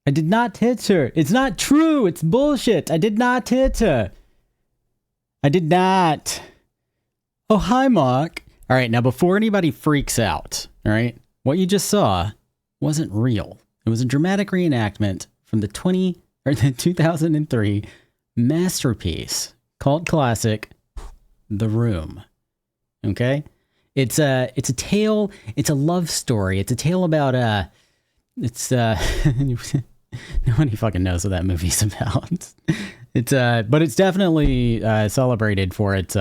I did not hit her. It's not true. It's bullshit. I did not hit her. I did not. Oh, hi, Mark. All right, now before anybody freaks out, all right, what you just saw wasn't real. It was a dramatic reenactment from the 2003 masterpiece called classic, The Room. Okay? It's a tale, it's a love story. It's a tale about nobody fucking knows what that movie's about. But it's definitely celebrated for its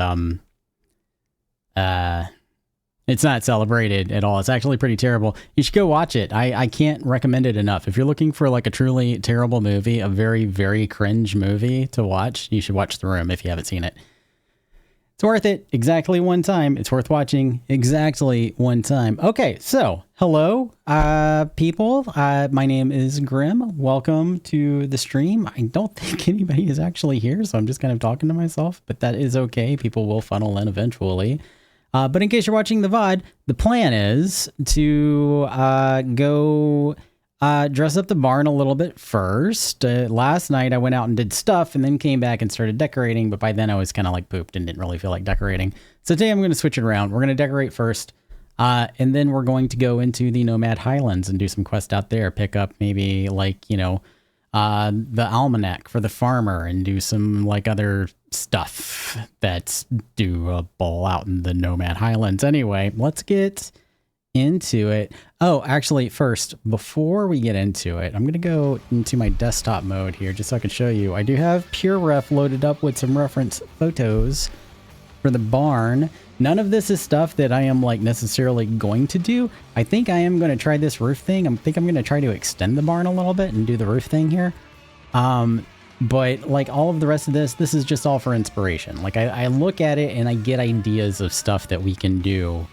it's not celebrated at all. It's actually pretty terrible. You should go watch it. I can't recommend it enough. If you're looking for like a truly terrible movie, a very, very cringe movie to watch, you should watch The Room if you haven't seen it. It's worth it. Exactly one time. It's worth watching exactly one time. Okay, so hello, people. My name is Grim. Welcome to the stream. I don't think anybody is actually here, so I'm just kind of talking to myself, but that is okay. People will funnel in eventually. But in case you're watching the VOD, the plan is to go dress up the barn a little bit first. Last night I went out and did stuff and then came back and started decorating, but by then I was kind of like pooped and didn't really feel like decorating. So today I'm going to switch it around. We're going to decorate first, and then we're going to go into the Nomad Highlands and do some quests out there. Pick up maybe like, you know, the Almanac for the farmer and do some like other stuff that's doable out in the Nomad Highlands. Anyway, let's get into it. Oh, actually, first, before we get into it, I'm going to go into my desktop mode here just so I can show you. I do have Pure Ref loaded up with some reference photos for the barn. None of this is stuff that I am like necessarily going to do. I think I am going to try this roof thing. I think I'm going to try to extend the barn a little bit and do the roof thing here. But like all of the rest of this is just all for inspiration. Like I look at it and I get ideas of stuff that we can do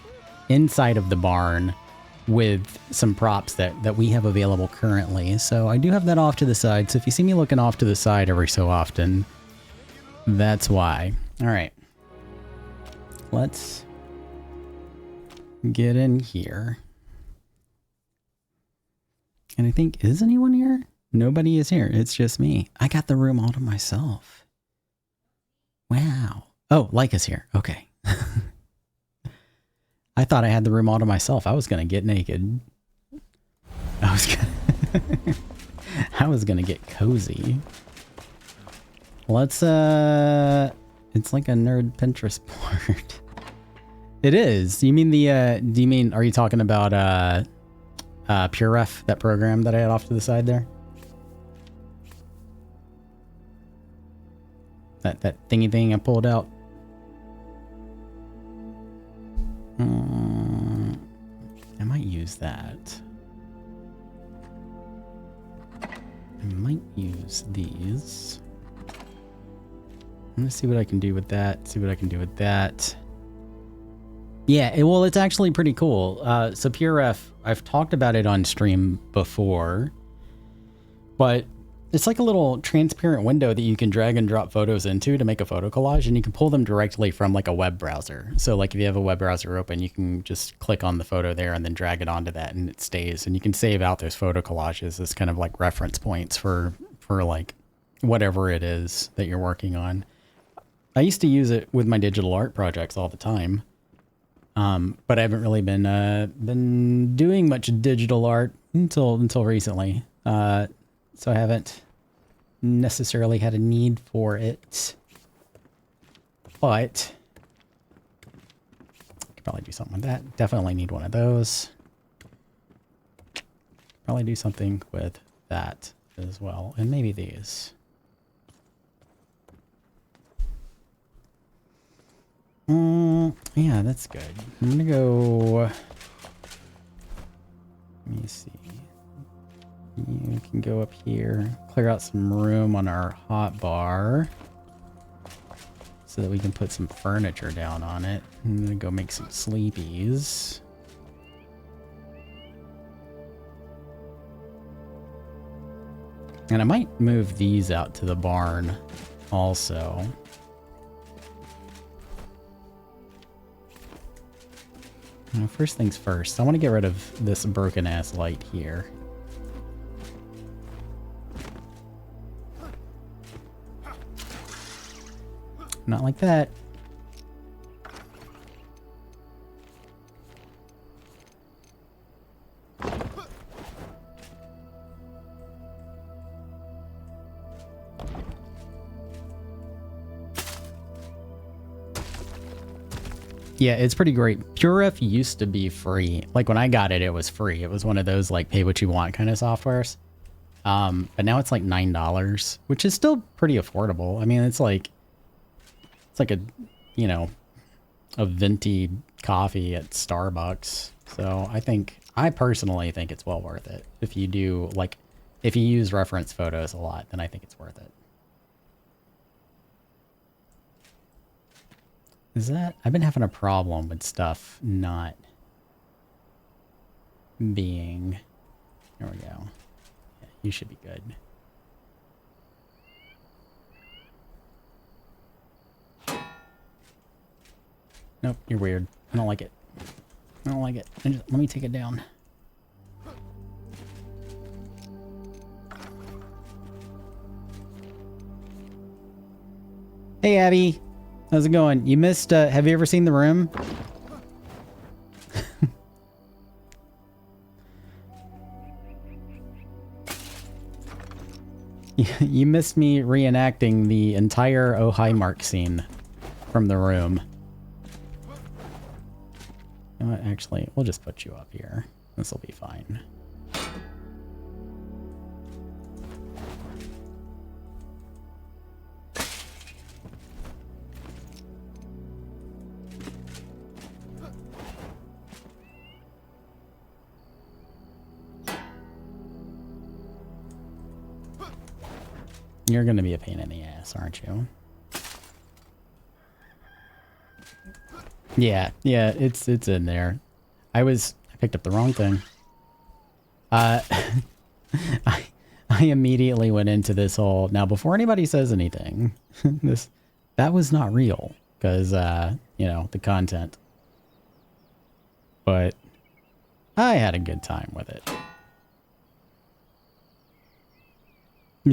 inside of the barn with some props that we have available currently. So I do have that off to the side. So if you see me looking off to the side every so often, that's why. All right. Let's get in here. And I think, is anyone here? Nobody is here. It's just me. I got the room all to myself. Wow. Oh, Leica's here. Okay. I thought I had the room all to myself. I was going to get naked. I was going to get cozy. Let's, it's like a nerd Pinterest board. It is. You mean the, are you talking about, Pure Ref, that program that I had off to the side there? That thingy thing I pulled out. I might use that. I might use these. I'm gonna see what I can do with that. See what I can do with that. Yeah, well, it's actually pretty cool. So Pure Ref, I've talked about it on stream before, but it's like a little transparent window that you can drag and drop photos into to make a photo collage, and you can pull them directly from like a web browser. So like if you have a web browser open, you can just click on the photo there and then drag it onto that and it stays, and you can save out those photo collages as kind of like reference points for like whatever it is that you're working on. I used to use it with my digital art projects all the time. But I haven't really been doing much digital art until recently. So I haven't necessarily had a need for it, but I could probably do something with that. Definitely need one of those. Probably do something with that as well. And maybe these. Yeah, that's good. I'm gonna go, let me see. You can go up here, clear out some room on our hot bar so that we can put some furniture down on it. I'm gonna go make some sleepies. And I might move these out to the barn also. Now, first things first, I want to get rid of this broken ass light here. Not like that. Yeah, it's pretty great. PureRef used to be free. Like when I got it, it was free. It was one of those like pay what you want kind of softwares. But now it's like $9, which is still pretty affordable. I mean, it's like a, you know, a venti coffee at Starbucks. So I personally think it's well worth it. If you do like, if you use reference photos a lot, then I think it's worth it. Is that... I've been having a problem with stuff not being... There we go. Yeah, you should be good. Nope, you're weird. I don't like it. I don't like it. Let me take it down. Hey, Abby. How's it going? You missed, have you ever seen The Room? You missed me reenacting the entire Oh Hi Mark scene from The Room. You know what, actually, we'll just put you up here. This will be fine. You're gonna be a pain in the ass, aren't you? Yeah, it's in there. I picked up the wrong thing. I immediately went into this whole... Now, before anybody says anything, that was not real, because, you know, the content. But I had a good time with it.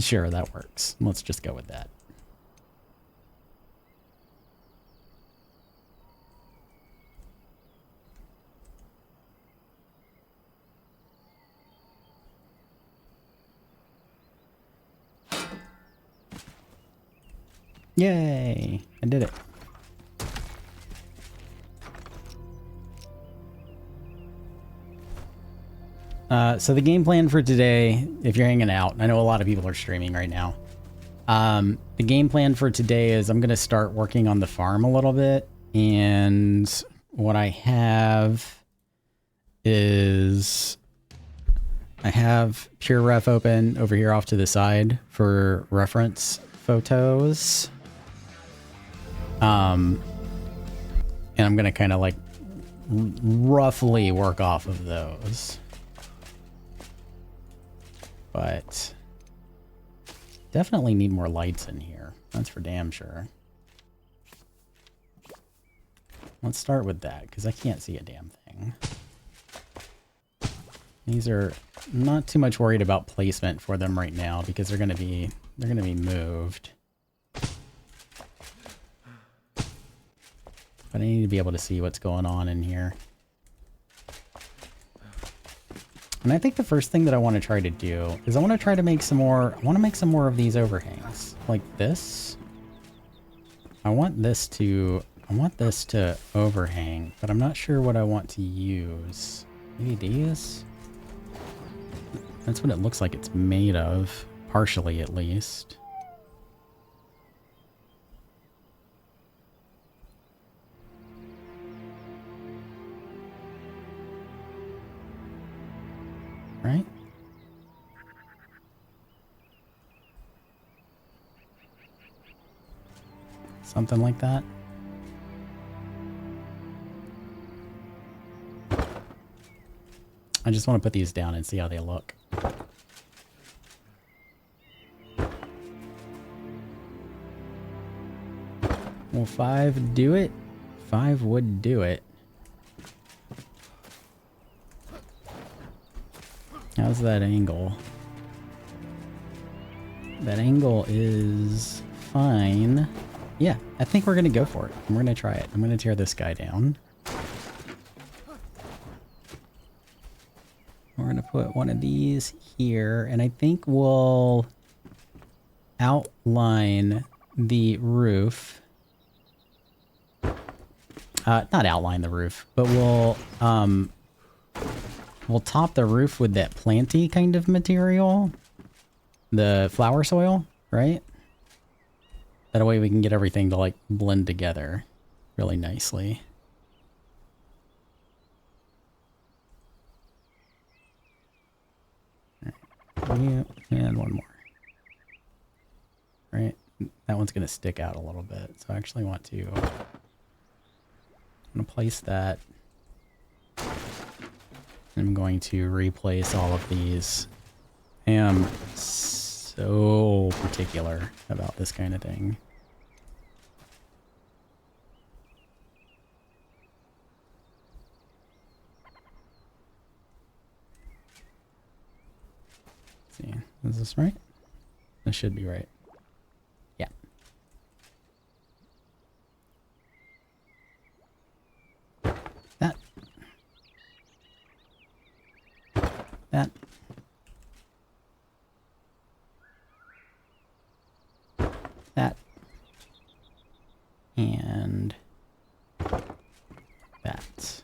Sure, that works. Let's just go with that. Yay! I did it. So the game plan for today, if you're hanging out, I know a lot of people are streaming right now. The game plan for today is I'm going to start working on the farm a little bit. And what I have is I have PureRef open over here off to the side for reference photos. And I'm going to kind of like roughly work off of those. But definitely need more lights in here. That's for damn sure. Let's start with that, because I can't see a damn thing. These are not too much worried about placement for them right now, because they're gonna be moved. But I need to be able to see what's going on in here. And I think the first thing that I want to try to do is I want to try to make some more... I want to make some more of these overhangs. Like this. I want this to overhang, but I'm not sure what I want to use. Maybe these? That's what it looks like it's made of. Partially, at least. Right? Something like that. I just want to put these down and see how they look. Will 5 do it? 5 would do it. How's that angle? That angle is fine. Yeah, I think we're going to go for it. We're going to try it. I'm going to tear this guy down. We're going to put one of these here, and I think we'll outline the roof. Not outline the roof, but we'll top the roof with that planty kind of material. The flower soil, right? That way we can get everything to like blend together really nicely. Yeah, and one more. Right, that one's gonna stick out a little bit, so I actually want to. I'm gonna place that. I'm going to replace all of these. I am so particular about this kind of thing. Let's see, is this right? This should be right. Yeah. That. That. That. And that.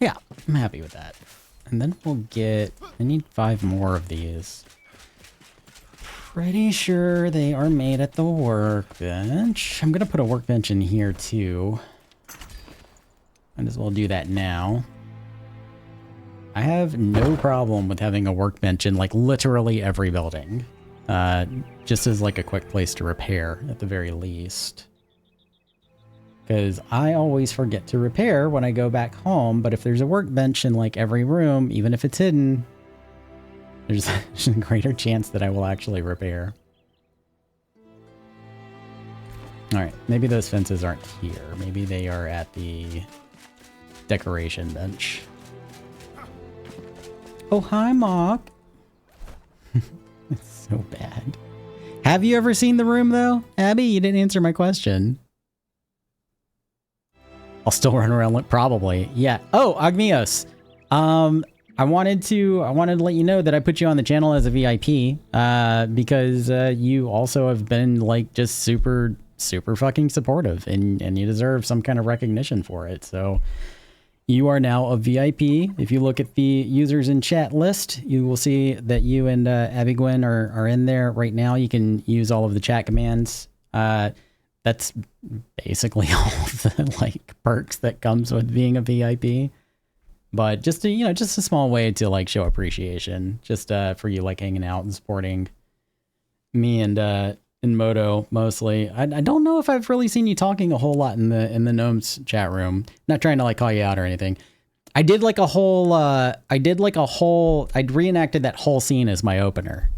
Yeah, I'm happy with that. And then we'll get... I need 5 more of these. Pretty sure they are made at the workbench. I'm going to put a workbench in here too. Might as well do that now. I have no problem with having a workbench in like literally every building. Just as like a quick place to repair at the very least. Because I always forget to repair when I go back home, but if there's a workbench in like every room, even if it's hidden, there's a greater chance that I will actually repair. Alright, maybe those fences aren't here. Maybe they are at the decoration bench. Oh, hi, Mock. It's so bad. Have you ever seen the room, though? Abby, you didn't answer my question. I'll still run around like probably. Yeah. Oh, Agmios. I wanted to let you know that I put you on the channel as a VIP because you also have been like just super fucking supportive and you deserve some kind of recognition for it. So you are now a VIP. If you look at the users in chat list, you will see that you and Abby Gwen are in there right now. You can use all of the chat commands. That's basically all of the like perks that comes with being a VIP. But just to, just a small way to like show appreciation, just for you like hanging out and supporting me and Moto mostly. I don't know if I've really seen you talking a whole lot in the Gnomes chat room. Not trying to like call you out or anything. I did like a whole I'd reenacted that whole scene as my opener.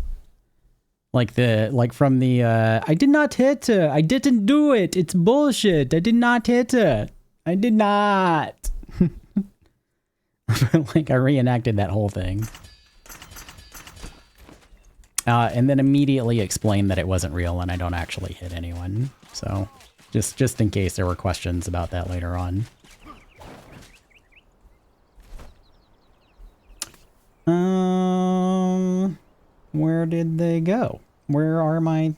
From the I did not hit her. I didn't do it. It's bullshit. I did not hit her. I did not. Like I reenacted that whole thing. And then immediately explained that it wasn't real and I don't actually hit anyone. So just in case there were questions about that later on. Where did they go? Where are my...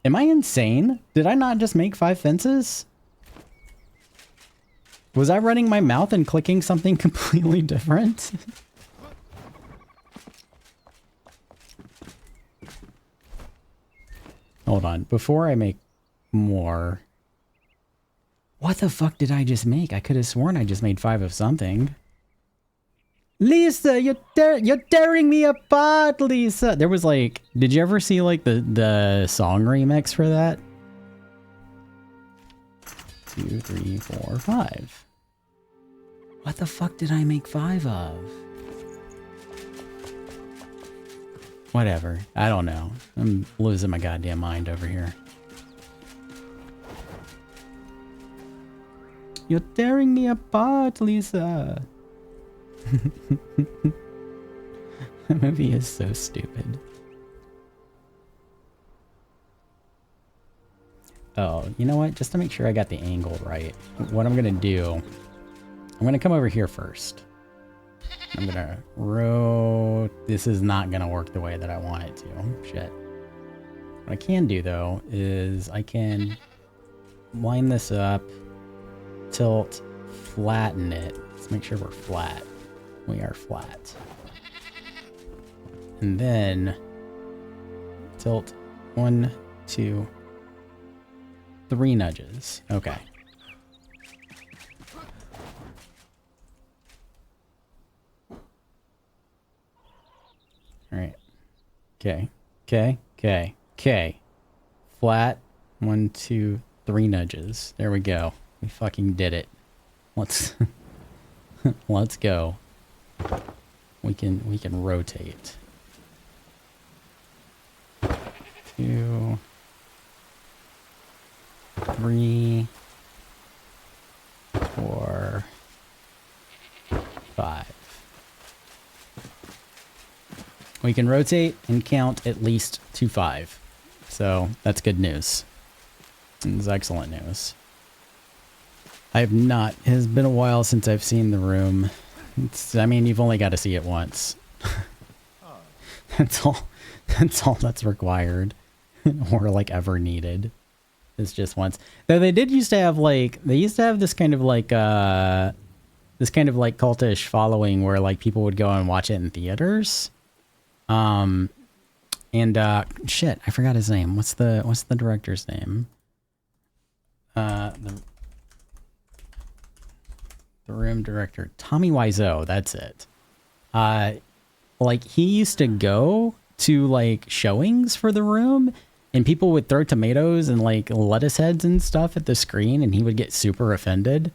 Am I insane? Did I not just make 5 fences? Was I running my mouth and clicking something completely different? Hold on. Before I make more... What the fuck did I just make? I could have sworn I just made 5 of something. Lisa, you're tearing me apart, Lisa. There was like, did you ever see like the song remix for that? 2, 3, 4, 5. What the fuck did I make 5 of? Whatever. I don't know. I'm losing my goddamn mind over here. You're tearing me apart, Lisa. That movie is so stupid. Oh, you know what? Just to make sure I got the angle right, what I'm gonna do, I'm gonna come over here first. I'm gonna row. This is not gonna work the way that I want it to. Shit. What I can do though is I can line this up, tilt, flatten it. Let's make sure we're flat. We are flat. And then tilt 1, 2, 3 nudges. Okay. All right. Okay. Okay. Okay. Okay. Flat. 1, 2, 3 nudges. There we go. We fucking did it. Let's let's go. We can rotate. 2, 3, 4, 5. We can rotate and count at least to 5. So that's good news. It's excellent news. I have not. It has been a while since I've seen the room. I mean, you've only got to see it once. That's all that's required. Or like ever needed. It's just once. Though they did used to have like, they used to have this kind of like cultish following where like people would go and watch it in theaters. Shit, I forgot his name. What's the director's name? The room director, Tommy Wiseau, that's it. Like he used to go to like showings for the room and people would throw tomatoes and like lettuce heads and stuff at the screen and he would get super offended.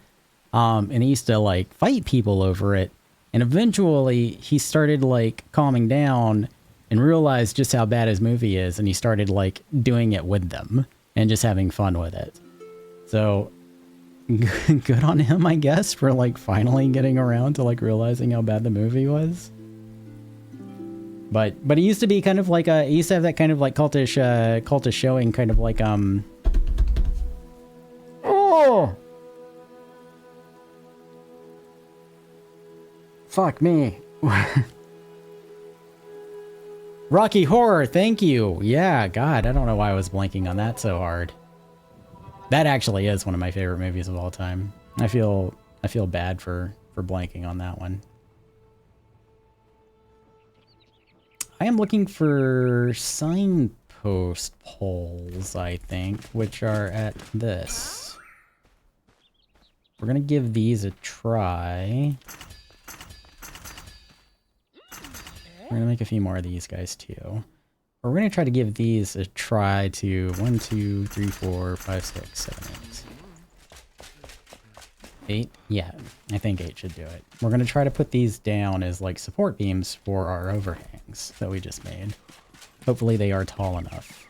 And he used to like fight people over it. And eventually he started like calming down and realized just how bad his movie is. And he started like doing it with them and just having fun with it. So good on him, I guess, for like finally getting around to like realizing how bad the movie was. But he used to be kind of like he used to have that kind of like cultish showing, kind of like oh, fuck me. Rocky Horror, thank you. Yeah, God, I don't know why I was blanking on that so hard. That actually is one of my favorite movies of all time. I feel bad for blanking on that one. I am looking for signpost poles, I think, which are at this. We're gonna give these a try. We're gonna make a few more of these guys too. We're gonna try to give these a try to 1, 2, 3, 4, 5, 6, 7, 8. 8? Yeah, I think 8 should do it. We're gonna try to put these down as like support beams for our overhangs that we just made. Hopefully they are tall enough.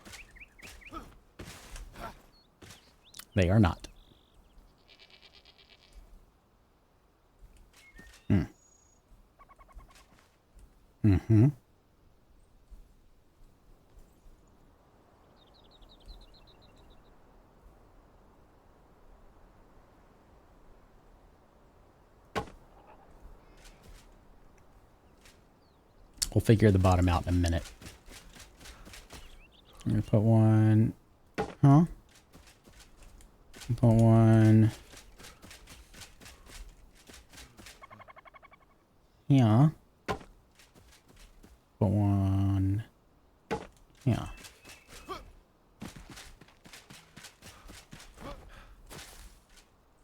They are not. Mm-hmm. We'll figure the bottom out in a minute. I'm gonna put one... Huh? Put one... Yeah. Put one... Yeah.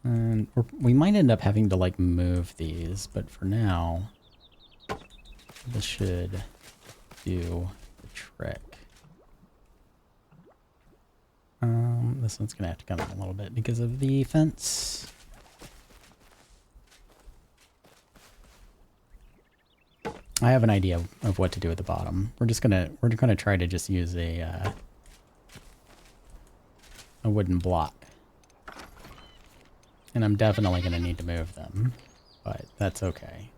And we might end up having to like move these, but for now... This should do the trick. This one's gonna have to come in a little bit because of the fence. I have an idea of what to do at the bottom. We're gonna try to just use a wooden block. And I'm definitely gonna need to move them, but that's okay.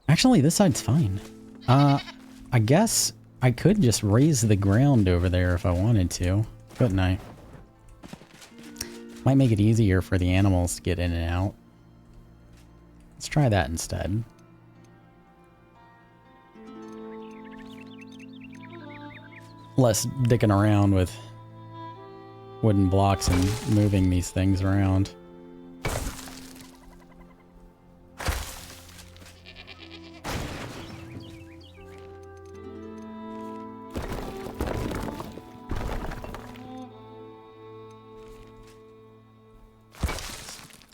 Actually, this side's fine. I guess I could just raise the ground over there if I wanted to, couldn't I? Might make it easier for the animals to get in and out. Let's try that instead. Less dicking around with wooden blocks and moving these things around.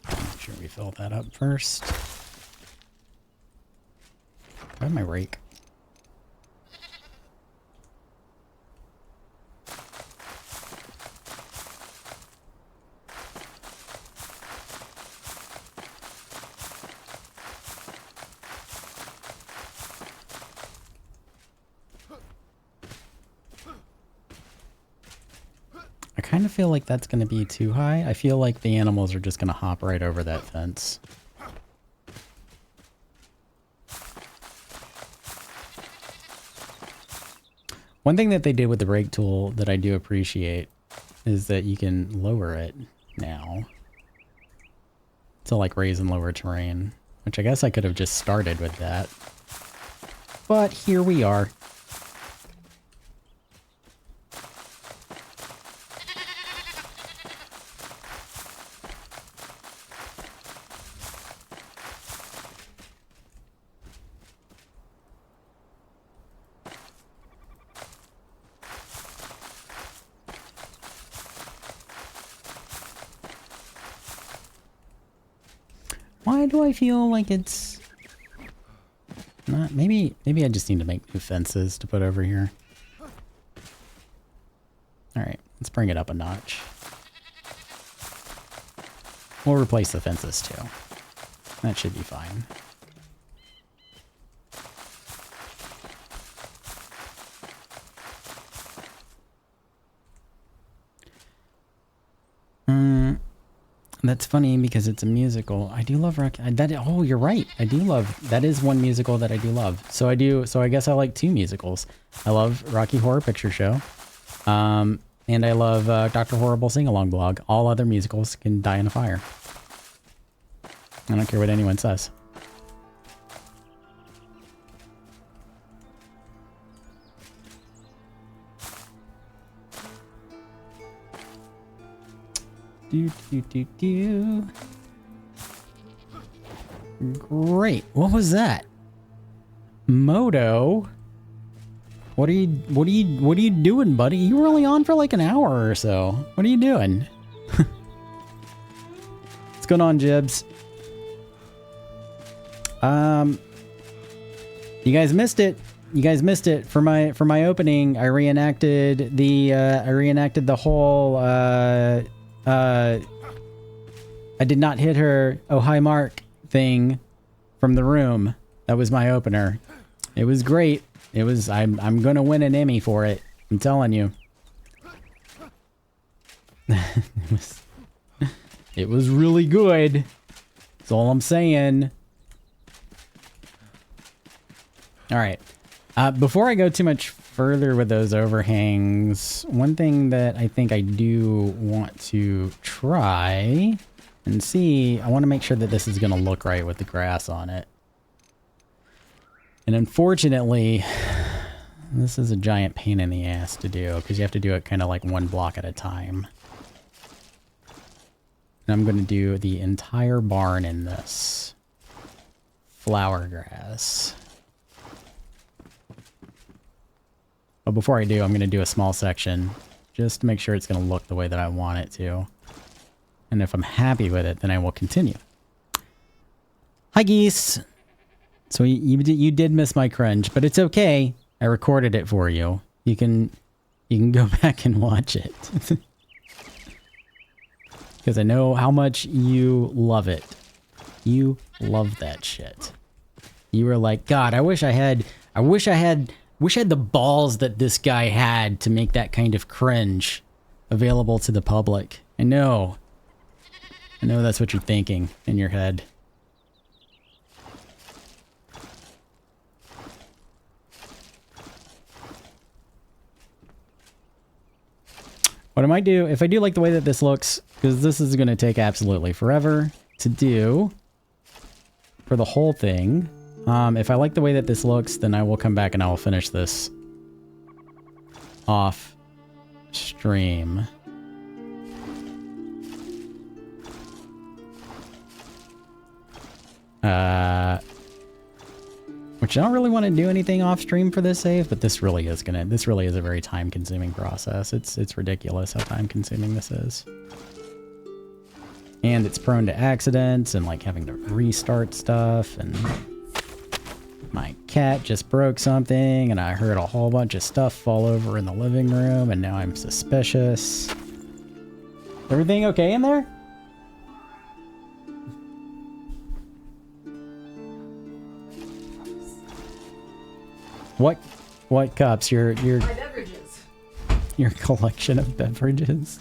Make sure we fill that up first. I have my rake. I kind of feel like that's going to be too high. I feel like the animals are just going to hop right over that fence. One thing that they did with the rake tool that I do appreciate is that you can lower it now to like raise and lower terrain, which I guess I could have just started with that. But here we are. Why do I feel like it's not? Maybe I just need to make new fences to put over here. All right, let's bring it up a notch. We'll replace the fences too. That should be fine. That's funny because it's a musical. I do love Rocky. Oh, you're right. I do love. That is one musical that I do love. So I do. So I guess I like two musicals. I love Rocky Horror Picture Show, and I love Dr. Horrible Sing Along Blog. All other musicals can die in a fire. I don't care what anyone says. Great. What was that? Moto? What are you doing, buddy? You were only on for like an hour or so. What are you doing? What's going on, Jibs? You guys missed it. You guys missed it for my opening. I reenacted the whole I did not hit her, oh hi Mark thing from The Room. That was my opener. It was great. It was, I'm gonna win an Emmy for it. I'm telling you. It was really good. That's all I'm saying. All right. Before I go too much further with those overhangs, one thing that I think I do want to try and see, I want to make sure that this is going to look right with the grass on it. And unfortunately, this is a giant pain in the ass to do because you have to do it kind of like one block at a time. And I'm going to do the entire barn in this flower grass. But before I do, I'm going to do a small section just to make sure it's going to look the way that I want it to. And if I'm happy with it, then I will continue. Hi, geese. So you did miss my cringe, but it's okay. I recorded it for you. You can go back and watch it. Because I know how much you love it. You love that shit. You were like, God, I wish I had the balls that this guy had to make that kind of cringe available to the public. I know that's what you're thinking in your head. What I might do, if I do like the way that this looks, because this is going to take absolutely forever to do for the whole thing. If I like the way that this looks, then I will come back and I will finish this off stream. Which I don't really want to do anything off stream for this save, but this really is a very time consuming process. It's ridiculous how time consuming this is. And it's prone to accidents and like having to restart stuff, and my cat just broke something and I heard a whole bunch of stuff fall over in the living room and now I'm suspicious. Everything okay in there? What cups? Your My beverages. Your collection of beverages.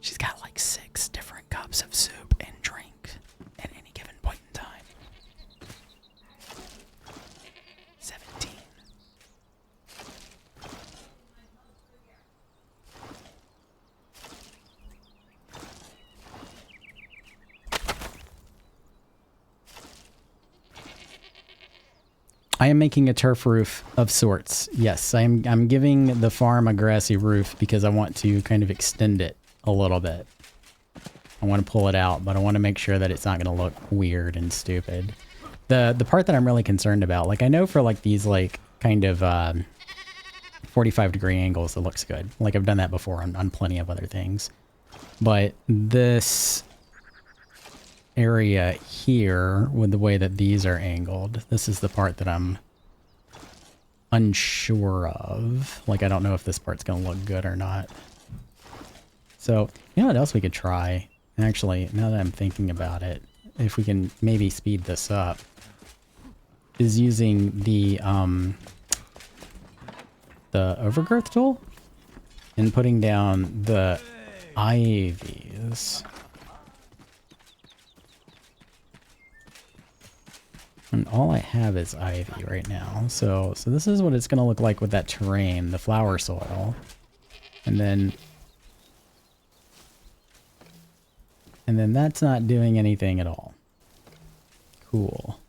She's got like 6 different cups of soup and drink at any given point in time. 17. I am making a turf roof of sorts. Yes, I'm giving the farm a grassy roof because I want to kind of extend it a little bit. I want to pull it out, but I want to make sure that it's not going to look weird and stupid. The part that I'm really concerned about, like I know for like these like kind of 45-degree angles, it looks good. Like I've done that before on plenty of other things. But this area here with the way that these are angled, this is the part that I'm unsure of. Like I don't know if this part's gonna look good or not. So you know what else we could try? Actually, now that I'm thinking about it, if we can maybe speed this up, is using the overgrowth tool and putting down the ivies. And all I have is ivy right now. So this is what it's going to look like with that terrain, the flower soil. And then that's not doing anything at all. Cool.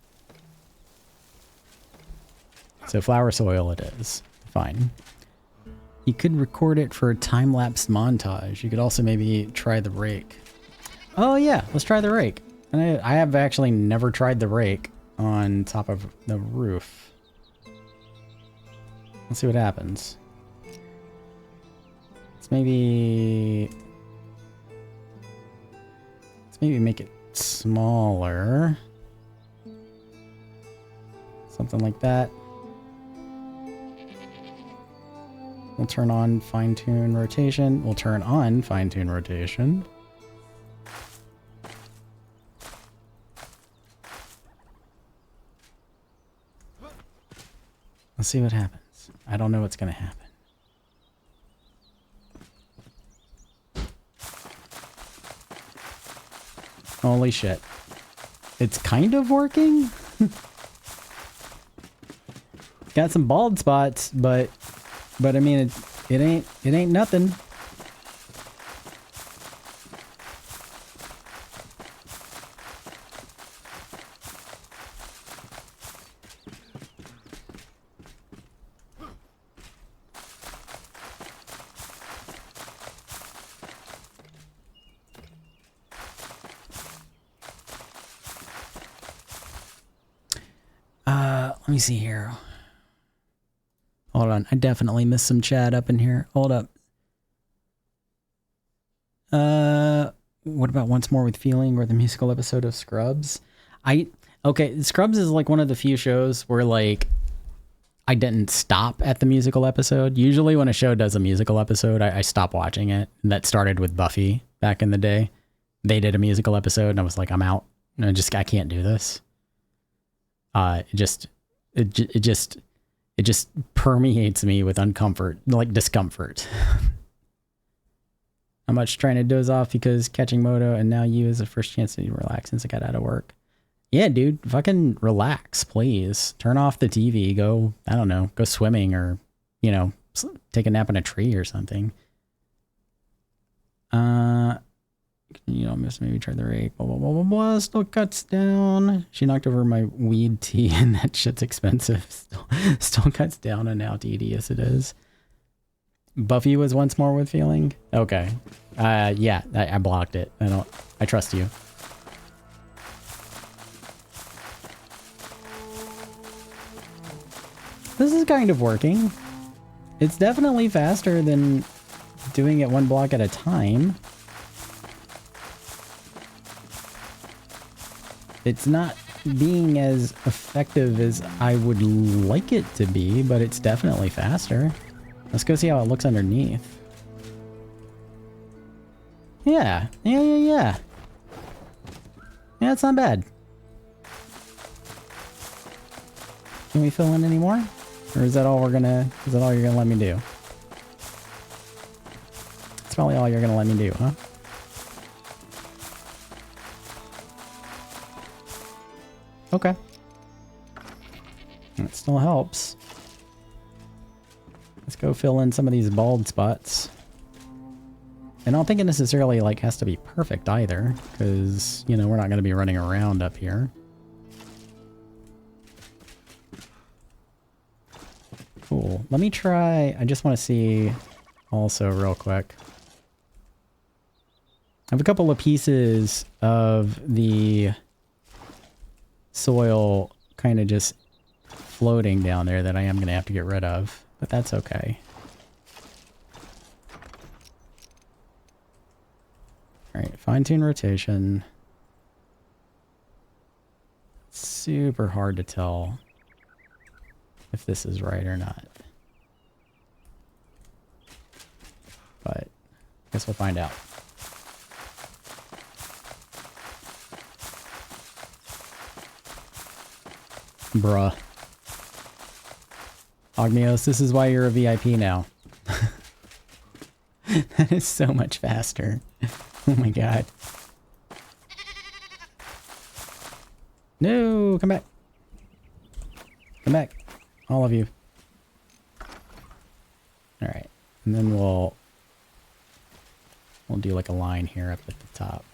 So flower soil it is. Fine. You could record it for a time-lapse montage. You could also maybe try the rake. Oh yeah, let's try the rake. And I have actually never tried the rake on top of the roof. Let's see what happens. Let's maybe make it smaller. Something like that. We'll turn on fine-tune rotation. We'll turn on fine-tune rotation. Let's see what happens. I don't know what's going to happen. Holy shit. It's kind of working. Got some bald spots, but I mean it ain't nothing. Let me see here. Hold on. I definitely missed some chat up in here. Hold up. What about Once More with Feeling or the musical episode of Scrubs? Okay, Scrubs is like one of the few shows where like I didn't stop at the musical episode. Usually when a show does a musical episode, I stop watching it. That started with Buffy back in the day. They did a musical episode and I was like, I'm out. I can't do this. It just permeates me with discomfort. I'm much trying to doze off because catching moto and now you is the first chance to relax since I got out of work. Yeah, dude, fucking relax, please. Turn off the TV, go, I don't know, go swimming or, take a nap in a tree or something. You know, maybe try the rake. Blah, blah, blah, blah, blah. Still cuts down. She knocked over my weed tea, and that shit's expensive. Still cuts down on how tedious it is. Buffy was once more with feeling. Okay. Yeah, I blocked it. I trust you. This is kind of working. It's definitely faster than doing it one block at a time. It's not being as effective as I would like it to be, but it's definitely faster. Let's go see how it looks underneath. Yeah, yeah, it's not bad. Can we fill in any more? Or is that all you're gonna let me do? That's probably all you're gonna let me do, huh? Okay. That still helps. Let's go fill in some of these bald spots. And I don't think it necessarily like has to be perfect either, because, you know, we're not going to be running around up here. Cool. Let me try, I just want to see also real quick. I have a couple of pieces of the soil kind of just floating down there that I am going to have to get rid of, but that's okay. All right, fine-tune rotation. Super hard to tell if this is right or not, but I guess we'll find out. Bruh. Ogmios, this is why you're a VIP now. That is so much faster. Oh my god. No, come back. Come back. All of you. Alright. And then we'll do like a line here up at the top.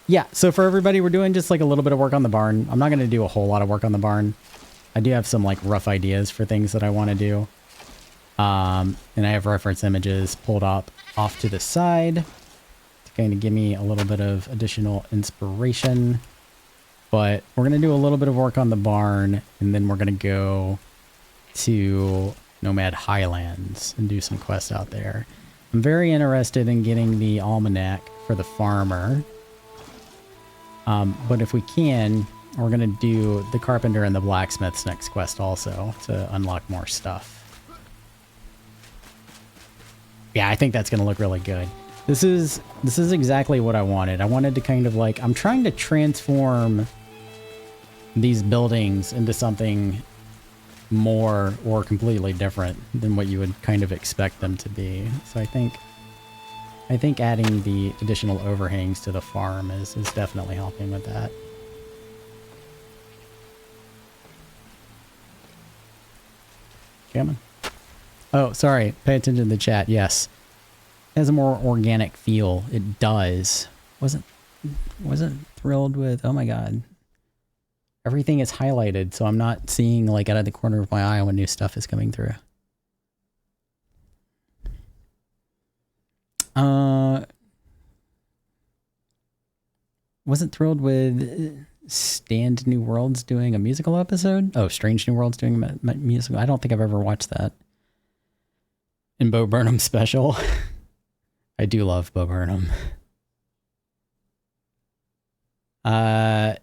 Yeah, so for everybody, we're doing just like a little bit of work on the barn. I'm not going to do a whole lot of work on the barn. I do have some like rough ideas for things that I want to do. And I have reference images pulled up off to the side to kind of give me a little bit of additional inspiration. But we're going to do a little bit of work on the barn, and then we're going to go to Nomad Highlands and do some quests out there. I'm very interested in getting the Almanac for the farmer. But if we can, we're going to do the carpenter and the blacksmith's next quest also to unlock more stuff. Yeah, I think that's going to look really good. This is exactly what I wanted. I wanted to kind of like, I'm trying to transform these buildings into something more or completely different than what you would kind of expect them to be. So I think adding the additional overhangs to the farm is definitely helping with that. Come on. Oh, sorry. Pay attention to the chat. Yes. It has a more organic feel. It does. Wasn't thrilled with, oh my god. Everything is highlighted, so I'm not seeing like out of the corner of my eye when new stuff is coming through. Wasn't thrilled with Stand New Worlds doing a musical episode. Oh, Strange New Worlds doing a musical. I don't think I've ever watched that. And Bo Burnham special. I do love Bo Burnham. And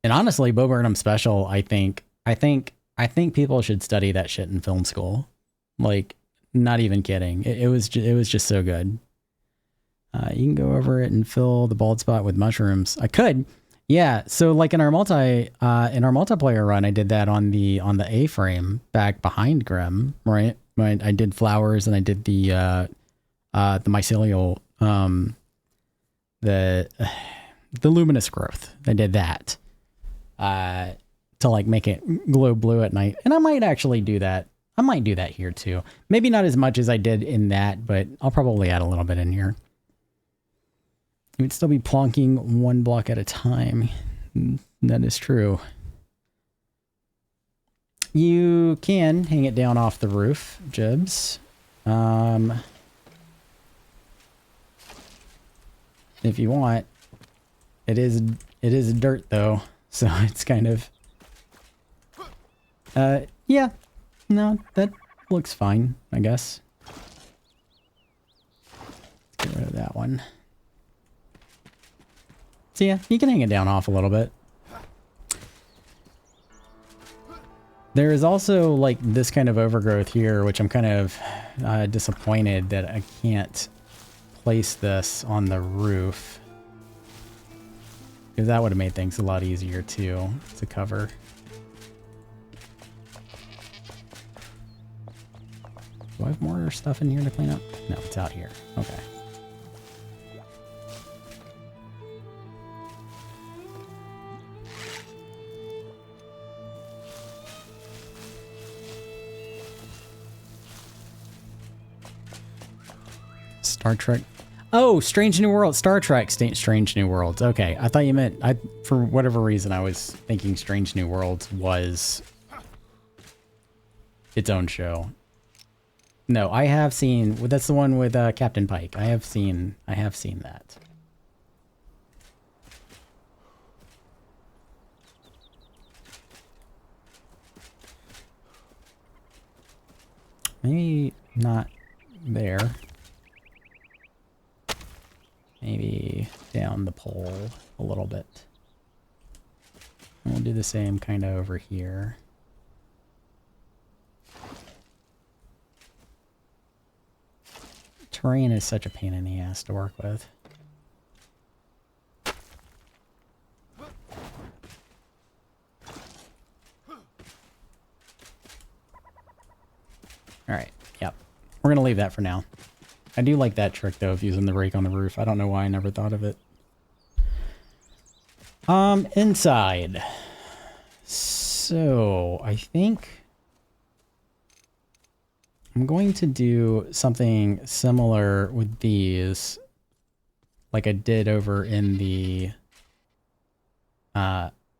honestly, Bo Burnham special, I think people should study that shit in film school. Like, not even kidding. It was just so good. You can go over it and fill the bald spot with mushrooms. I could. Yeah. So like in our multiplayer run, I did that on the A-frame back behind Grim, right? I did flowers and I did the mycelial, the luminous growth. I did that. to like make it glow blue at night. And I might actually do that. I might do that here too. Maybe not as much as I did in that, but I'll probably add a little bit in here. You would still be plonking one block at a time. That is true. You can hang it down off the roof, Jibs. If you want. It is dirt though, so it's kind of yeah. No, that looks fine, I guess. Let's get rid of that one. So yeah, you can hang it down off a little bit. There is also like this kind of overgrowth here, which I'm kind of disappointed that I can't place this on the roof. Because that would have made things a lot easier too to cover. Do I have more stuff in here to clean up? No, it's out here. Okay. Star Trek. Oh, Strange New Worlds. Star Trek Strange New Worlds. Okay, I thought you meant, for whatever reason, I was thinking Strange New Worlds was its own show. No, I have seen, that's the one with Captain Pike. I have seen that. Maybe not there. Maybe down the pole a little bit. And we'll do the same kind of over here. Terrain is such a pain in the ass to work with. Alright, yep. We're going to leave that for now. I do like that trick, though, of using the rake on the roof. I don't know why I never thought of it. Inside. So, I think I'm going to do something similar with these, like I did over in the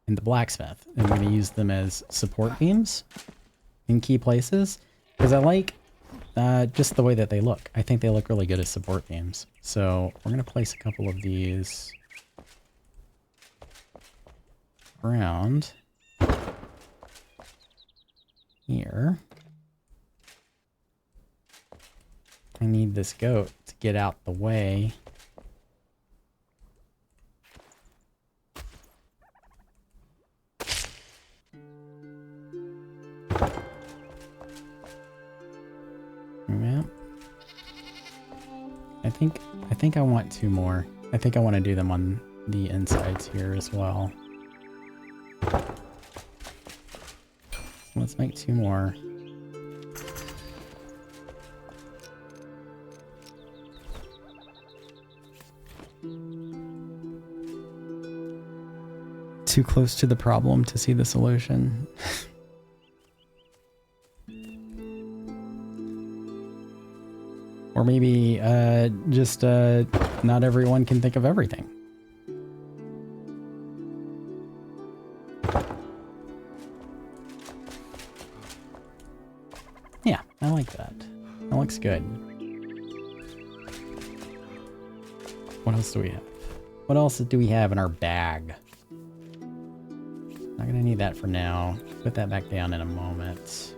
blacksmith. I'm going to use them as support beams in key places, because I like just the way that they look. I think they look really good as support beams. So we're going to place a couple of these around here. I need this goat to get out the way. Yeah. I think I want two more. I think I want to do them on the insides here as well. Let's make two more. Too close to the problem to see the solution. Or maybe just not everyone can think of everything. Yeah, I like that. That looks good. What else do we have? What else do we have in our bag? Not gonna need that for now. Put that back down in a moment.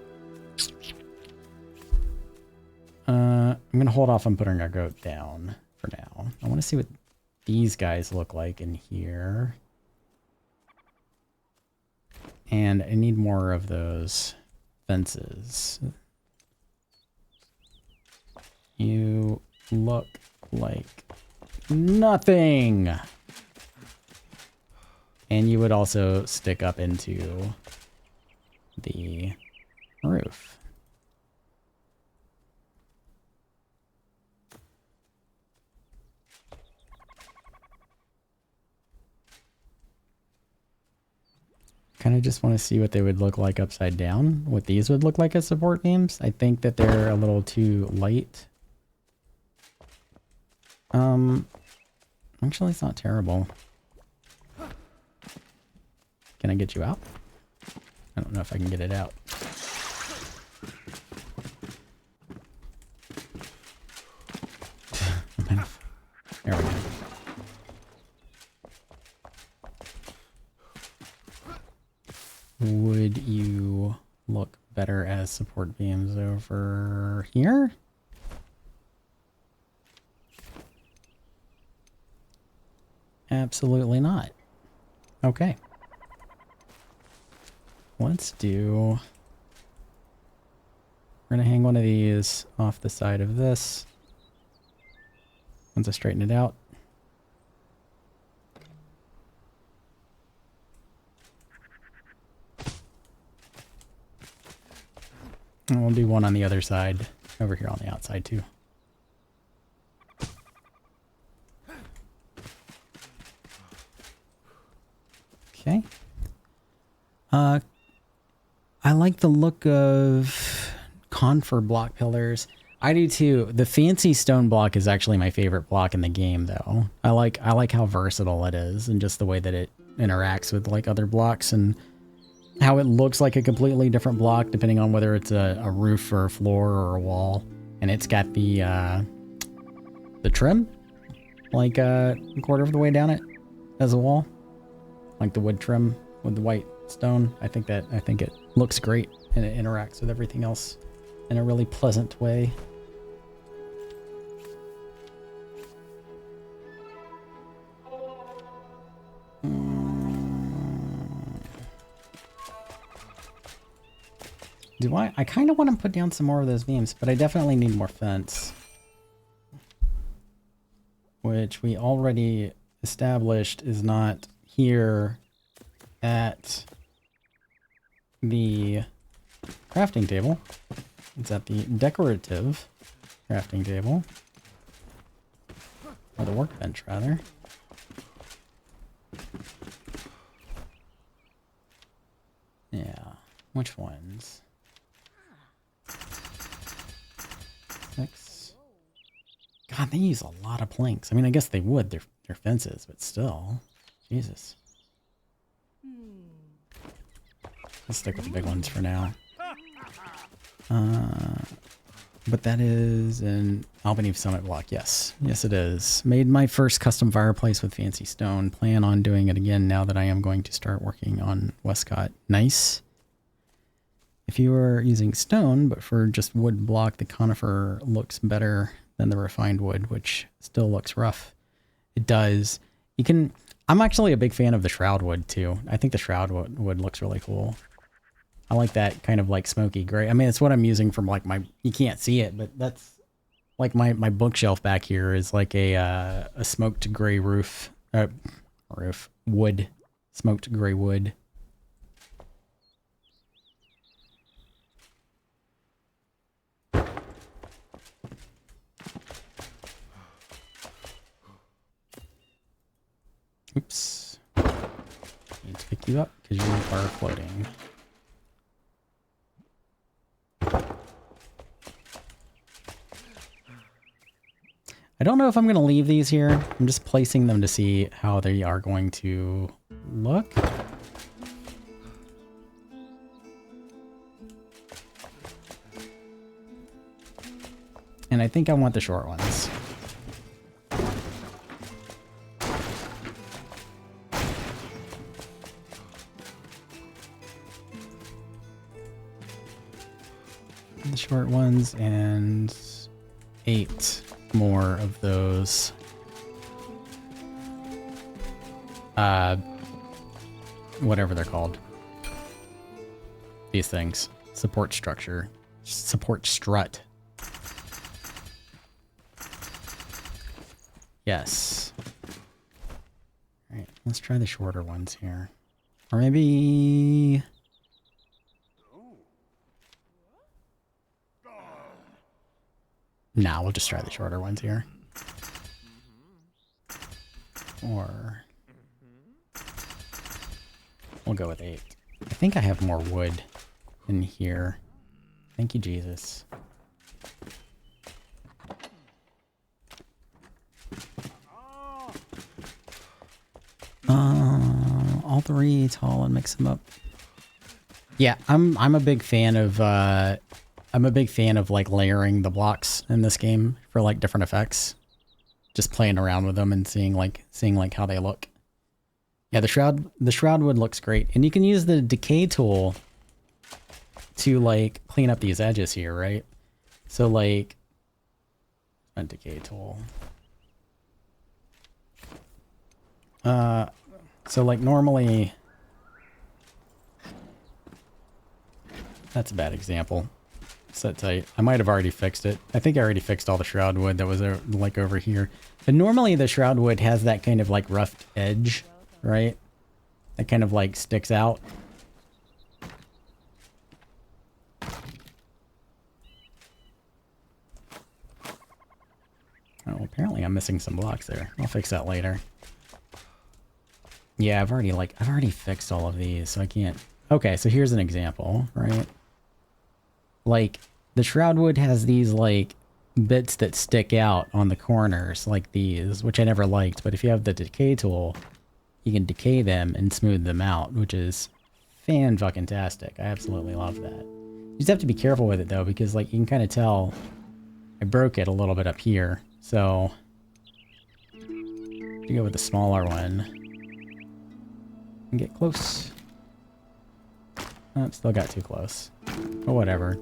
I'm gonna hold off on putting our goat down for now. I want to see what these guys look like in here. And I need more of those fences. You look like nothing. And you would also stick up into the roof. Kind of just want to see what they would look like upside down. What these would look like as support beams. I think that they're a little too light. Actually, it's not terrible. Can I get you out? I don't know if I can get it out. There we go. Would you look better as support beams over here? Absolutely not. Okay. Let's do... We're gonna hang one of these off the side of this. Once I straighten it out. And we'll do one on the other side, over here on the outside too. Okay. I like the look of confer block pillars. I do too. The fancy stone block is actually my favorite block in the game though. I like how versatile it is and just the way that it interacts with like other blocks and how it looks like a completely different block depending on whether it's a roof or a floor or a wall. And it's got the trim, like a quarter of the way down it as a wall, like the wood trim with the white stone. I think it looks great and it interacts with everything else in a really pleasant way. I kind of want to put down some more of those beams, but I definitely need more fence. Which we already established is not here at the crafting table. It's at the decorative crafting table. Or the workbench, rather. Yeah. Which ones? 6. God, they use a lot of planks. I mean, I guess they would. They're fences, but still. Jesus. Let's stick with the big ones for now. But that is an Albany Summit block. Yes. Yes, it is. Made my first custom fireplace with fancy stone. Plan on doing it again now that I am going to start working on Westcott. Nice. If you are using stone, but for just wood block, the conifer looks better than the refined wood, which still looks rough. It does. You can... I'm actually a big fan of the Shroud wood, too. I think the Shroud wood looks really cool. I like that kind of like smoky gray. I mean, it's what I'm using from like my... You can't see it, but that's... Like my bookshelf back here is like a smoked gray roof. Wood. Smoked gray wood. Oops. Need to pick you up because you are floating. I don't know if I'm going to leave these here. I'm just placing them to see how they are going to look. And I think I want the short ones. The short ones and 8 more of those. Whatever they're called. These things. Support structure. Support strut. Yes. Alright, let's try the shorter ones here. Or maybe... Nah, we'll just try the shorter ones here. Or... We'll go with 8. I think I have more wood in here. Thank you, Jesus. All three tall and mix them up. Yeah, I'm a big fan of like layering the blocks in this game for like different effects. Just playing around with them and seeing like how they look. Yeah, the shroud wood looks great, and you can use the decay tool to like clean up these edges here, right? So like a decay tool. So like normally, that's a bad example. Set tight. I might have already fixed it. I think I already fixed all the shroud wood that was like over here. But normally the shroud wood has that kind of like rough edge, right? That kind of like sticks out. Oh, apparently I'm missing some blocks there. I'll fix that later. Yeah, I've already fixed all of these, so I can't. Okay, so here's an example, right? Like the shroud wood has these like bits that stick out on the corners like these, which I never liked, but if you have the decay tool, you can decay them and smooth them out, which is fan-fucking-tastic. I absolutely love that. You just have to be careful with it though, because like you can kind of tell I broke it a little bit up here. So you go with the smaller one and get close. Oh, still got too close. But whatever.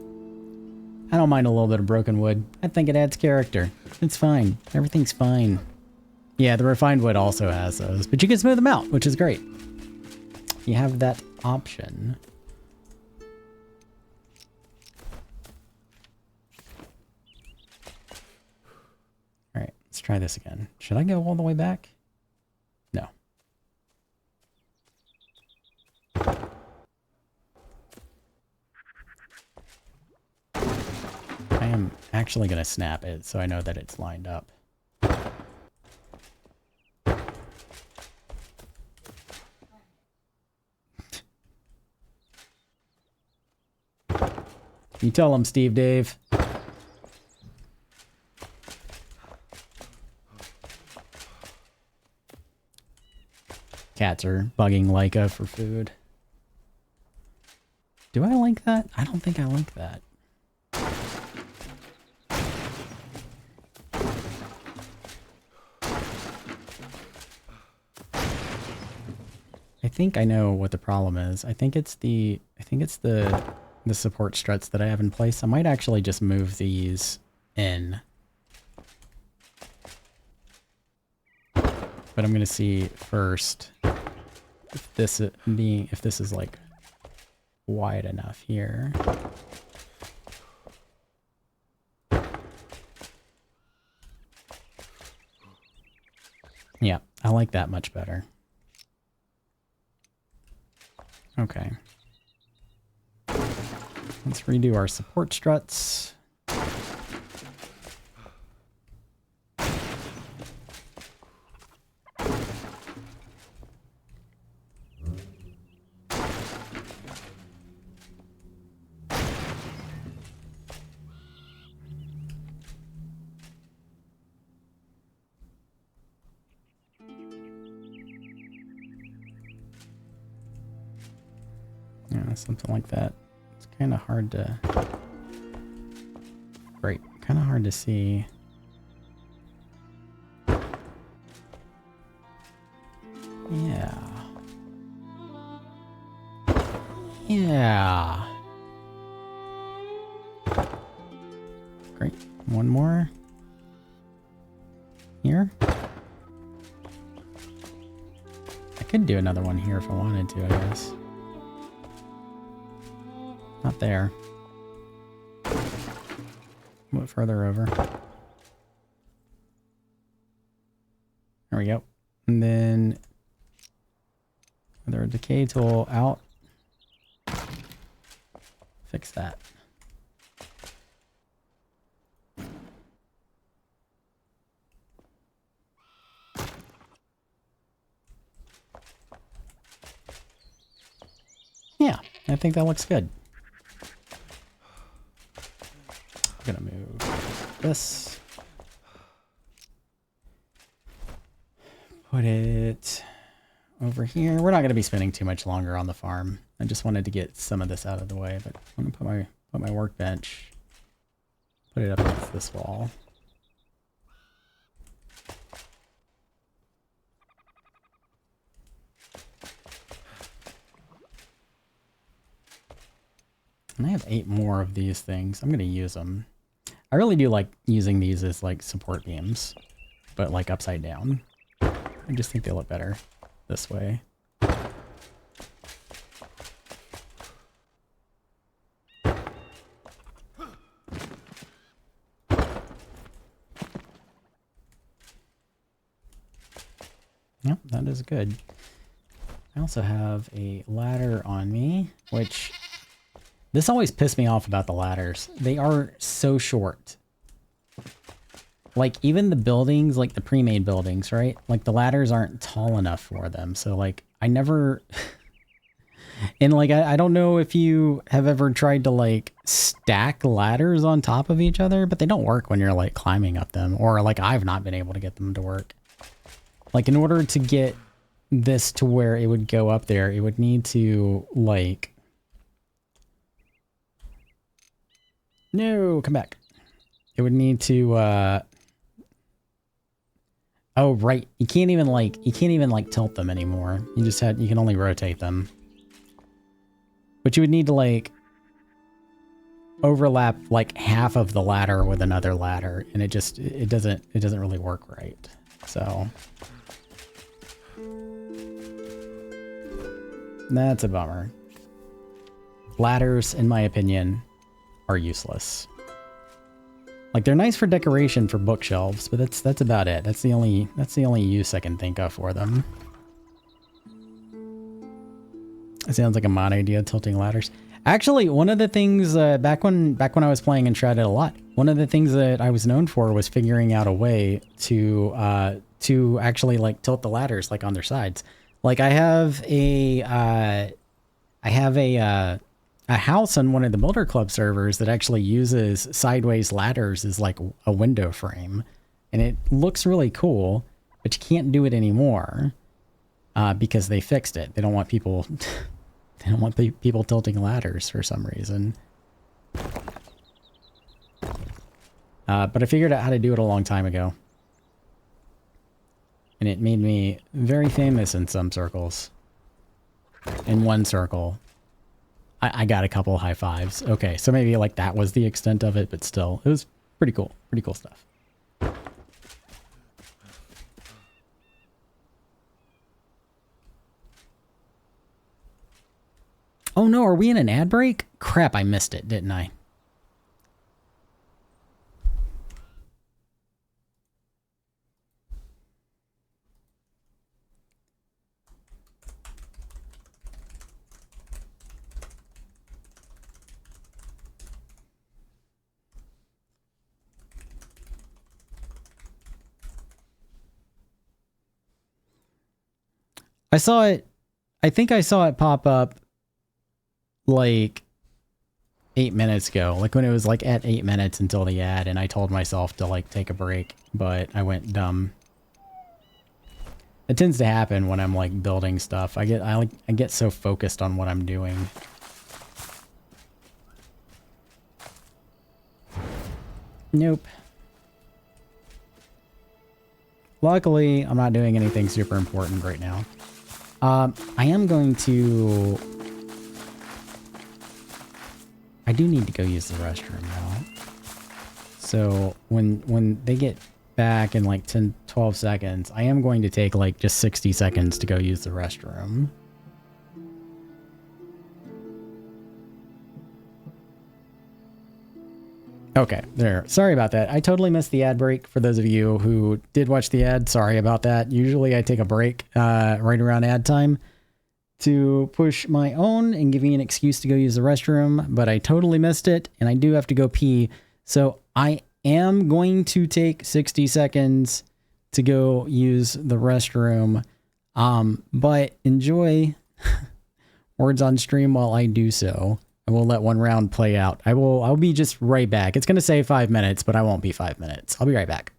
I don't mind a little bit of broken wood. I think it adds character. It's fine. Everything's fine. Yeah, the refined wood also has those, but you can smooth them out, which is great. You have that option. All right, let's try this again. Should I go all the way back? No. I am actually going to snap it so I know that it's lined up. You tell him, Steve Dave. Cats are bugging Leica for food. Do I link that? I don't think I link that. I think I know what the problem is. I think it's the support struts that I have in place. I might actually just move these in. But I'm gonna see first if this is like wide enough here. Yeah, I like that much better. Okay. Let's redo our support struts. Yeah, something like that. It's kind of hard to... Great. Kind of hard to see. Yeah. Yeah. Great. One more. Here. I could do another one here if I wanted to, I guess. Not there. A bit further over. There we go. And then another decay tool out. Fix that. Yeah. I think that looks good. I'm gonna move this. Put it over here. We're not gonna be spending too much longer on the farm. I just wanted to get some of this out of the way, but I'm gonna put my workbench. Put it up against this wall. And I have 8 more of these things. I'm going to use them. I really do like using these as like support beams, but like upside down. I just think they look better this way. Yep, that is good. I also have a ladder on me, which... This always pissed me off about the ladders. They are so short. Like, even the buildings, like the pre-made buildings, right? Like, the ladders aren't tall enough for them. So, like, I never... And, like, I don't know if you have ever tried to, like, stack ladders on top of each other, but they don't work when you're, like, climbing up them. Or, like, I've not been able to get them to work. Like, in order to get this to where it would go up there, it would need to, like... No, come back. It would need to, oh, right. You can't even like tilt them anymore. You can only rotate them. But you would need to like overlap like half of the ladder with another ladder, and it doesn't really work right. So that's a bummer. Ladders, in my opinion, are useless. Like, they're nice for decoration for bookshelves, but that's about it. That's the only use I can think of for them. It sounds like a mod idea, tilting ladders. Actually, one of the things back when I was playing Enshrouded a lot, one of the things that I was known for was figuring out a way to actually like tilt the ladders like on their sides. Like, I have a house on one of the Builder Club servers that actually uses sideways ladders as like a window frame, and it looks really cool, but you can't do it anymore because they fixed it. They don't want people people tilting ladders for some reason. But I figured out how to do it a long time ago, and it made me very famous in some circles. In one circle, I got a couple high fives. Okay, so maybe like that was the extent of it, but still, it was pretty cool. Pretty cool stuff. Oh no, are we in an ad break? Crap, I missed it, didn't I? I saw it, I think I saw it pop up like 8 minutes ago, like when it was like at 8 minutes until the ad, and I told myself to like take a break, but I went dumb. It tends to happen when I'm like building stuff. I get so focused on what I'm doing. Nope. Luckily, I'm not doing anything super important right now. I am going to... I do need to go use the restroom now. So when they get back in like 10-12 seconds, I am going to take like just 60 seconds to go use the restroom. Okay, there. Sorry about that. I totally missed the ad break. For those of you who did watch the ad, sorry about that. Usually I take a break right around ad time to push my own and give me an excuse to go use the restroom, but I totally missed it, and I do have to go pee. So I am going to take 60 seconds to go use the restroom. But enjoy Words on stream while I do so. I will let one round play out. I'll be just right back. It's going to say 5 minutes, but I won't be 5 minutes. I'll be right back.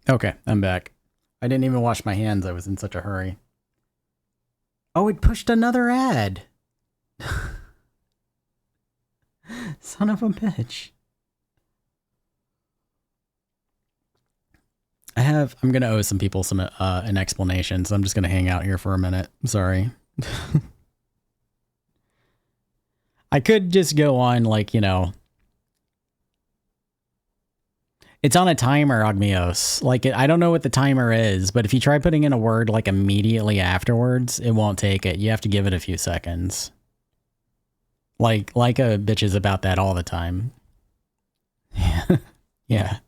Okay, I'm back. I didn't even wash my hands. I was in such a hurry. Oh, it pushed another ad. Son of a bitch. I'm going to owe some people an explanation, so I'm just going to hang out here for a minute. I'm sorry. I could just go on, like, you know. It's on a timer, Ogmios. Like, I don't know what the timer is, but if you try putting in a word, like, immediately afterwards, it won't take it. You have to give it a few seconds. Like a bitch is about that all the time. Yeah.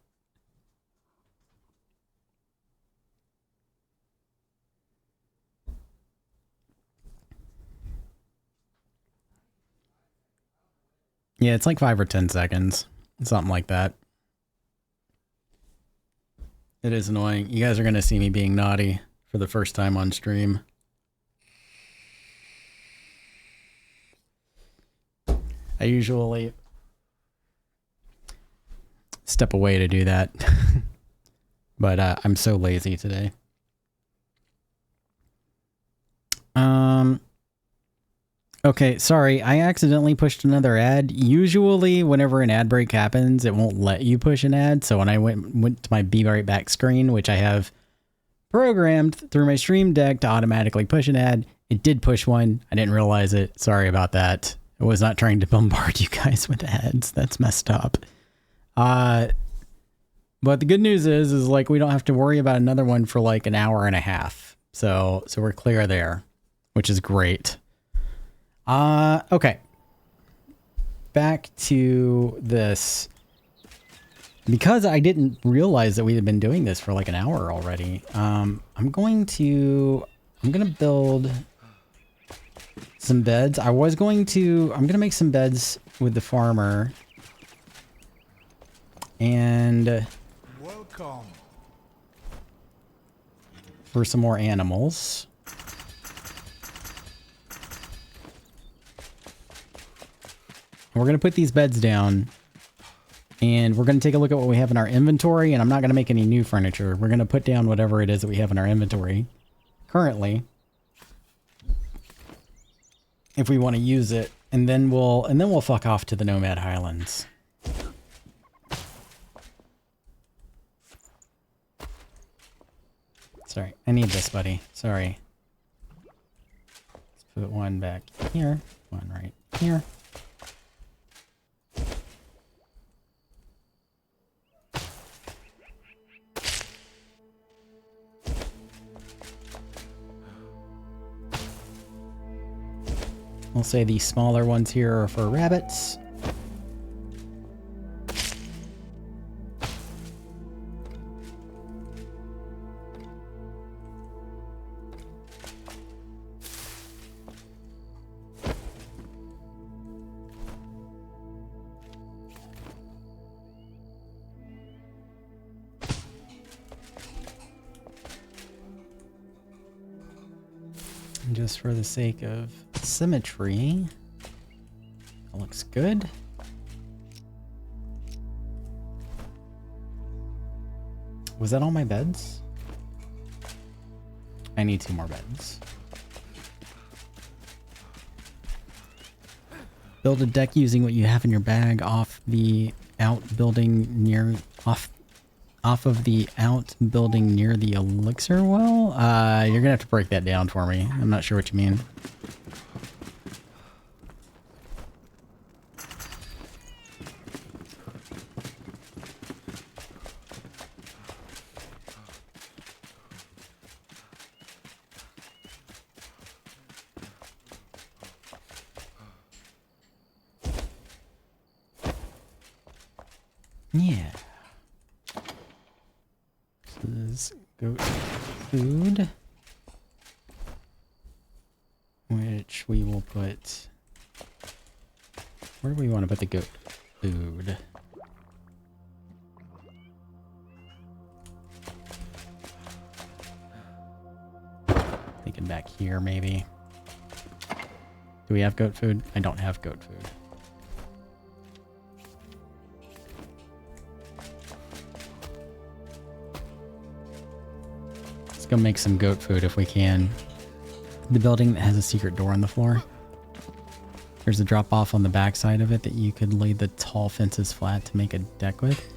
Yeah, it's like 5 or 10 seconds. Something like that. It is annoying. You guys are going to see me being naughty for the first time on stream. I usually step away to do that. But I'm so lazy today. Okay, sorry, I accidentally pushed another ad. Usually, whenever an ad break happens, it won't let you push an ad. So when I went to my Be Right Back screen, which I have programmed through my Stream Deck to automatically push an ad, it did push one. I didn't realize it. Sorry about that. I was not trying to bombard you guys with ads. That's messed up. But the good news is like we don't have to worry about another one for like an hour and a half. So we're clear there, which is great. Okay. Back to this. Because I didn't realize that we had been doing this for like an hour already. I'm gonna build some beds. I'm gonna make some beds with the farmer. And welcome for some more animals. We're going to put these beds down and we're going to take a look at what we have in our inventory, and I'm not going to make any new furniture. We're going to put down whatever it is that we have in our inventory currently, if we want to use it, and then we'll fuck off to the Nomad Highlands. Sorry, I need this, buddy. Sorry. Let's put one back here. One right here. We'll say the smaller ones here are for rabbits. Just for the sake of symmetry, that looks good. Was that all my beds? I need 2 more beds. Build a deck using what you have in your bag off the outbuilding near off of the outbuilding near the elixir well? You're gonna have to break that down for me. I'm not sure what you mean. Yeah. This is goat food, which we will put. Where do we want to put the goat food? Thinking back here, maybe. Do we have goat food? I don't have goat food. Go make some goat food if we can. The building that has a secret door on the floor. There's a drop off on the back side of it that you could lay the tall fences flat to make a deck with.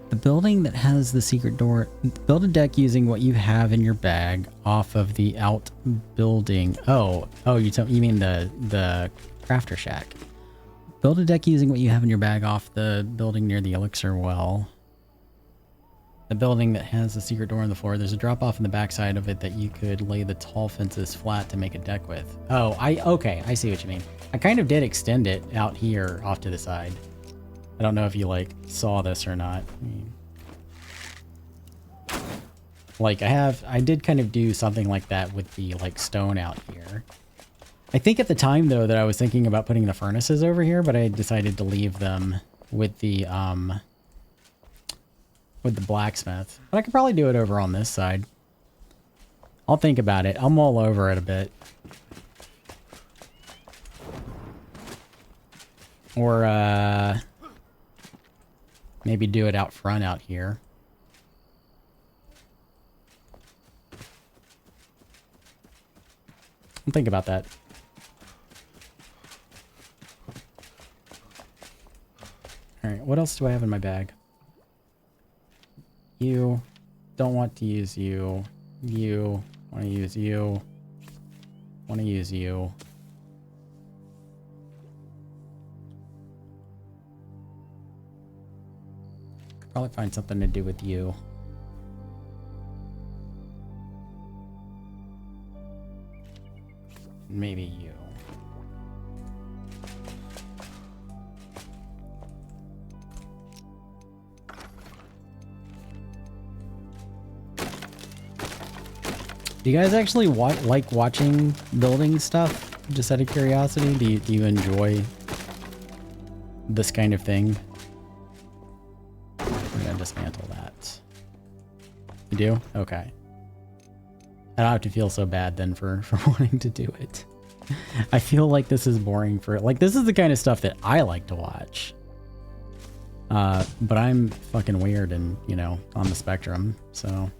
The building that has the secret door, build a deck using what you have in your bag off of the outbuilding. Oh, you mean the crafter shack. Build a deck using what you have in your bag off the building near the elixir well. The building that has the secret door on the floor, there's a drop off in the backside of it that you could lay the tall fences flat to make a deck with. Oh, okay, I see what you mean. I kind of did extend it out here off to the side. I don't know if you like saw this or not. Like I did kind of do something like that with the like stone out here. I think at the time though that I was thinking about putting the furnaces over here, but I decided to leave them with the blacksmith. But I could probably do it over on this side. I'll think about it. I'll mull over it a bit. Or maybe do it out front out here. I'll think about that. Alright, what else do I have in my bag? You. Don't want to use you. You. Want to use you. Want to use you. Could probably find something to do with you. Maybe you. Do you guys actually like watching building stuff? Just out of curiosity, do you enjoy this kind of thing? We're gonna dismantle that. You do? Okay. I don't have to feel so bad then for wanting to do it. I feel like this is boring for like this is the kind of stuff that I like to watch. But I'm fucking weird and you know on the spectrum, so.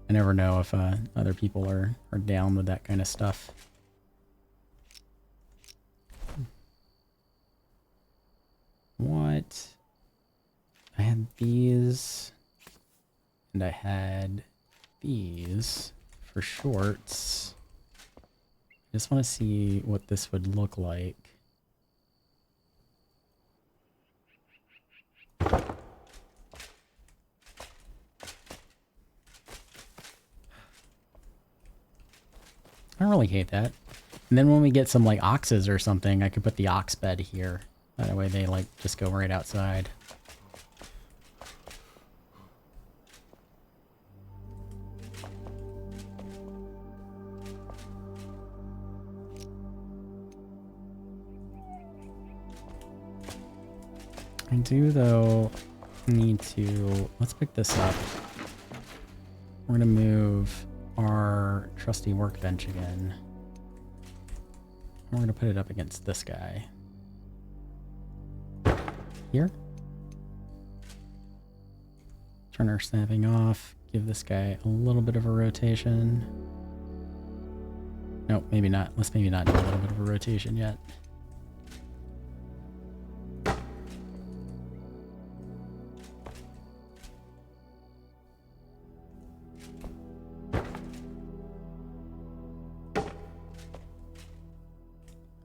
I never know if other people are down with that kind of stuff. What? I had these. And I had these for shorts. I just want to see what this would look like. I don't really hate that. And then when we get some like oxes or something, I could put the ox bed here. That way they like just go right outside. I do though need to, let's pick this up. We're gonna move our trusty workbench again. We're going to put it up against this guy. Here. Turn our snapping off. Give this guy a little bit of a rotation. No, maybe not. Let's maybe not do a little bit of a rotation yet.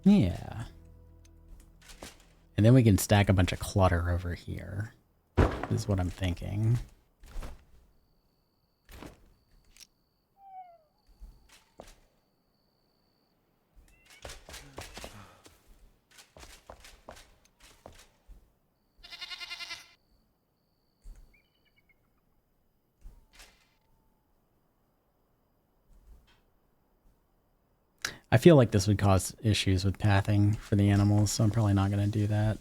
Yeah. And then we can stack a bunch of clutter over here. This is what I'm thinking. I feel like this would cause issues with pathing for the animals, so I'm probably not going to do that.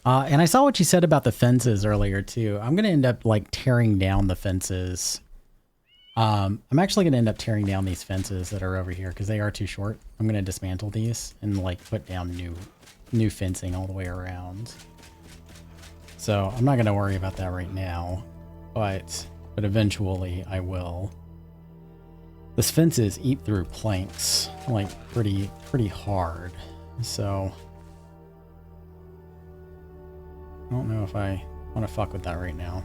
And I saw what you said about the fences earlier too. I'm going to end up like tearing down the fences. I'm actually going to end up tearing down these fences that are over here because they are too short. I'm going to dismantle these and like put down new fencing all the way around. So I'm not going to worry about that right now, but eventually I will. These fences eat through planks like pretty hard, so I don't know if I want to fuck with that right now.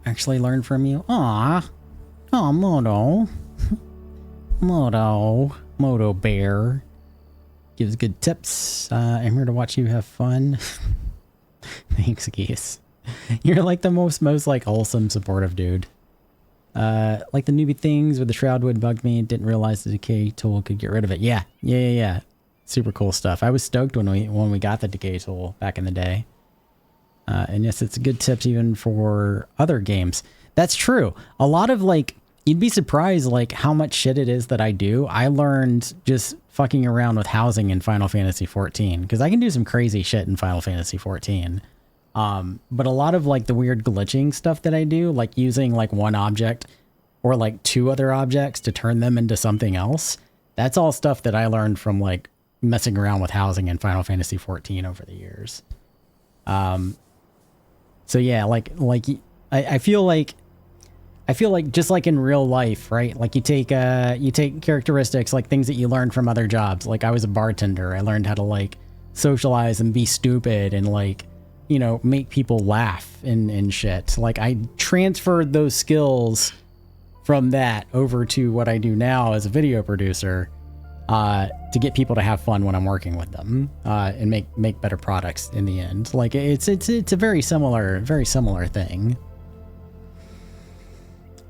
Actually learn from you. Aw, Moto. Moto Bear gives good tips. I'm here to watch you have fun. Thanks, Geese. You're like the most like wholesome, supportive dude. Like the newbie things with the Shroud wood bugged me. Didn't realize the decay tool could get rid of it. Yeah. Super cool stuff. I was stoked when we got the decay tool back in the day. And yes, it's good tips even for other games. That's true. A lot of like, you'd be surprised like how much shit it is that I do. I learned just fucking around with housing in Final Fantasy 14 because I can do some crazy shit in Final Fantasy 14. But a lot of like the weird glitching stuff that I do, like using like one object or like two other objects to turn them into something else. That's all stuff that I learned from like messing around with housing in Final Fantasy 14 over the years. So yeah, I feel like just like in real life, right? Like you take characteristics, like things that you learn from other jobs. Like I was a bartender. I learned how to like socialize and be stupid and like, you know, make people laugh and shit. Like I transferred those skills from that over to what I do now as a video producer, to get people to have fun when I'm working with them, and make better products in the end. Like it's a very similar thing.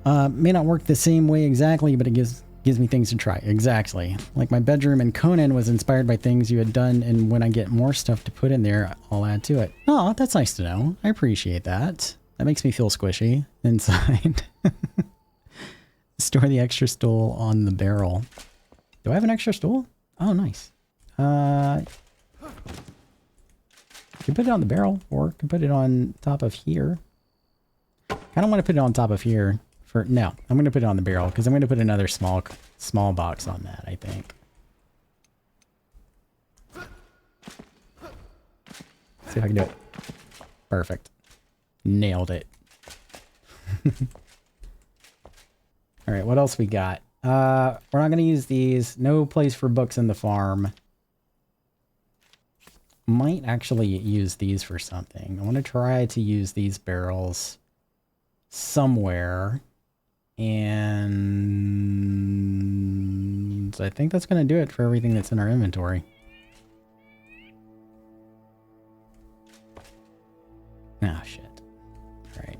May not work the same way exactly, but it gives me things to try. Exactly. Like my bedroom in Conan was inspired by things you had done, and when I get more stuff to put in there, I'll add to it. Oh, that's nice to know. I appreciate that. That makes me feel squishy inside. Store the extra stool on the barrel. Do I have an extra stool? Oh, nice. You can put it on the barrel, or you can put it on top of here. I don't want to put it on top of here. No, I'm going to put it on the barrel, because I'm going to put another small box on that, I think. See if I can do it. Perfect. Nailed it. All right, what else we got? We're not going to use these. No place for books in the farm. Might actually use these for something. I want to try to use these barrels somewhere. And I think that's going to do it for everything that's in our inventory. Oh, shit. All right.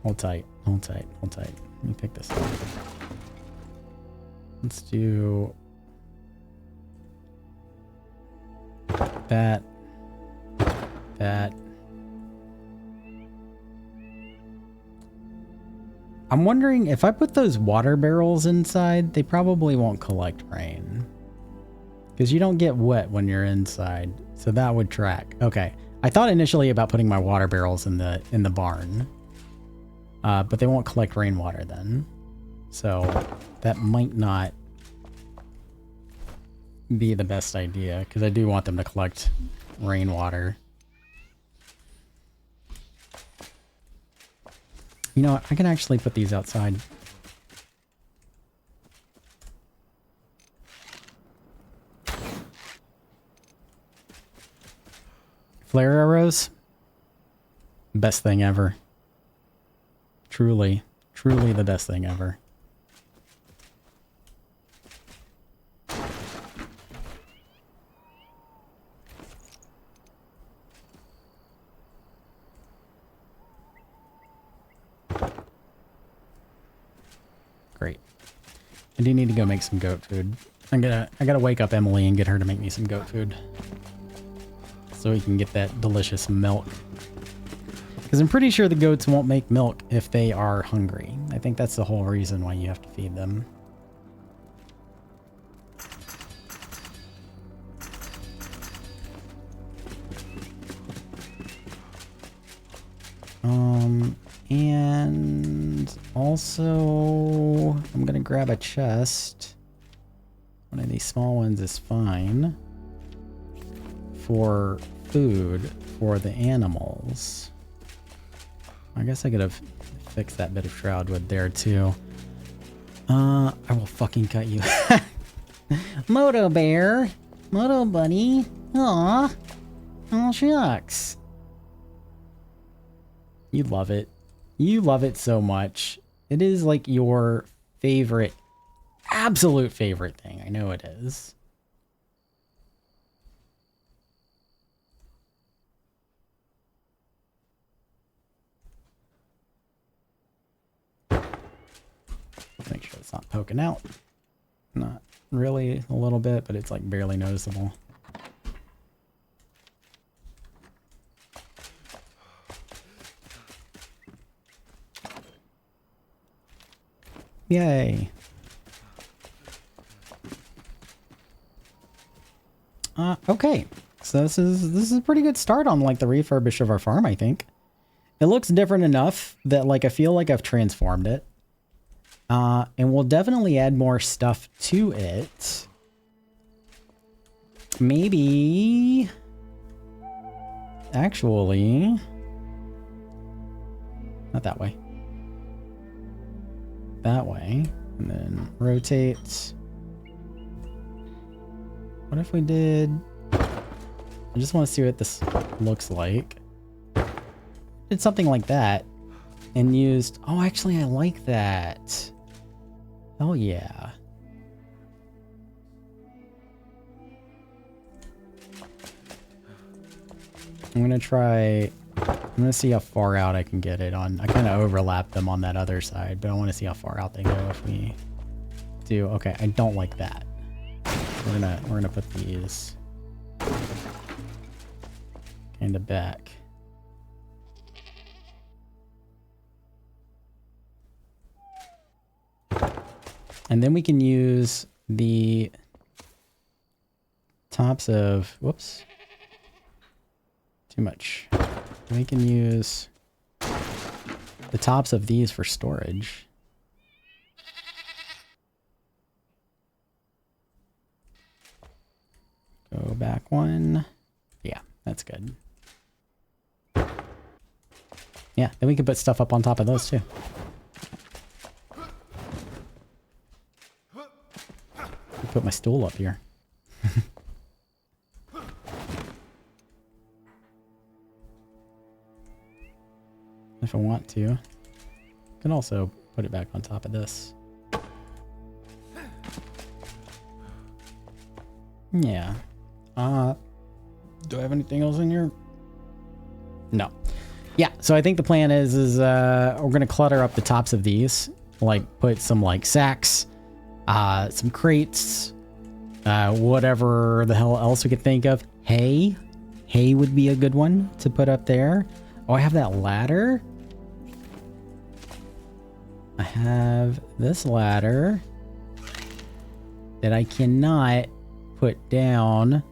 Hold tight, hold tight, hold tight. Let me pick this up. Let's do that. I'm wondering if I put those water barrels inside, they probably won't collect rain. Because you don't get wet when you're inside. So that would track. Okay. I thought initially about putting my water barrels in the barn. But they won't collect rainwater then. So that might not be the best idea. Because I do want them to collect rainwater. You know what? I can actually put these outside. Flare arrows? Best thing ever. Truly, truly the best thing ever. Great. I do need to go make some goat food. I gotta wake up Emily and get her to make me some goat food. So we can get that delicious milk. Because I'm pretty sure the goats won't make milk if they are hungry. I think that's the whole reason why you have to feed them. And also I'm gonna grab a chest. One of these small ones is fine. For food for the animals. I guess I could have fixed that bit of shroud wood there too. I will fucking cut you. Moto bear. Moto bunny. Aw. Oh shucks. You love it. You love it so much. It is like your favorite, absolute favorite thing. I know it is. Make sure it's not poking out. Not really, a little bit, but it's like barely noticeable. Yay. Okay. So this is a pretty good start on like the refurbish of our farm, I think. It looks different enough that like I feel like I've transformed it. And we'll definitely add more stuff to it. Maybe actually not that way. That way, and then rotate. What if we did, I just want to see what this looks like. Did something like that and used, oh, actually I like that. Hell yeah. I'm gonna see how far out I can get it on. I kind of overlap them on that other side, but I want to see how far out they go if we do. Okay, I don't like that. We're gonna put these kind of back. And then we can use the tops of, whoops, too much. We can use the tops of these for storage. Go back one. Yeah, that's good. Yeah, then we can put stuff up on top of those too. Put my stool up here. If I want to. I can also put it back on top of this. Yeah. Do I have anything else in here? No. Yeah, so I think the plan is we're gonna clutter up the tops of these. Like put some like sacks, some crates, whatever the hell else we could think of. Hay. Hay would be a good one to put up there. Oh, I have that ladder. I have this ladder that I cannot put down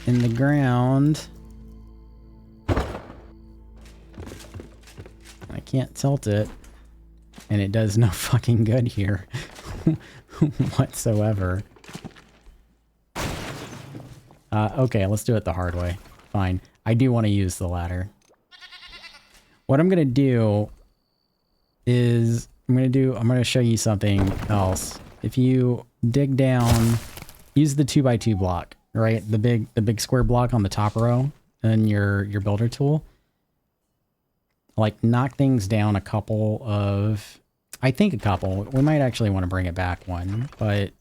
in the ground. I can't tilt it, and it does no fucking good here whatsoever. Okay, let's do it the hard way. Fine. I do want to use the ladder. What I'm gonna do is I'm gonna show you something else. If you dig down, use the 2x2 block, right? The big square block on the top row and your builder tool. Like knock things down a couple of, I think a couple. We might actually want to bring it back one, but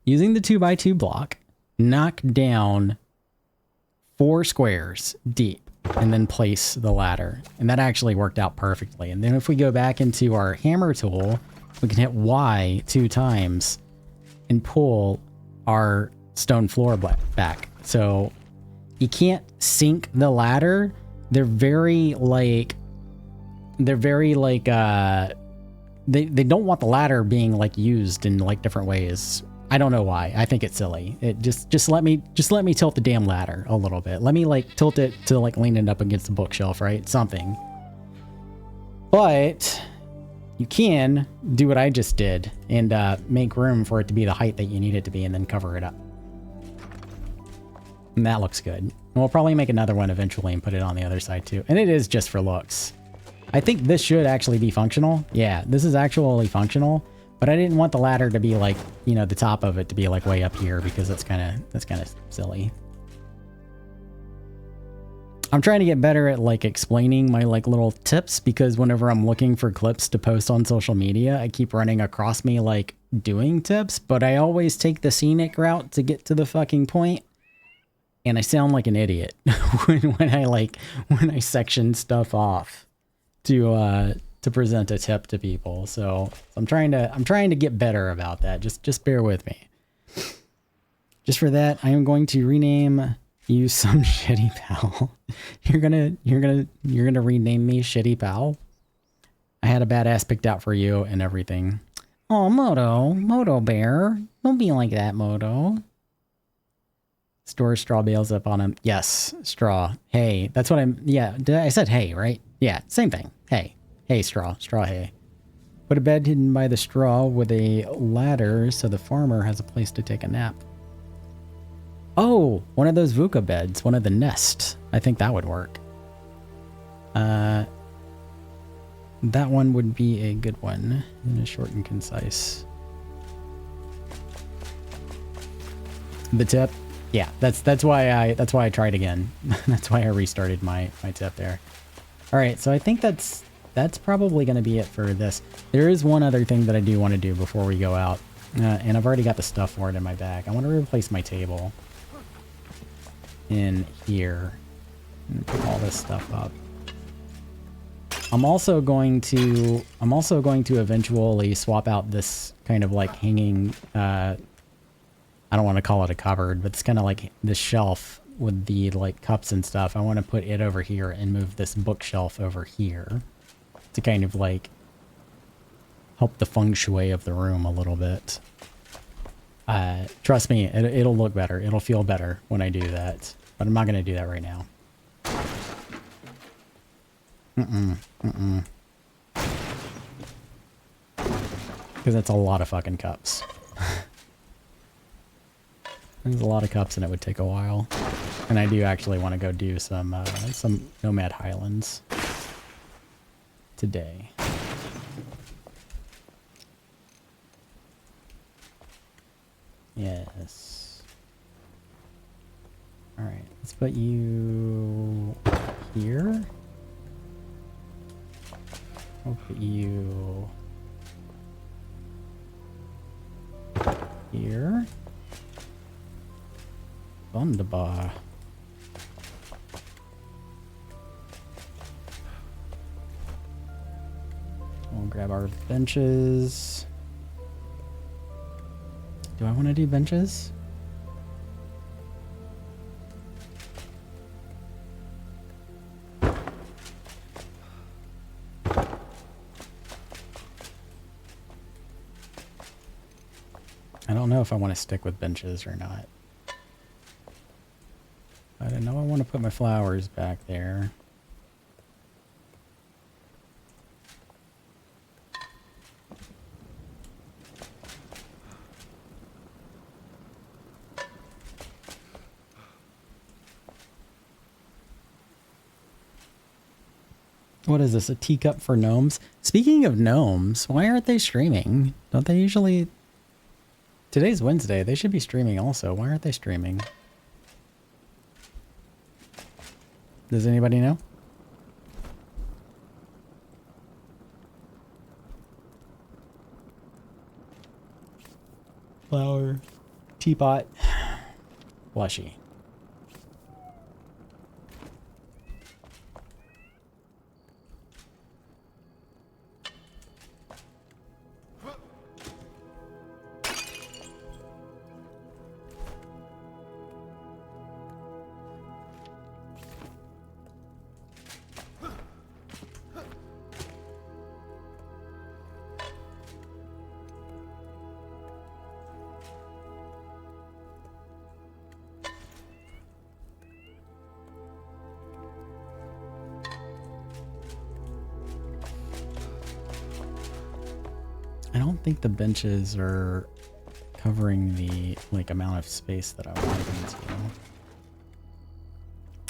using the 2x2 block, knock down 4 squares deep and then place the ladder. And that actually worked out perfectly. And then if we go back into our hammer tool, we can hit Y 2 times and pull our stone floor back. So you can't sink the ladder. They're very like they don't want the ladder being like used in like different ways. I don't know why. I think it's silly. It just let me tilt the damn ladder a little bit. Let me like tilt it to like lean it up against the bookshelf, right? Something. But you can do what I just did and make room for it to be the height that you need it to be and then cover it up. And that looks good. And we'll probably make another one eventually and put it on the other side too. And it is just for looks. I think this should actually be functional. Yeah, this is actually functional. But I didn't want the ladder to be like, you know, the top of it to be like way up here because that's kind of silly. I'm trying to get better at like explaining my like little tips because whenever I'm looking for clips to post on social media, I keep running across me like doing tips, but I always take the scenic route to get to the fucking point. And I sound like an idiot when I section stuff off to present a tip to people. So I'm trying to get better about that. Just bear with me. Just for that, I am going to rename you some shitty pal. You're gonna rename me Shitty Pal. I had a badass picked out for you and everything. Oh, Moto Bear. Don't be like that, Moto. Store straw bales up on him. Yes, straw. Hay. That's what yeah, I said hay, right? Yeah, same thing. Hay. Hay straw. Straw hay. Put a bed hidden by the straw with a ladder so the farmer has a place to take a nap. Oh, one of those VUCA beds. One of the nest. I think that would work. That one would be a good one. Short and concise. The tip. Yeah, that's why I tried again. That's why I restarted my tip there. All right, so I think that's probably going to be it for this. There is one other thing that I do want to do before we go out, and I've already got the stuff for it in my bag. I want to replace my table in here and put all this stuff up. I'm also going to eventually swap out this kind of like hanging. I don't want to call it a cupboard, but it's kind of like this shelf with the like cups and stuff. I want to put it over here and move this bookshelf over here to kind of like help the feng shui of the room a little bit. Trust me, it'll look better. It'll feel better when I do that, but I'm not going to do that right now. Because that's a lot of fucking cups. There's a lot of cups and it would take a while. And I do actually want to go do some Nomad Highlands today. Yes. Alright, let's put you here. We'll put you here. Wunderbar. We'll grab our benches. Do I want to do benches? I don't know if I want to stick with benches or not. I don't know. I want to put my flowers back there. What is this? A teacup for gnomes? Speaking of gnomes, why aren't they streaming? Don't they usually... Today's Wednesday. They should be streaming also. Why aren't they streaming? Does anybody know? Flower. Teapot. Blushy. I don't think the benches are covering the amount of space that I want them to.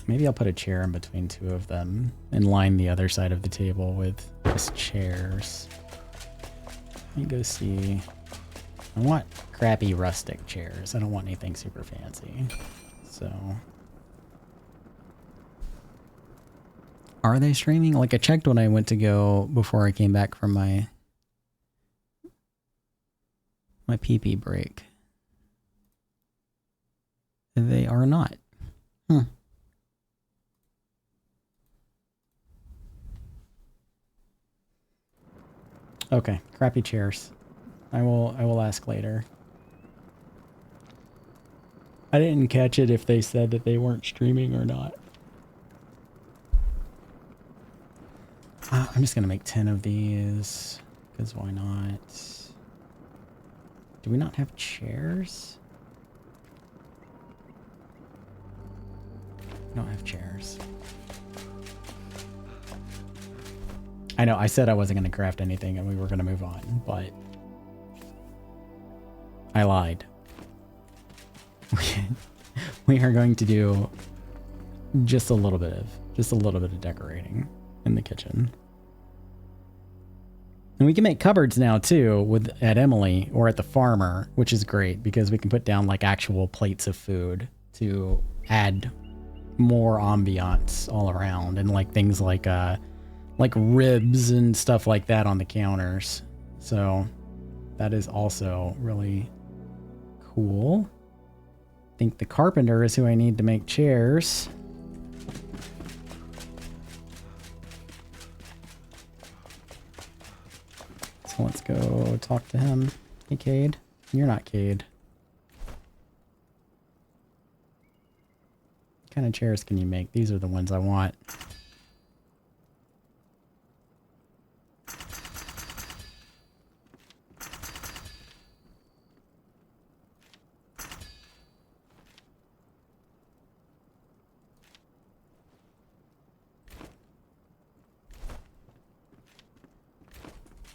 Maybe I'll put a chair in between two of them and line the other side of the table with just chairs. Let me go see. I want crappy rustic chairs. I don't want anything super fancy. So, are they streaming? Like, I checked when I went to go before I came back from my pee-pee break. They are not. Okay, crappy chairs. I will ask later. I didn't catch it if they said that they weren't streaming or not. I'm just gonna make 10 of these, because why not? Do we not have chairs? We don't have chairs. I know, I said I wasn't going to craft anything and we were going to move on, but I lied. We are going to do just a little bit of decorating in the kitchen. And we can make cupboards now too at Emily or at the farmer, which is great because we can put down like actual plates of food to add more ambiance all around, and like things like ribs and stuff like that on the counters. So that is also really cool. I think the carpenter is who I need to make chairs. So let's go talk to him. Hey, Cade. You're not Cade. What kind of chairs can you make? These are the ones I want.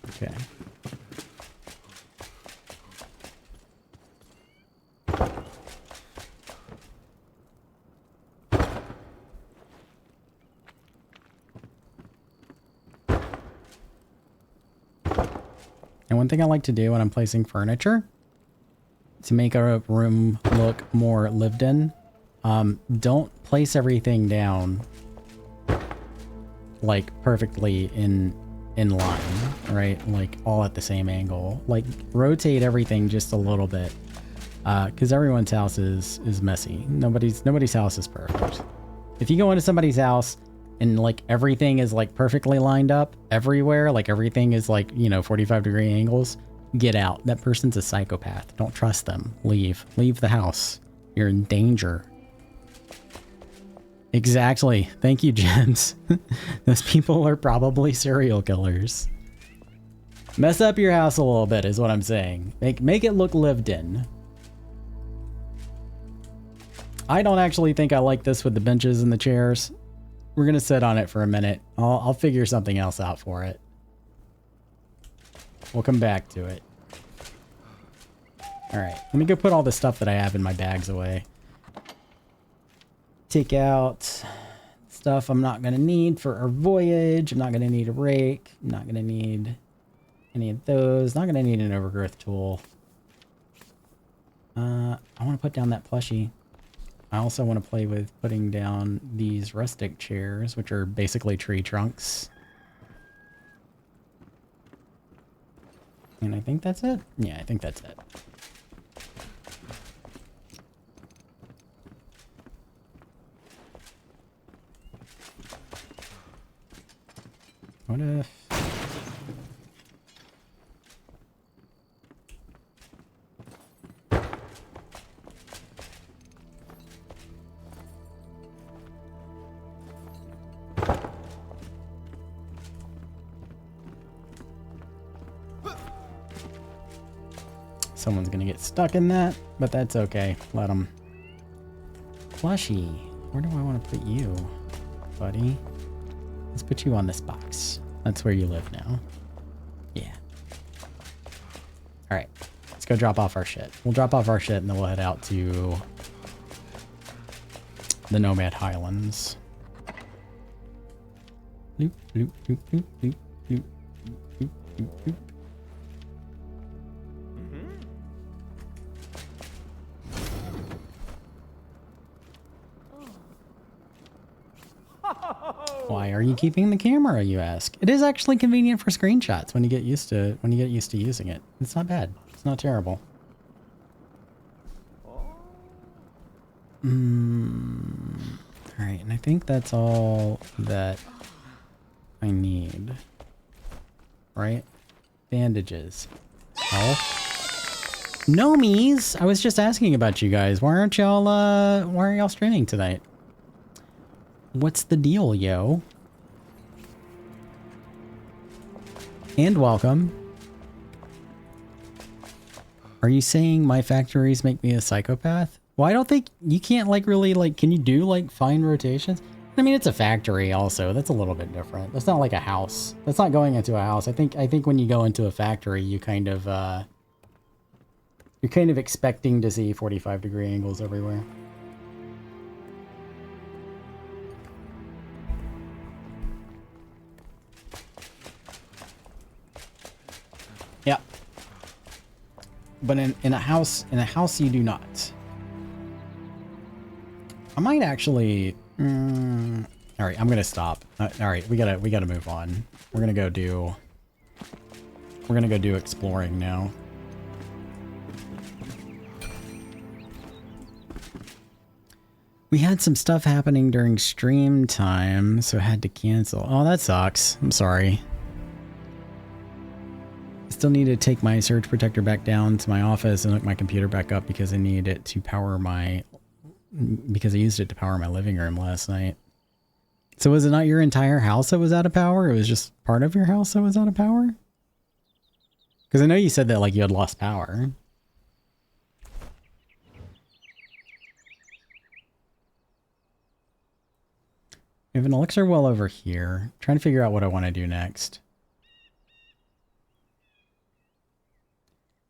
Okay. And one thing I like to do when I'm placing furniture to make a room look more lived in, don't place everything down like perfectly in line, right? Like all at the same angle. Like rotate everything just a little bit, because everyone's house is messy. Nobody's house is perfect. If you go into somebody's house and like everything is like perfectly lined up everywhere, like everything is like, you know, 45-degree angles, get out. That person's a psychopath. Don't trust them. Leave the house. You're in danger. Exactly. Thank you, James. Those people are probably serial killers. Mess up your house a little bit is what I'm saying. Make it look lived in. I don't actually think I like this with the benches and the chairs. We're gonna sit on it for a minute. I'll figure something else out for it. We'll come back to it. Alright, let me go put all the stuff that I have in my bags away. Take out stuff I'm not going to need for our voyage. I'm not going to need a rake. I'm not going to need any of those. Not going to need an overgrowth tool. I want to put down that plushie. I also want to play with putting down these rustic chairs, which are basically tree trunks. And I think that's it. Yeah, I think that's it. What if... Someone's gonna get stuck in that, but that's okay. Let them. Plushie, where do I want to put you, buddy? Let's put you on this box. That's where you live now. Yeah. Alright. Let's go drop off our shit. We'll drop off our shit and then we'll head out to the Nomad Highlands. Loop, loop, loop, loop, loop, loop, loop, loop, loop. Why are you keeping the camera, you ask? It is actually convenient for screenshots when you get used to using it. It's not bad. It's not terrible. Alright, and I think that's all that I need. Right? Bandages. Health. Nomies! I was just asking about you guys. Why aren't y'all streaming tonight? What's the deal, yo? And welcome. Are you saying my factories make me a psychopath? Well, I don't think you can't like really like, can you do like fine rotations? I mean, it's a factory also. That's a little bit different. That's not like a house. That's not going into a house. I think when you go into a factory, you kind of, you're kind of expecting to see 45-degree angles everywhere. Yeah. But in a house you do not. I might actually all right, I'm gonna stop. All right, we gotta move on. We're gonna go do exploring now. We had some stuff happening during stream time, so I had to cancel. Oh, that sucks. I'm sorry. Still need to take my surge protector back down to my office and hook my computer back up because I needed it to power because I used it to power my living room last night. So was it not your entire house that was out of power? It was just part of your house that was out of power? Because I know you said that like you had lost power. We have an elixir well over here. Trying to figure out what I want to do next.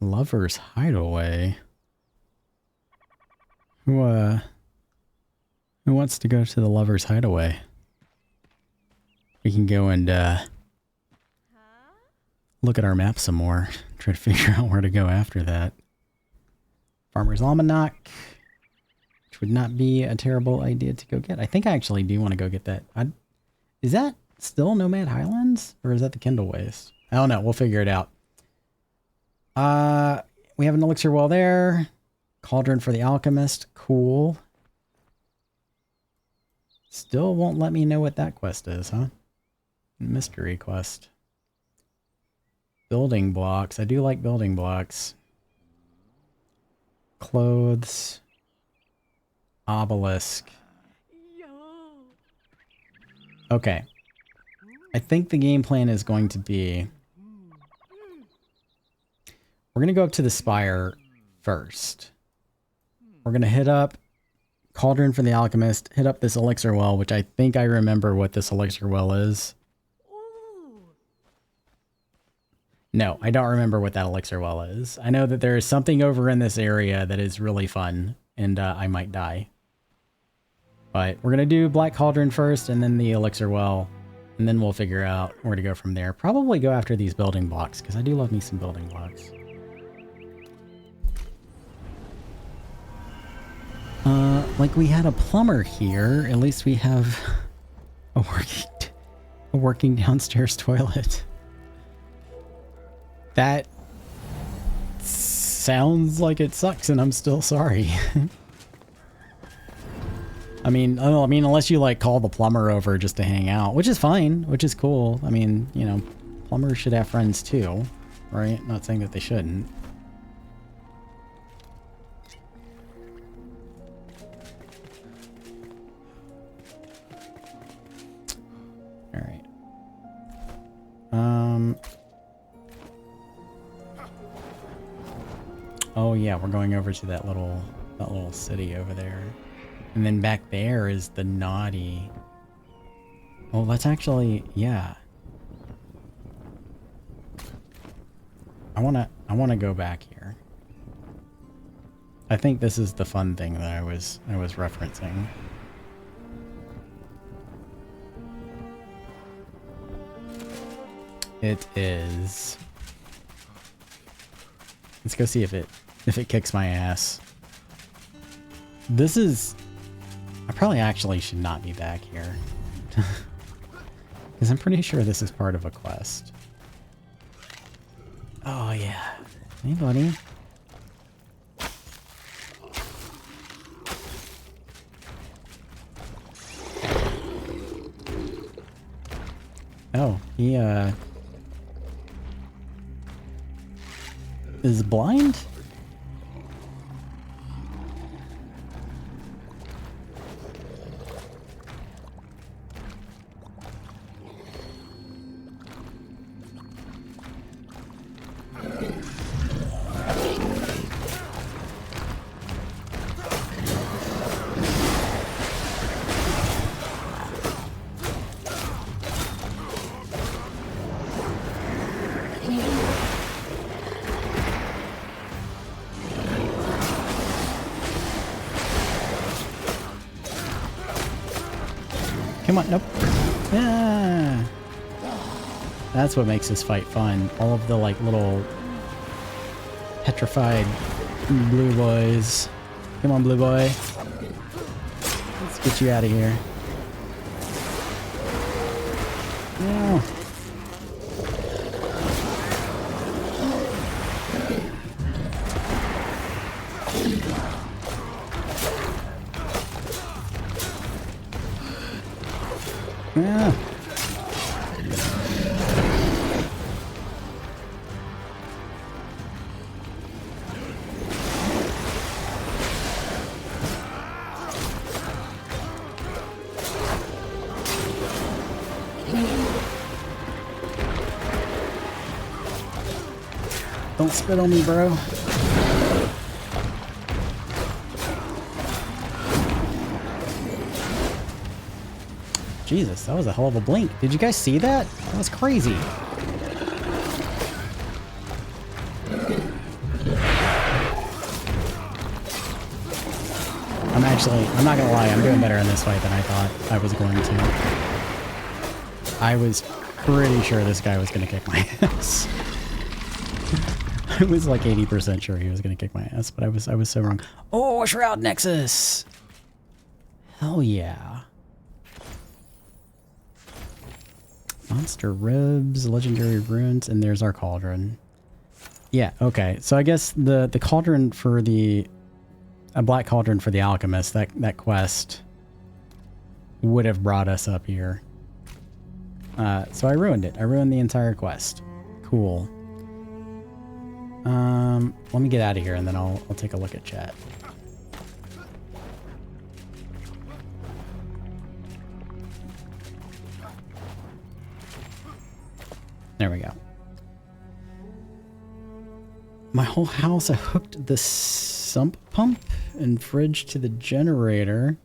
Lover's Hideaway. Who wants to go to the Lover's Hideaway? We can go and look at our map some more. Try to figure out where to go after that. Farmer's Almanac, which would not be a terrible idea to go get. I think I actually do want to go get that. Is that still Nomad Highlands? Or is that the Kindle Waste? I don't know. We'll figure it out. We have an elixir well there. Cauldron for the alchemist. Cool. Still won't let me know what that quest is, huh? Mystery quest. Building blocks. I do like building blocks. Clothes. Obelisk. Okay. I think the game plan is going to be... We're going to go up to the spire first. We're going to hit up Cauldron for the alchemist, hit up this elixir well, which I think I remember what this elixir well is. No, I don't remember what that elixir well is. I know that there is something over in this area that is really fun, and I might die. But we're going to do Black Cauldron first, and then the elixir well, and then we'll figure out where to go from there. Probably go after these building blocks, because I do love me some building blocks. Like we had a plumber here, at least we have a working downstairs toilet. That sounds like it sucks, and I'm still sorry. I mean, unless you like call the plumber over just to hang out, which is fine, which is cool. I mean, you know, plumbers should have friends too, right? Not saying that they shouldn't. All right. Oh yeah, we're going over to that little city over there. And then back there is the naughty. Well, that's actually, yeah. I wanna go back here. I think this is the fun thing that I was referencing. It is. Let's go see if it kicks my ass. This is... I probably actually should not be back here. Because I'm pretty sure this is part of a quest. Oh yeah. Hey buddy. Oh, he is blind? Come on, nope. Yeah. That's what makes this fight fun. All of the like little petrified blue boys. Come on, blue boy. Let's get you out of here. Yeah. Yeah. Don't spit on me, bro. Jesus, that was a hell of a blink. Did you guys see that? That was crazy. I'm not gonna lie, I'm doing better in this fight than I thought I was going to. I was pretty sure this guy was gonna kick my ass. I was like 80% sure he was gonna kick my ass, but I was so wrong. Oh, a Shroud Nexus! Hell yeah. Monster ribs, legendary runes, and there's our cauldron. Yeah, okay. So I guess the cauldron for a Black Cauldron for the alchemist, that quest would have brought us up here. So I ruined it. I ruined the entire quest. Cool. Let me get out of here and then I'll take a look at chat. There we go. My whole house, I hooked the sump pump and fridge to the generator.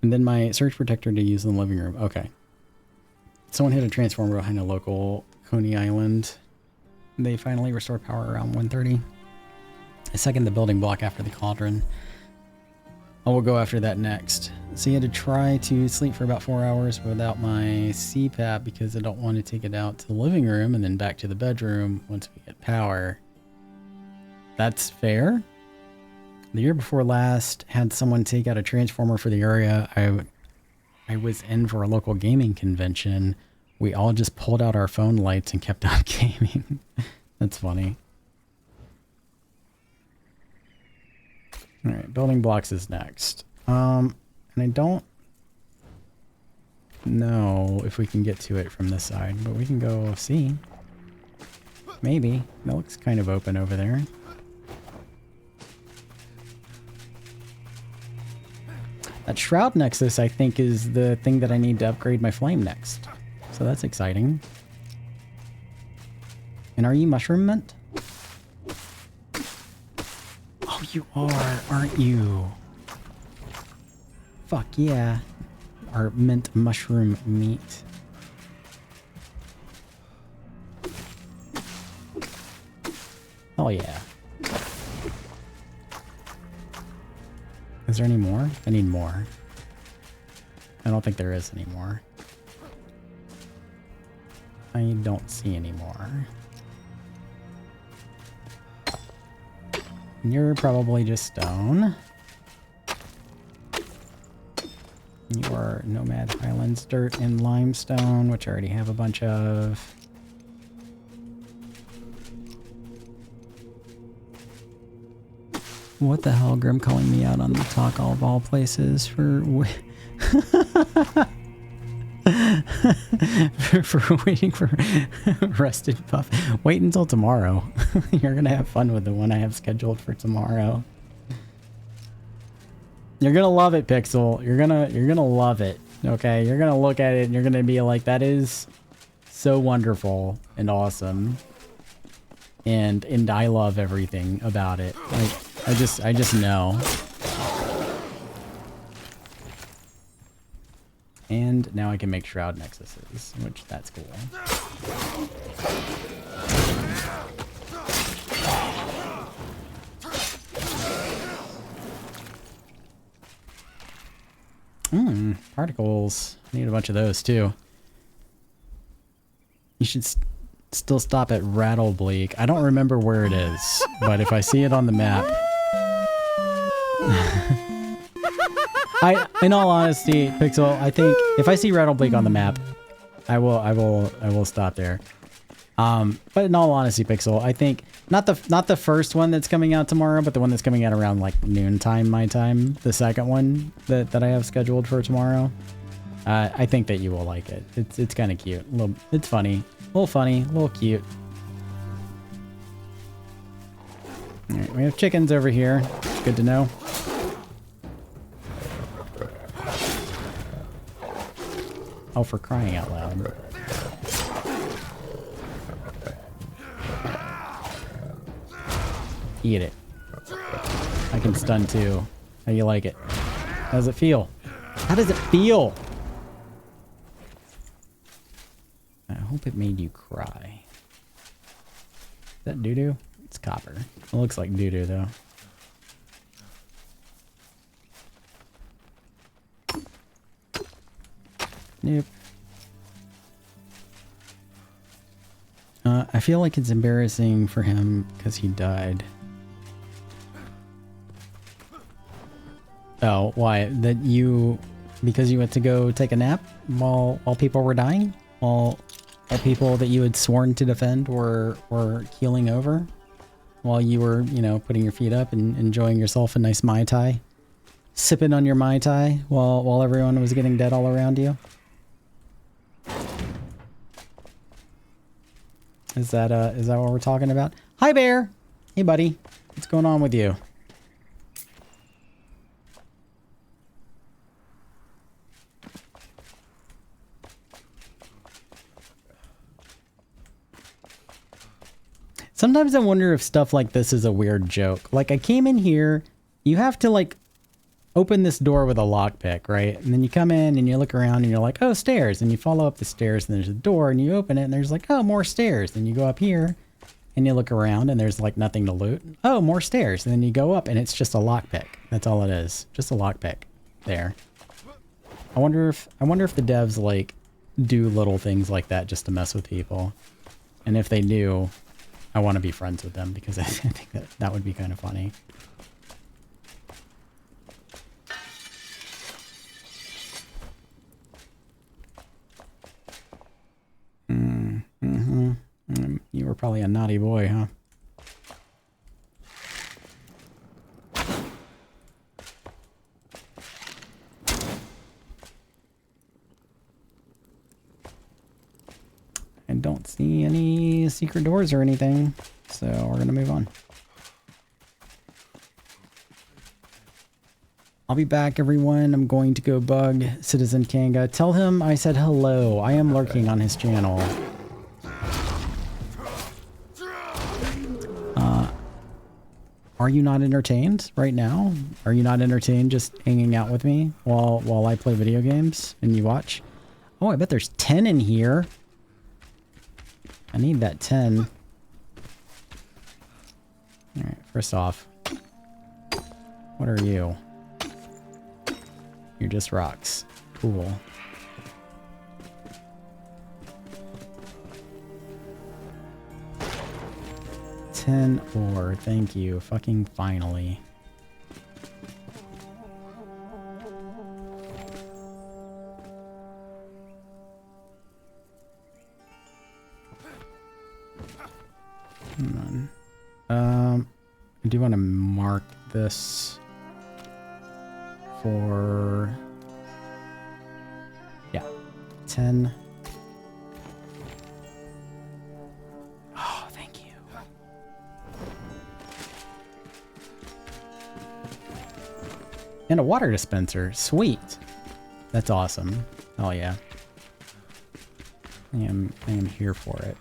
And then my surge protector to use in the living room. Okay. Someone hit a transformer behind a local Coney Island. They finally restored power around 1:30. I second the building block after the cauldron. I will go after that next. So you had to try to sleep for about 4 hours without my CPAP because I don't want to take it out to the living room and then back to the bedroom once we get power. That's fair. The year before last, had someone take out a transformer for the area I was in for a local gaming convention. We all just pulled out our phone lights and kept on gaming. That's funny. Alright, building blocks is next. And I don't know if we can get to it from this side, but we can go see. Maybe. That looks kind of open over there. That Shroud Nexus, I think, is the thing that I need to upgrade my flame next. So that's exciting. And are you mushroom mint? Oh, you are, aren't you? Fuck yeah. Our mint mushroom meat. Oh yeah. Is there any more? I need more. I don't think there is any more. I don't see any more. You're probably just stone. You are Nomad Highlands dirt and limestone, which I already have a bunch of. What the hell, Grim calling me out on the talk all of all places for for waiting for Rusted Puff. Wait until tomorrow. You're gonna have fun with the one I have scheduled for tomorrow. You're gonna love it, Pixel. You're gonna love it. Okay, you're gonna look at it and you're gonna be like, that is so wonderful and awesome. And I love everything about it. Like, I just know. And now I can make Shroud Nexuses, which that's cool. Particles. I need a bunch of those too. You should still stop at Rattlebleak. I don't remember where it is, but if I see it on the map. In all honesty, Pixel, I think if I see Rattlebleak on the map, I will stop there. But in all honesty, Pixel, I think not the first one that's coming out tomorrow, but the one that's coming out around like noontime my time, the second one that I have scheduled for tomorrow. I think that you will like it. It's kind of cute. It's funny, a little cute. All right, we have chickens over here. Good to know. Oh, for crying out loud. Eat it. I can stun too. How do you like it? How does it feel? How does it feel? I hope it made you cry. Is that doo-doo? It's copper. It looks like doo-doo though. Nope. I feel like it's embarrassing for him because he died. Oh, why? That you... Because you went to go take a nap while people were dying? While people that you had sworn to defend were keeling over? While you were, you know, putting your feet up and enjoying yourself a nice Mai Tai? Sipping on your Mai Tai while everyone was getting dead all around you? Is that what we're talking about? Hi, Bear! Hey, buddy. What's going on with you? Sometimes I wonder if stuff like this is a weird joke. Like, I came in here, you have to, like, open this door with a lockpick, right? And then you come in and you look around and you're like, oh, stairs. And you follow up the stairs and there's a door and you open it and there's like, oh, more stairs. Then you go up here and you look around and there's like nothing to loot. Oh, more stairs. And then you go up and it's just a lockpick. That's all it is. Just a lockpick there. I wonder if the devs like do little things like that just to mess with people. And if they do, I want to be friends with them because I think that would be kind of funny. You were probably a naughty boy, huh? I don't see any secret doors or anything, so we're gonna move on. I'll be back, everyone. I'm going to go bug Citizen Kanga. Tell him I said hello. I am lurking on his channel. Are you not entertained right now? Are you not entertained just hanging out with me while I play video games and you watch? Oh, I bet there's 10 in here. I need that 10. Alright, first off. What are you? You're just rocks. Cool. Ore, thank you. Fucking finally. Come on. I do want to mark this for 10. And a water dispenser. Sweet. That's awesome. Oh yeah. I am here for it.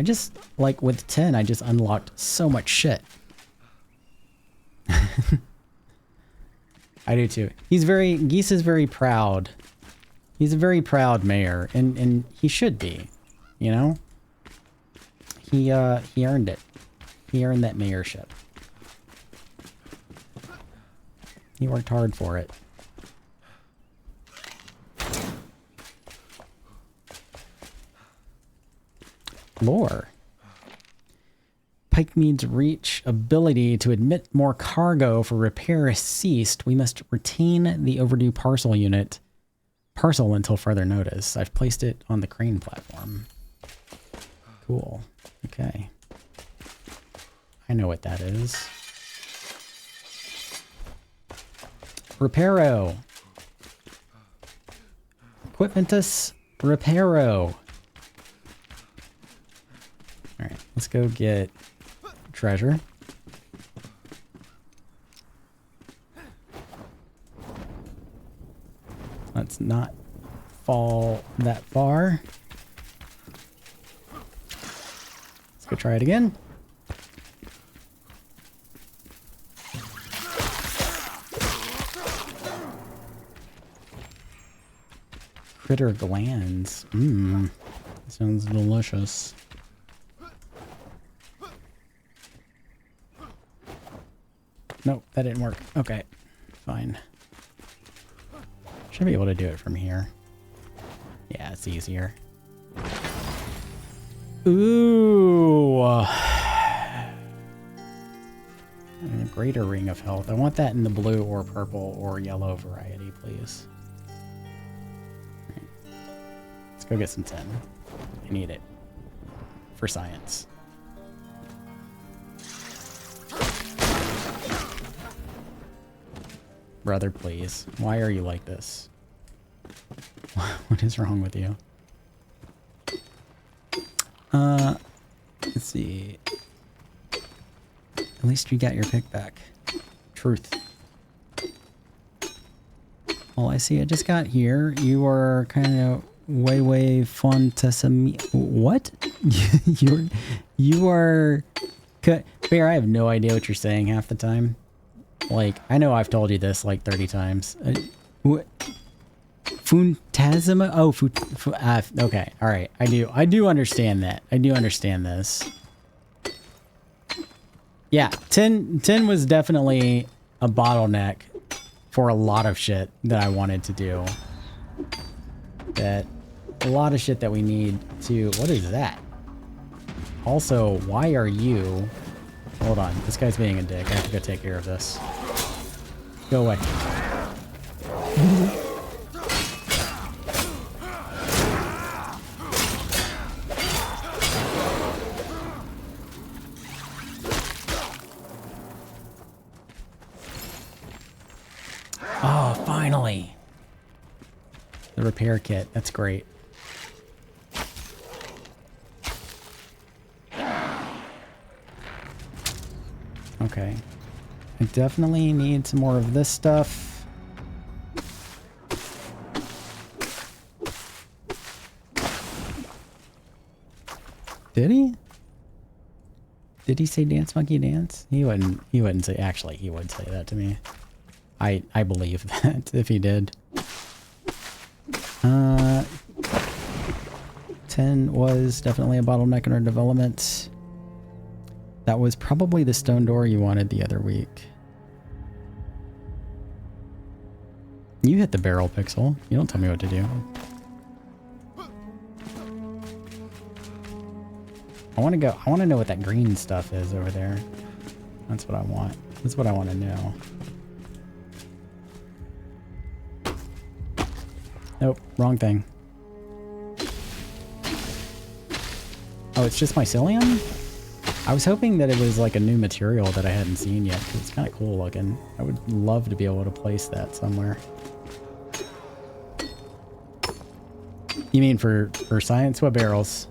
I just, like, with 10, I just unlocked so much shit. I do too. Geese is very proud. He's a very proud mayor, and he should be, you know? He earned it. He earned that mayorship. He worked hard for it. Lore. Pikemead's reach ability to admit more cargo for repair has ceased. We must retain the overdue parcel until further notice. I've placed it on the crane platform. Cool. Okay. I know what that is. Reparo. Equipmentus Reparo. Alright, let's go get treasure. Let's not fall that far. Let's go try it again. Critter glands. Mmm. Sounds delicious. Nope, that didn't work. Okay, fine. Should be able to do it from here. Yeah, it's easier. Ooh. And a greater ring of health. I want that in the blue or purple or yellow variety, please. Right. Let's go get some tin. I need it. For science. Brother, please. Why are you like this? What is wrong with you? Let's see. At least you got your pick back. Truth. Well, I see I just got here. You are kind of way fun to some. What? you are. Bear, I have no idea what you're saying half the time. Like, I know I've told you this like 30 times. What? Phantasma? Oh, okay. All right. I do understand that. I do understand this. Yeah, 10 was definitely a bottleneck for a lot of shit that I wanted to do. That a lot of shit that we need to. What is that? Also, why are you? Hold on, this guy's being a dick. I have to go take care of this. Go away. Oh, finally. The repair kit. That's great. Okay. I definitely need some more of this stuff. Did he? Did he say dance monkey dance? He wouldn't say, actually he would say that to me. I believe that if he did. 10 was definitely a bottleneck in our development. That was probably the stone door you wanted the other week. You hit the barrel, Pixel. You don't tell me what to do. I want to go. I want to know what that green stuff is over there. That's what I want. That's what I want to know. Nope, wrong thing. Oh, it's just mycelium? I was hoping that it was like a new material that I hadn't seen yet, because it's kind of cool looking. I would love to be able to place that somewhere. You mean for science? What barrels?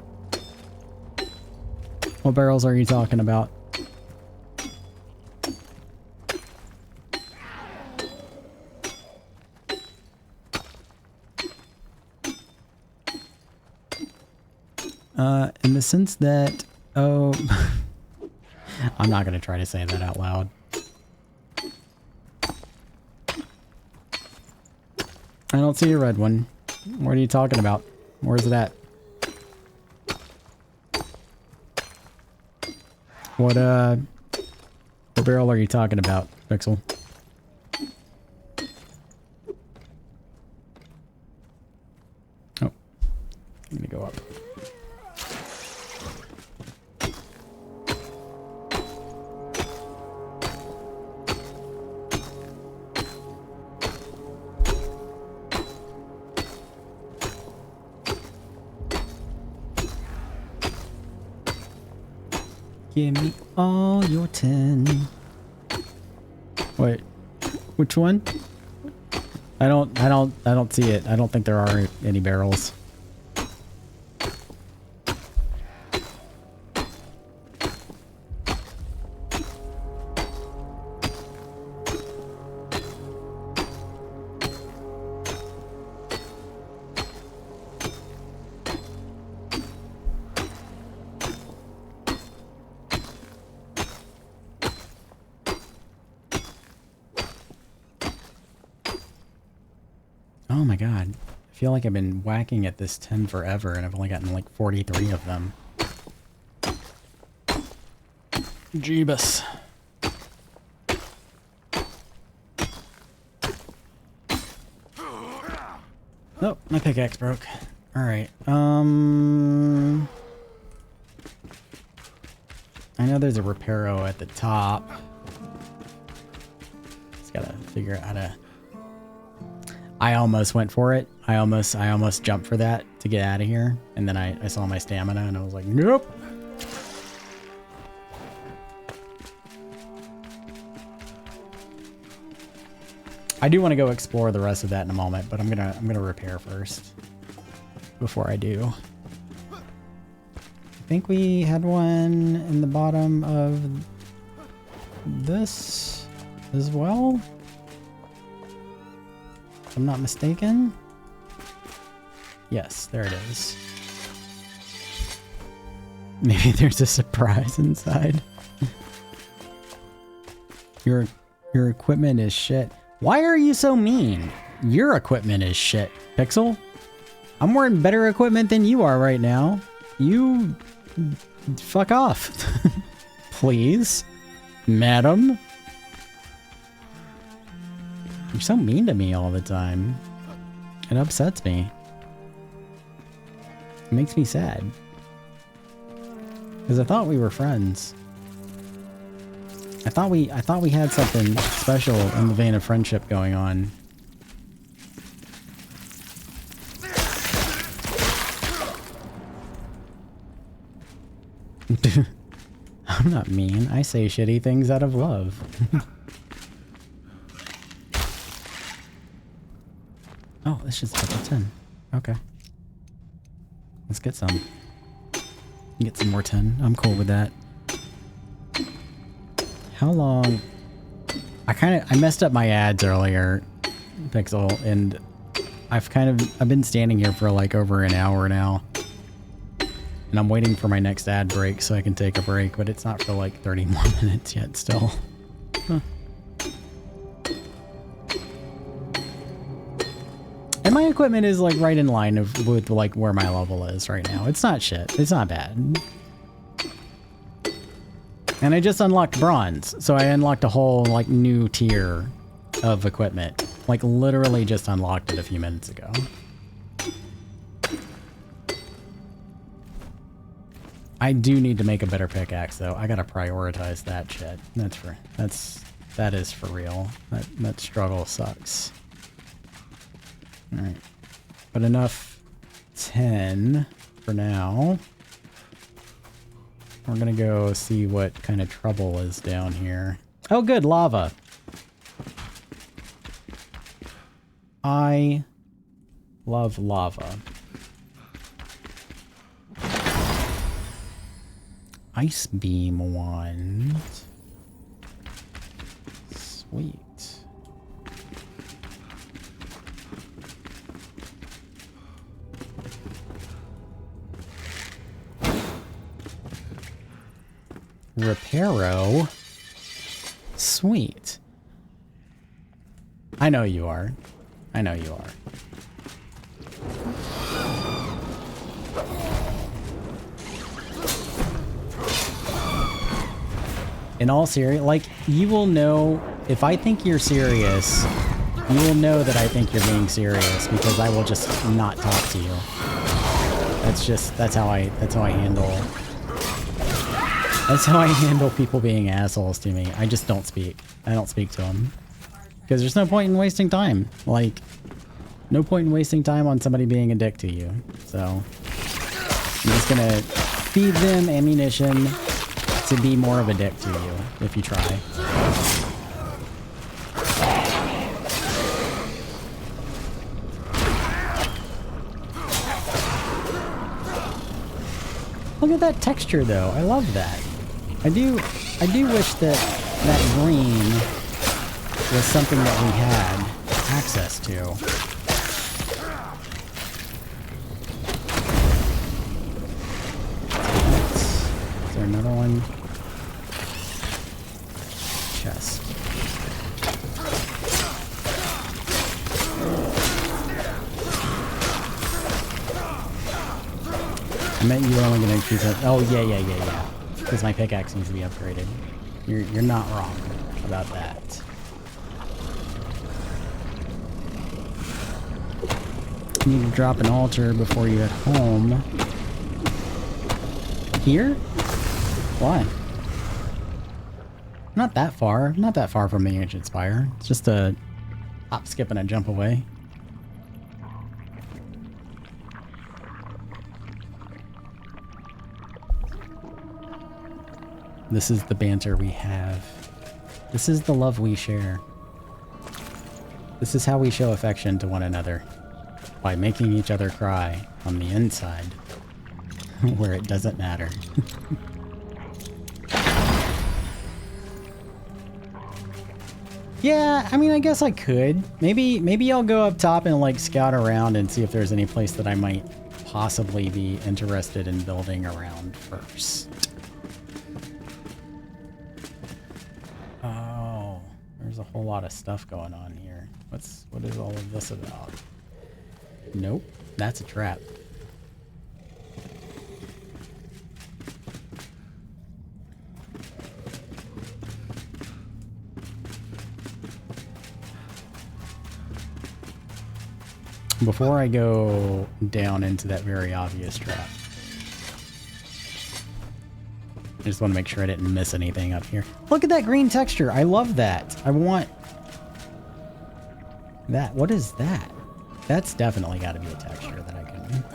What barrels are you talking about? In the sense that, oh, I'm not going to try to say that out loud. I don't see a red one. What are you talking about? Where's it at? What barrel are you talking about, Pixel? Oh, I'm gonna go up. Give me all your 10. Wait, which one? I don't see it. I don't think there are any barrels. Oh my god. I feel like I've been whacking at this 10 forever and I've only gotten like 43 of them. Jeebus. Oh, my pickaxe broke. Alright, I know there's a reparo at the top. Just gotta figure out how to... I almost went for it. I almost jumped for that to get out of here. And then I saw my stamina and I was like, nope. I do want to go explore the rest of that in a moment, but I'm gonna repair first before I do. I think we had one in the bottom of this as well, if I'm not mistaken. Yes, there it is. Maybe there's a surprise inside. Your equipment is shit. Why are you so mean? Your equipment is shit, Pixel. I'm wearing better equipment than you are right now. You... fuck off. Please. Madam. You're so mean to me all the time. It upsets me. It makes me sad. Because I thought we were friends. I thought we had something special in the vein of friendship going on. I'm not mean. I say shitty things out of love. Oh, this is level 10. Okay. Let's get some. Get some more 10. I'm cool with that. How long? I messed up my ads earlier, Pixel, and I've been standing here for like over an hour now. And I'm waiting for my next ad break so I can take a break, but it's not for like 30 more minutes yet still. Huh. And my equipment is like right in line with like where my level is right now. It's not shit. It's not bad. And I just unlocked bronze, so I unlocked a whole like new tier of equipment. Like literally just unlocked it a few minutes ago. I do need to make a better pickaxe though. I gotta prioritize that shit. That is for real. That struggle sucks. Alright. But enough 10 for now. We're gonna go see what kind of trouble is down here. Oh good, lava. I love lava. Ice beam wand. Sweet. Reparo. Sweet. I know you are. I know you are. In all seriousness, like, you will know, if I think you're serious, you will know that I think you're being serious because I will just not talk to you. That's how I handle people being assholes to me. I just don't speak. I don't speak to them. Because there's no point in wasting time. Like, no point in wasting time on somebody being a dick to you. So, I'm just gonna feed them ammunition to be more of a dick to you, if you try. Look at that texture though, I love that. I do wish that green was something that we had access to. Is there another one? Chest. I meant you were only going to keep it. Oh, yeah. Because my pickaxe needs to be upgraded. You're not wrong about that. You need to drop an altar before you head home. Here? Why? Not that far. Not that far from the ancient spire. It's just a hop, skip, and a jump away. This is the banter we have. This is the love we share. This is how we show affection to one another. By making each other cry on the inside. Where it doesn't matter. Yeah, I mean, I guess I could. Maybe I'll go up top and like scout around and see if there's any place that I might possibly be interested in building around first. Oh, there's a whole lot of stuff going on here. What is all of this about? Nope, that's a trap. Before I go down into that very obvious trap, I just want to make sure I didn't miss anything up here. Look at that green texture. I love that. I want that. What is that? That's definitely got to be a texture that I can...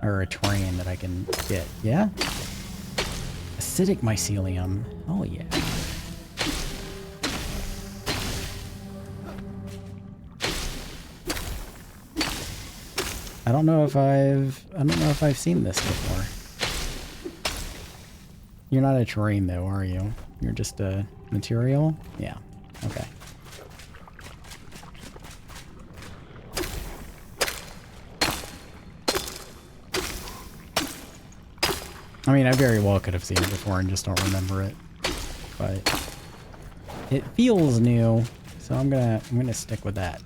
Or a terrain that I can get. Yeah? Acidic mycelium. Oh, yeah. I don't know if I've seen this before. You're not a terrain though, are you? You're just a material? Yeah. Okay. I mean, I very well could have seen it before and just don't remember it. But it feels new, so I'm gonna stick with that.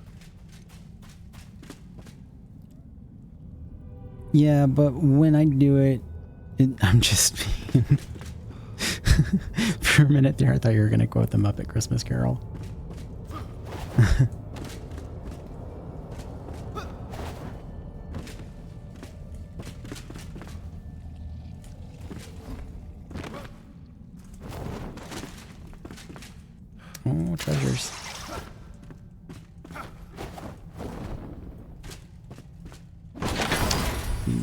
Yeah, but when I do it, I'm just being... For a minute there, I thought you were going to quote the Muppet Christmas Carol. Oh, treasures.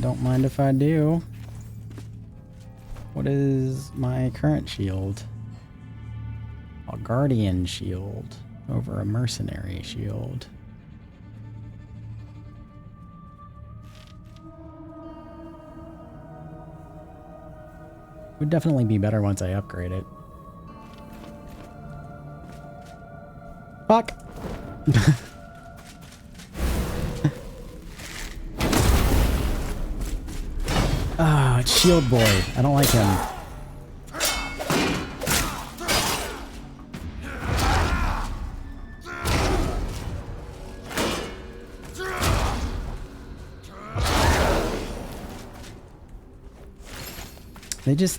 Don't mind if I do. What is my current shield? A guardian shield over a mercenary shield. Would definitely be better once I upgrade it. Fuck! Ah, it's Shield Boy. I don't like him.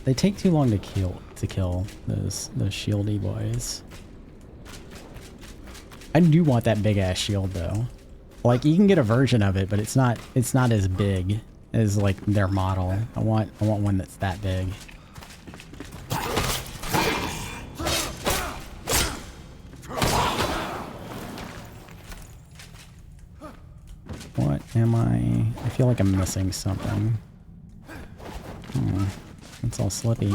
They take too long to kill those shieldy boys. I do want that big ass shield though. Like you can get a version of it, but it's not as big as like their model. I want one that's that big. What am I feel like I'm missing something. It's all slippy.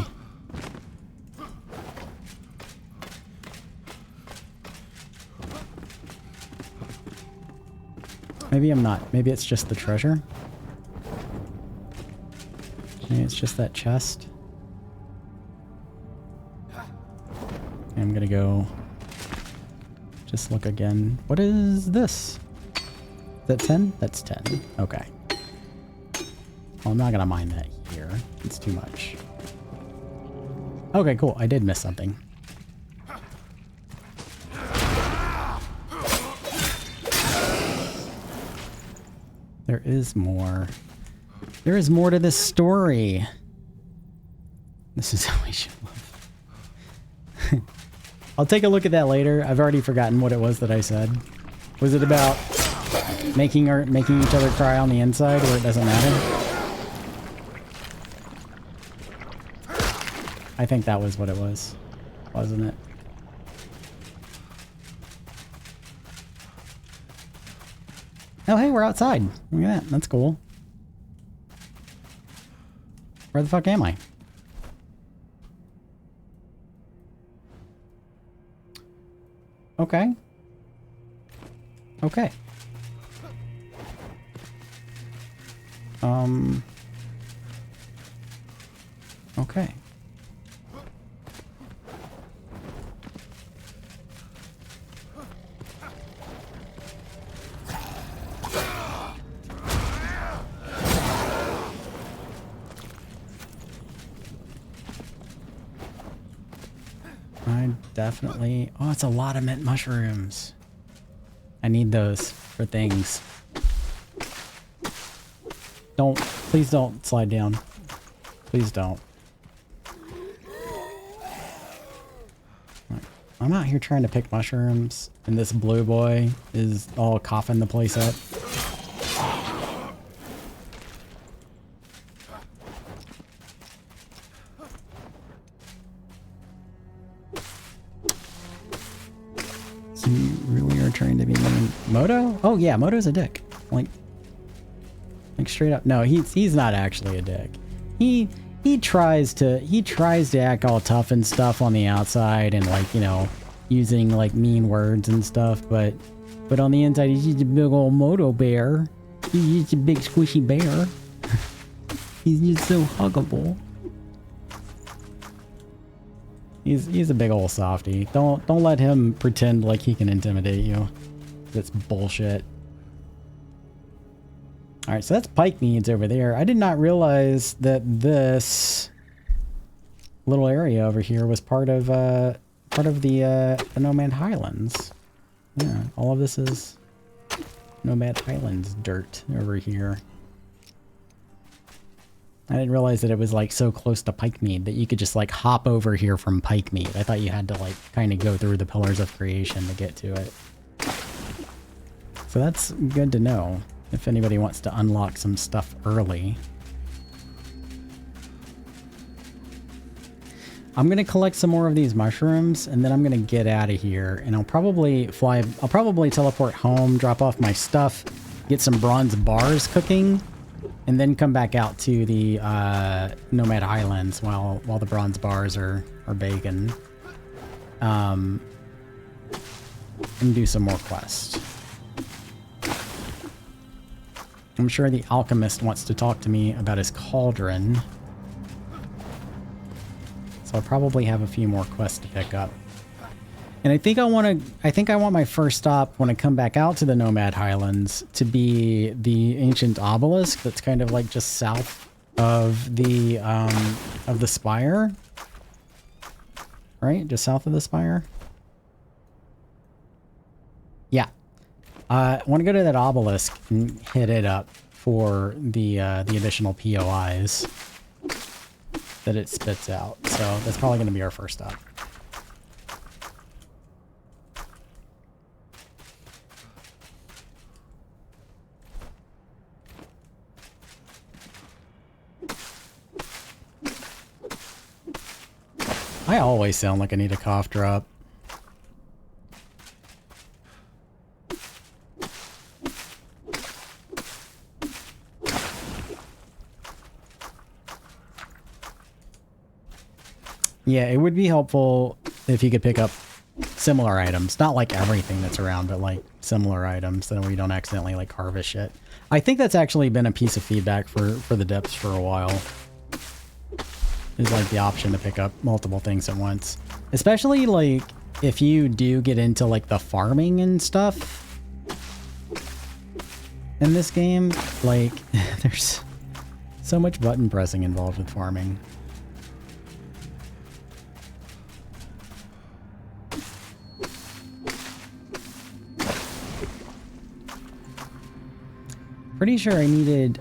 Maybe I'm not. Maybe it's just the treasure. Maybe it's just that chest. I'm gonna go just look again. What is this? Is that 10? That's 10. Okay. Well, I'm not gonna mine that here. It's too much. Okay, cool. I did miss something. There is more. There is more to this story. This is how we should love. I'll take a look at that later. I've already forgotten what it was that I said. Was it about making each other cry on the inside where it doesn't matter? I think that was what it was, wasn't it? Oh, hey, we're outside. Look at that. That's cool. Where the fuck am I? Okay. Okay. Okay. I definitely... Oh, it's a lot of mint mushrooms. I need those for things. Don't... Please don't slide down. Please don't. I'm out here trying to pick mushrooms, and this blue boy is all coughing the place up. So you really are trying to be mean. Moto? Oh yeah, Moto's a dick. Like straight up. No, he's not actually a dick. He tries to act all tough and stuff on the outside and like, you know, using like mean words and stuff, but on the inside he's just a big old Moto bear. He's just a big squishy bear. He's just so huggable. He's a big old softy. Don't let him pretend like he can intimidate you. That's bullshit. Alright, so that's pike needs over there. I did not realize that this little area over here was part of the Nomad Highlands. Yeah, all of this is Nomad Highlands dirt over here. I didn't realize that it was like so close to pike mead that you could just like hop over here from pike mead. I thought you had to like kind of go through the pillars of creation to get to it. So that's good to know if anybody wants to unlock some stuff early. I'm gonna collect some more of these mushrooms and then I'm gonna get out of here, and I'll probably teleport home, drop off my stuff, get some bronze bars cooking, and then come back out to the Nomad Highlands while the bronze bars are baking. And do some more quests. I'm sure the alchemist wants to talk to me about his cauldron. So I'll probably have a few more quests to pick up. And I think I want my first stop when I come back out to the Nomad Highlands to be the ancient obelisk that's kind of like just south of the spire. Right? Just south of the spire? Yeah. I want to go to that obelisk and hit it up for the additional POIs that it spits out. So that's probably going to be our first stop. I always sound like I need a cough drop. Yeah, it would be helpful if you could pick up similar items. Not like everything that's around, but like similar items so that we don't accidentally like harvest shit. I think that's actually been a piece of feedback for the depths for a while. Is like the option to pick up multiple things at once. Especially like if you do get into like the farming and stuff in this game. Like there's so much button pressing involved with farming. Pretty sure I need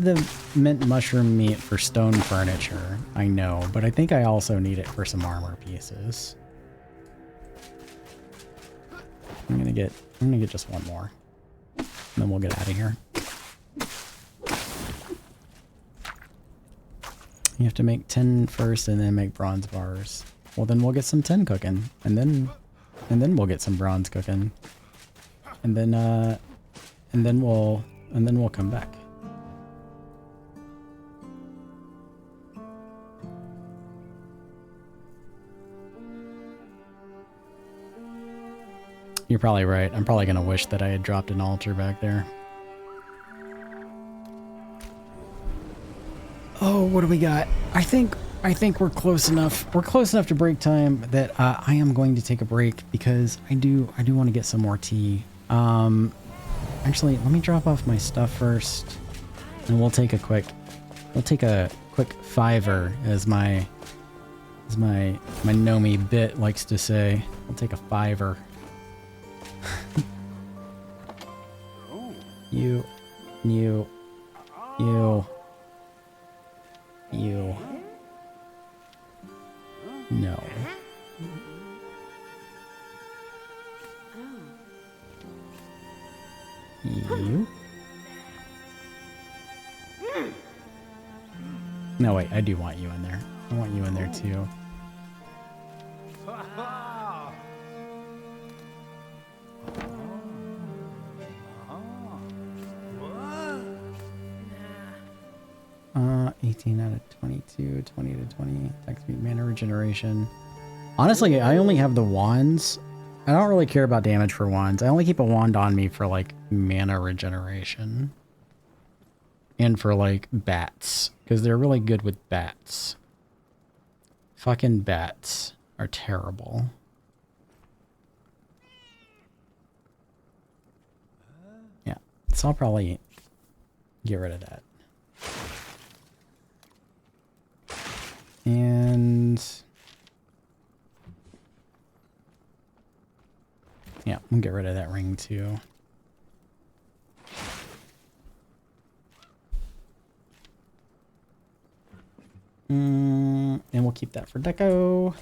the mint mushroom meat for stone furniture. I know, but I think I also need it for some armor pieces. I'm gonna get just one more, and then we'll get out of here. You have to make 10 first and then make bronze bars. Well, then we'll get some 10 cooking, and then we'll get some bronze cooking, and then we'll come back. You're probably right. I'm probably gonna wish that I had dropped an altar back there. Oh, what do we got? I think we're close enough. We're close enough to break time that I am going to take a break because I do want to get some more tea. Actually, let me drop off my stuff first, and we'll take a quick fiver, as my Nomi bit likes to say. We'll take a fiver. You. No. You. No, wait, I do want you in there. I want you in there too. 18 out of 22, 20 to 20, attack speed, mana regeneration. Honestly, I only have the wands. I don't really care about damage for wands. I only keep a wand on me for like mana regeneration. And for like bats, because they're really good with bats. Fucking bats are terrible. Yeah, so I'll probably get rid of that. And yeah, we'll get rid of that ring too. And we'll keep that for deco.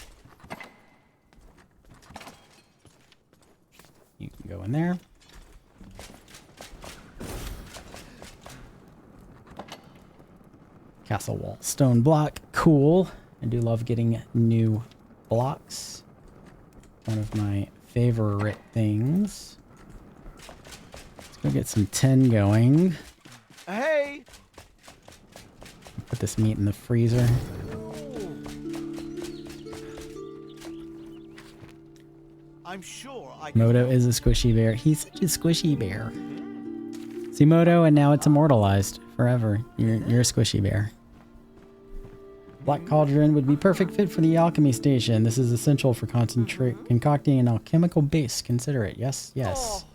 You can go in there. Castle wall, stone block, cool. I do love getting new blocks. One of my favorite things. Let's go get some 10 going. Hey! Put this meat in the freezer. I'm sure Moto is a squishy bear. He's such a squishy bear. See Moto, and now it's immortalized forever. You're a squishy bear. Black Cauldron would be perfect fit for the alchemy station. This is essential for concocting an alchemical base. Consider it. Yes, yes.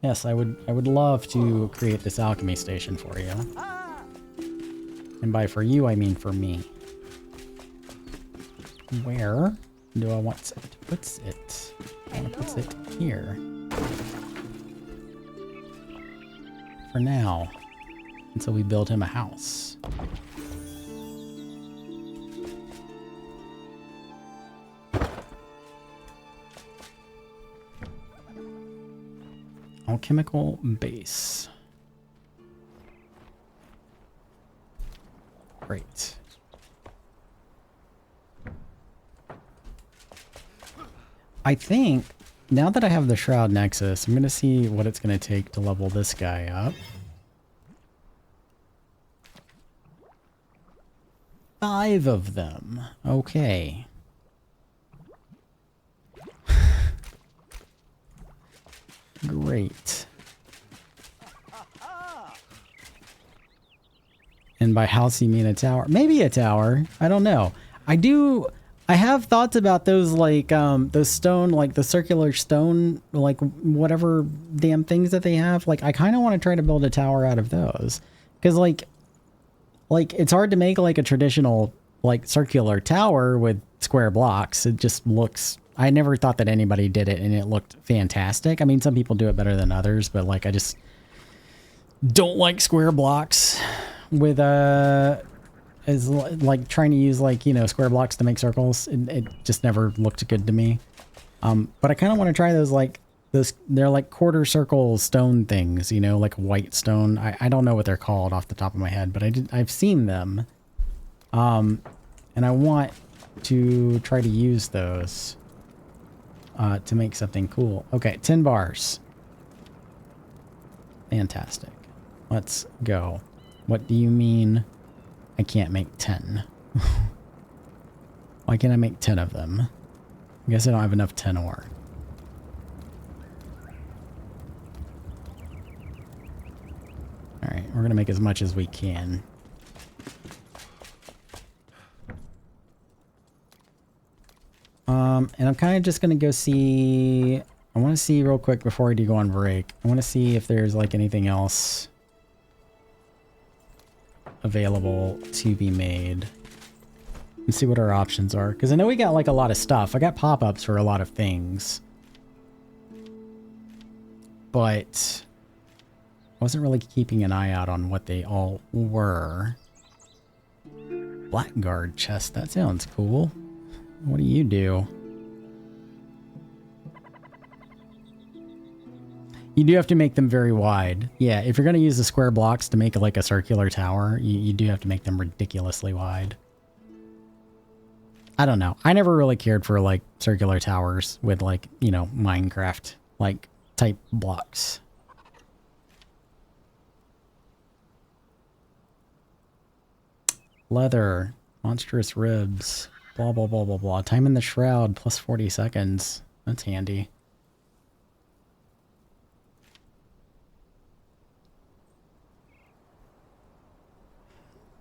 Yes, I would love to create this alchemy station for you. And by for you, I mean for me. Where do I want to put it? I want to put it here. For now. Until we build him a house. Alchemical base. Great. I think now that I have the Shroud Nexus, I'm going to see what it's going to take to level this guy up. 5 of them. Okay. Great. And by house you mean a tower? Maybe a tower. I don't know. I have thoughts about those like those stone, like the circular stone, like whatever damn things that they have. Like I kind of want to try to build a tower out of those. Cuz like it's hard to make like a traditional like circular tower with square blocks. It just looks, I never thought that anybody did it and it looked fantastic. I mean, some people do it better than others, but like I just don't like square blocks with as like trying to use like, you know, square blocks to make circles. It just never looked good to me. But I kind of want to try those like those, they're like quarter circle stone things, you know, like white stone. I don't know what they're called off the top of my head, but I've seen them. And I want to try to use those to make something cool. Okay, 10 bars. Fantastic. Let's go. What do you mean I can't make 10? Why can't I make 10 of them? I guess I don't have enough 10 ore. Alright, we're going to make as much as we can. And I'm kind of just going to go see... I want to see real quick before I do go on break. I want to see if there's like anything else available to be made. And see what our options are. Because I know we got like a lot of stuff. I got pop-ups for a lot of things. But I wasn't really keeping an eye out on what they all were. Blackguard chest. That sounds cool. What do you do? You do have to make them very wide. Yeah, if you're going to use the square blocks to make like a circular tower, you do have to make them ridiculously wide. I don't know. I never really cared for like circular towers with like, you know, Minecraft like type blocks. Leather, monstrous ribs, blah, blah, blah, blah, blah. Time in the shroud, plus 40 seconds. That's handy.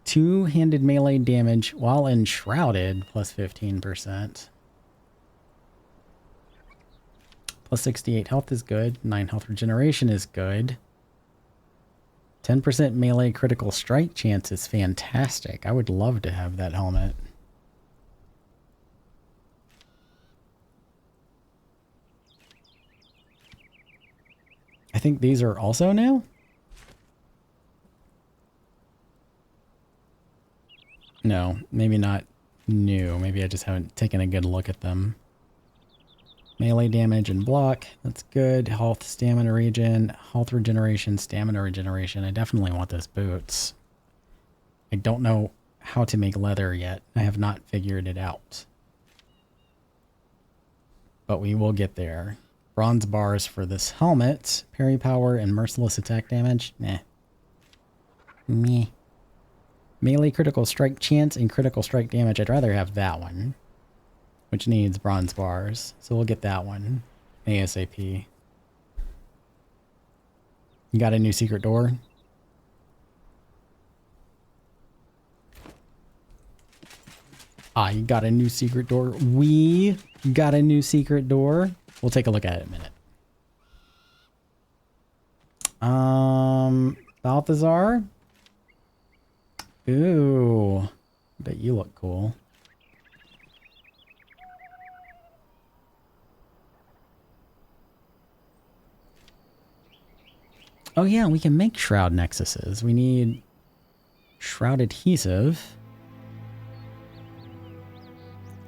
Two-handed melee damage while enshrouded, plus 15%. Plus 68 health is good. 9 health regeneration is good. 10% melee critical strike chance is fantastic. I would love to have that helmet. I think these are also new. No, maybe not new. Maybe I just haven't taken a good look at them. Melee damage and block. That's good. Health, stamina regen, health regeneration, stamina regeneration. I definitely want those boots. I don't know how to make leather yet. I have not figured it out. But we will get there. Bronze bars for this helmet. Parry power and merciless attack damage. Nah. Meh. Melee critical strike chance and critical strike damage. I'd rather have that one, which needs bronze bars. So we'll get that one ASAP. You got a new secret door? You got a new secret door. We got a new secret door. We'll take a look at it in a minute. Balthazar? Ooh, bet you look cool. Oh yeah, we can make shroud nexuses. We need shroud adhesive,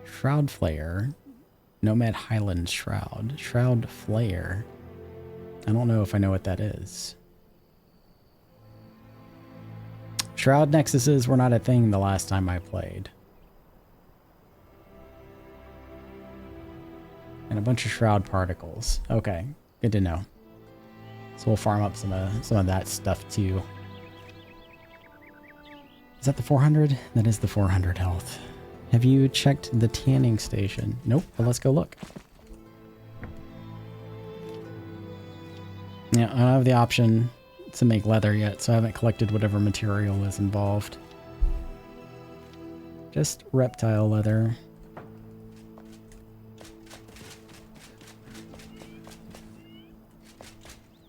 shroud flare, Nomad Highlands shroud, shroud flare. I don't know if I know what that is. Shroud nexuses were not a thing the last time I played. And a bunch of shroud particles. Okay, good to know. So we'll farm up some of that stuff too. Is that the 400? That is the 400 health. Have you checked the tanning station? Nope, but let's go look. Yeah, I don't have the option to make leather yet, so I haven't collected whatever material is involved. Just reptile leather.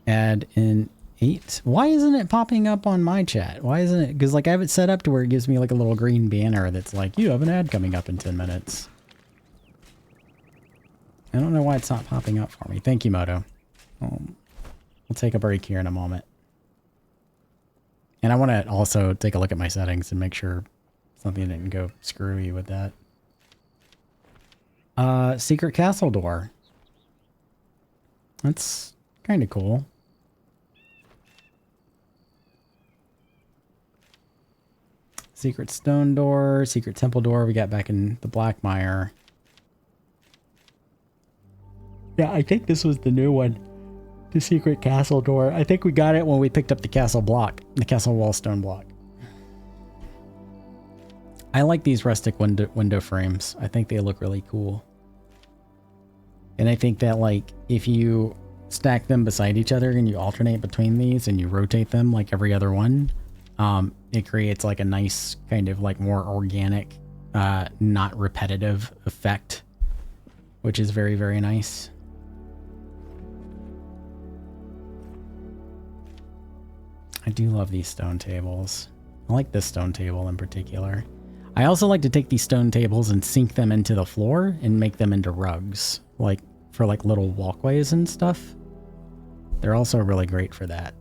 Add in 8. Why isn't it popping up on my chat? Why isn't it? Because like I have it set up to where it gives me like a little green banner that's like, you have an ad coming up in 10 minutes. I don't know why it's not popping up for me. Thank you, Moto. We'll take a break here in a moment. And I want to also take a look at my settings and make sure something didn't go screwy with that. Secret castle door. That's kind of cool. Secret stone door, secret temple door. We got back in the Black Mire. Yeah, I think this was the new one. The secret castle door. I think we got it when we picked up the castle block. The castle wall stone block. I like these rustic window frames. I think they look really cool. And I think that, like, if you stack them beside each other and you alternate between these and you rotate them like every other one, it creates like a nice kind of like more organic, not repetitive effect, which is very, very nice. I do love these stone tables. I like this stone table in particular. I also like to take these stone tables and sink them into the floor and make them into rugs, like for like little walkways and stuff. They're also really great for that.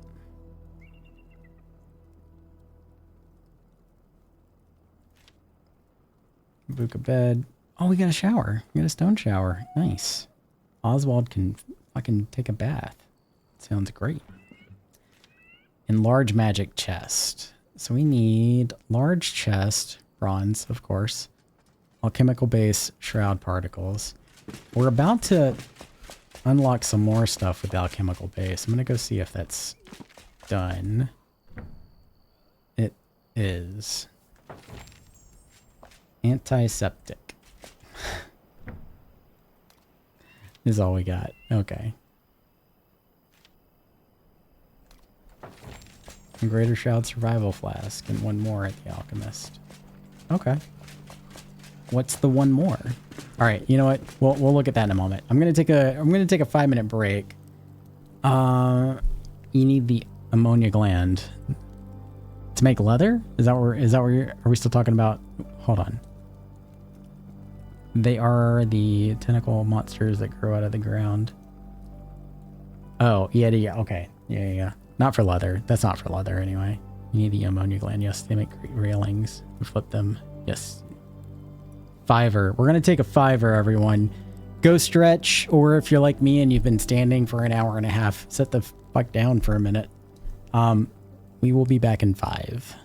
Book a bed. Oh, we got a shower. We got a stone shower. Nice. Oswald can fucking take a bath. Sounds great. And large magic chest. So we need large chest, bronze, of course. Alchemical base, shroud particles. We're about to unlock some more stuff with the alchemical base. I'm going to go see if that's done. It is. Antiseptic. Is all we got. Okay. And Greater Shroud Survival Flask and one more at the Alchemist. Okay. What's the one more? All right, you know what? We'll look at that in a moment. I'm gonna take a 5-minute break. You need the ammonia gland to make leather. Are we still talking about? Hold on. They are the tentacle monsters that grow out of the ground. Oh yeah. Okay, yeah. Not for leather. That's not for leather anyway. You need the ammonia gland. Yes, they make great railings. Flip them. Yes. $5. We're gonna take a $5, everyone. Go stretch, or if you're like me and you've been standing for an hour and a half, sit the fuck down for a minute. We will be back in 5.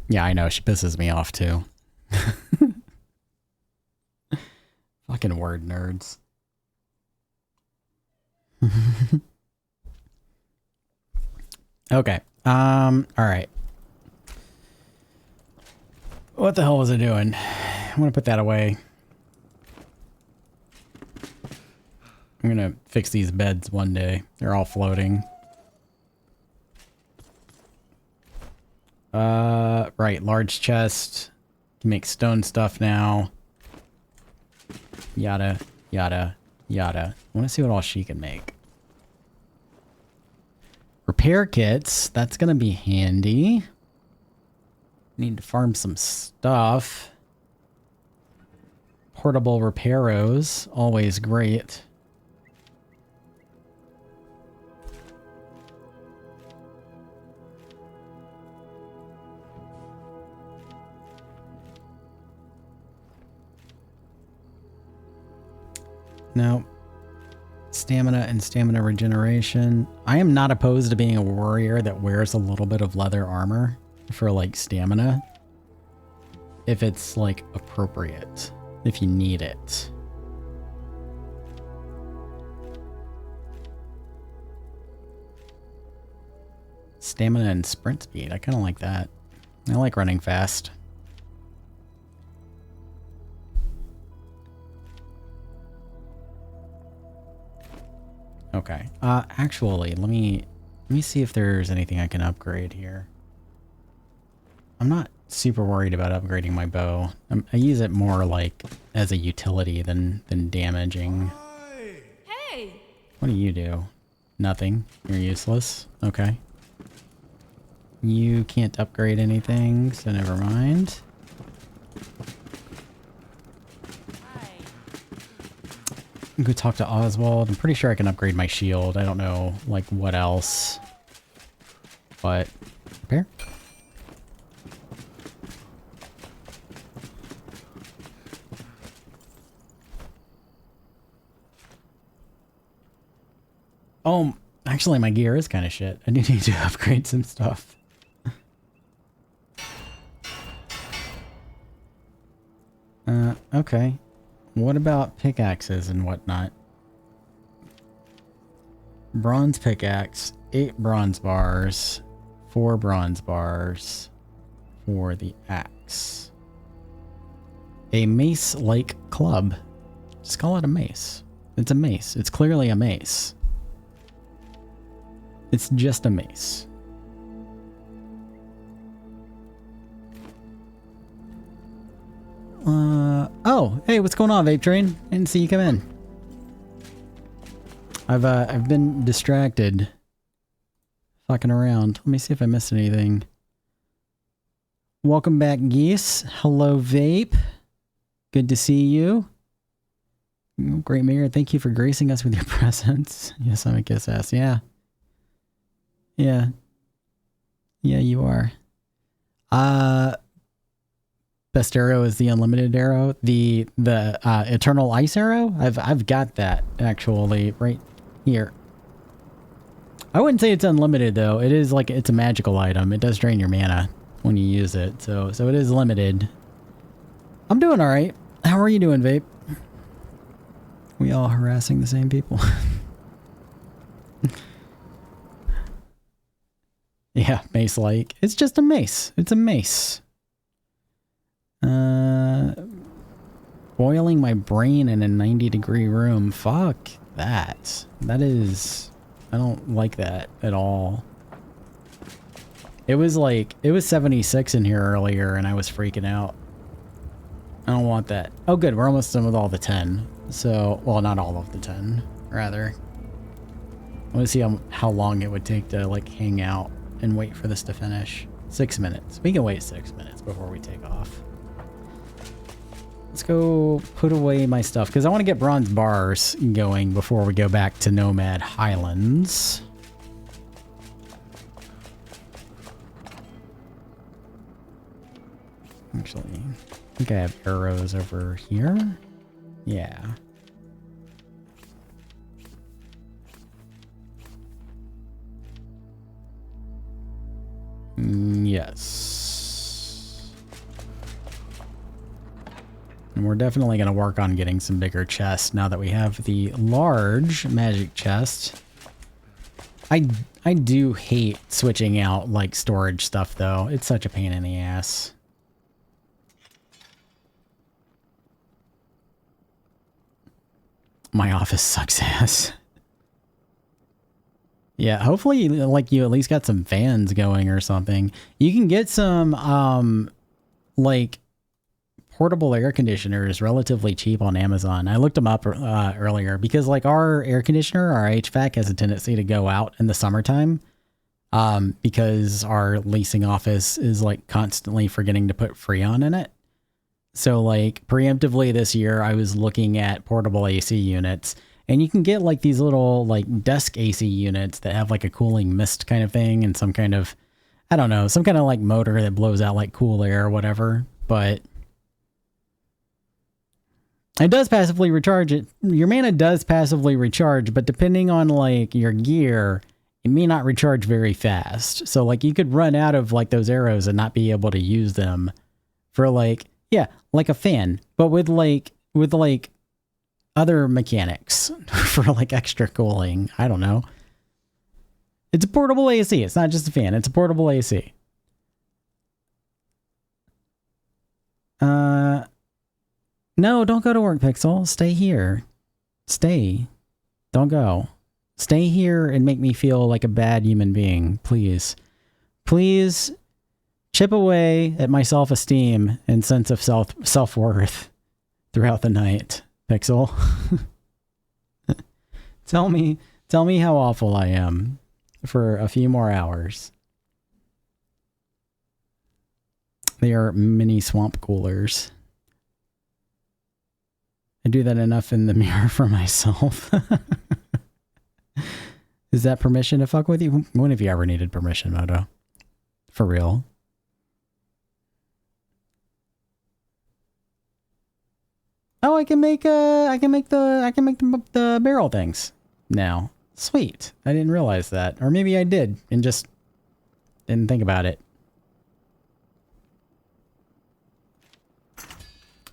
Yeah, I know. She pisses me off too. Fucking word nerds. Okay. All right. What the hell was I doing? I'm gonna put that away. I'm gonna fix these beds one day. They're all floating. Right. Large chest. Can make stone stuff now. Yada, yada, yada. I want to see what all she can make. Repair kits. That's gonna be handy. Need to farm some stuff. Portable repairos. Always great. No. Stamina and stamina regeneration. I am not opposed to being a warrior that wears a little bit of leather armor for like stamina. If it's like appropriate. If you need it. Stamina and sprint speed. I kind of like that. I like running fast. Okay. Actually, let me see if there's anything I can upgrade here. I'm not super worried about upgrading my bow. I use it more like as a utility than damaging. Hey! What do you do? Nothing. You're useless. Okay. You can't upgrade anything, so never mind. Go talk to Oswald. I'm pretty sure I can upgrade my shield. I don't know, like, what else. But, repair. Oh, actually, my gear is kind of shit. I do need to upgrade some stuff. Okay. What about pickaxes and whatnot? Bronze pickaxe, 8 bronze bars, 4 bronze bars for the axe. A mace-like club. Just call it a mace. It's a mace. It's clearly a mace. It's just a mace. Oh, hey, what's going on, Vape Train? I didn't see you come in. I've been distracted. Fucking around. Let me see if I missed anything. Welcome back, Geese. Hello, Vape. Good to see you. Great Mayor, thank you for gracing us with your presence. Yes, I'm a kiss ass. Yeah. Yeah. Yeah, you are. Best arrow is the unlimited arrow. The eternal ice arrow? I've got that actually right here. I wouldn't say it's unlimited though. It is like it's a magical item. It does drain your mana when you use it. So it is limited. I'm doing all right. How are you doing, Vape? We all harassing the same people. Yeah, mace-like. It's just a mace. It's a mace. Boiling my brain in a 90-degree room. Fuck that. That is... I don't like that at all. It was 76 in here earlier and I was freaking out. I don't want that. Oh good, we're almost done with all the 10. So, well, not all of the 10, rather. I want to see how long it would take to like hang out and wait for this to finish. 6 minutes. We can wait 6 minutes before we take off. Let's go put away my stuff because I want to get bronze bars going before we go back to Nomad Highlands. Actually, I think I have arrows over here. Yeah. Yes. And we're definitely going to work on getting some bigger chests now that we have the large magic chest. I do hate switching out like storage stuff though. It's such a pain in the ass. My office sucks ass. Yeah, hopefully like you at least got some fans going or something. You can get some like portable air conditioners relatively cheap on Amazon. I looked them up earlier because like our air conditioner, our HVAC has a tendency to go out in the summertime because our leasing office is like constantly forgetting to put Freon in it. So like preemptively this year, I was looking at portable AC units, and you can get like these little like desk AC units that have like a cooling mist kind of thing and some kind of, I don't know, some kind of like motor that blows out like cool air or whatever. But it does passively recharge it. Your mana does passively recharge, but depending on like your gear, it may not recharge very fast. So like you could run out of like those arrows and not be able to use them for like, yeah, like a fan, but with like other mechanics for like extra cooling. I don't know. It's a portable AC. It's not just a fan. It's a portable AC. No, don't go to work, Pixel. Stay here. Stay. Don't go. Stay here and make me feel like a bad human being, please. Please chip away at my self-esteem and sense of self-worth throughout the night, Pixel. Tell me how awful I am for a few more hours. They are mini swamp coolers. I do that enough in the mirror for myself. Is that permission to fuck with you? When have you ever needed permission, Moto? For real? Oh, I can make the barrel things now. Sweet. I didn't realize that. Or maybe I did and just didn't think about it.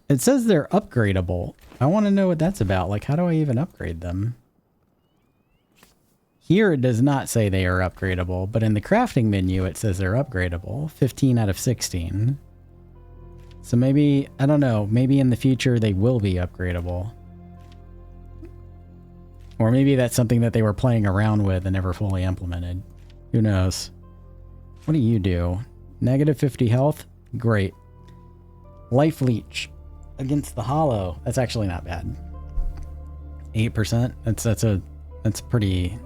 It says they're upgradable. I want to know what that's about. Like, how do I even upgrade them? Here it does not say they are upgradable, but in the crafting menu it says they're upgradable. 15 out of 16. So maybe, I don't know, maybe in the future they will be upgradable. Or maybe that's something that they were playing around with and never fully implemented. Who knows? What do you do? Negative 50 health? Great. Life leech against the hollow. That's actually not bad. 8%? That's a pretty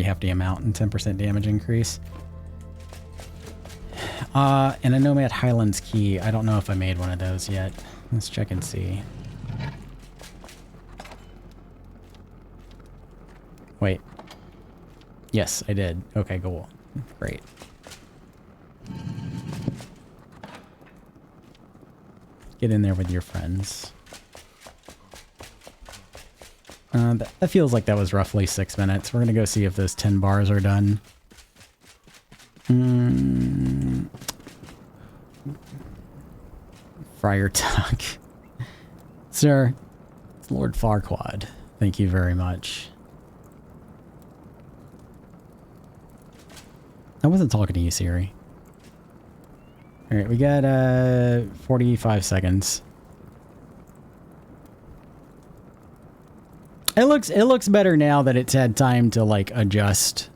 hefty amount, and 10% damage increase. And a Nomad Highlands key. I don't know if I made one of those yet. Let's check and see. Wait. Yes, I did. Okay, cool. Great. Get in there with your friends. That feels like that was roughly 6 minutes. We're going to go see if those 10 bars are done. Friar Tuck. Sir, it's Lord Farquaad. Thank you very much. I wasn't talking to you, Siri. Alright, we got 45 seconds. It looks better now that it's had time to like adjust.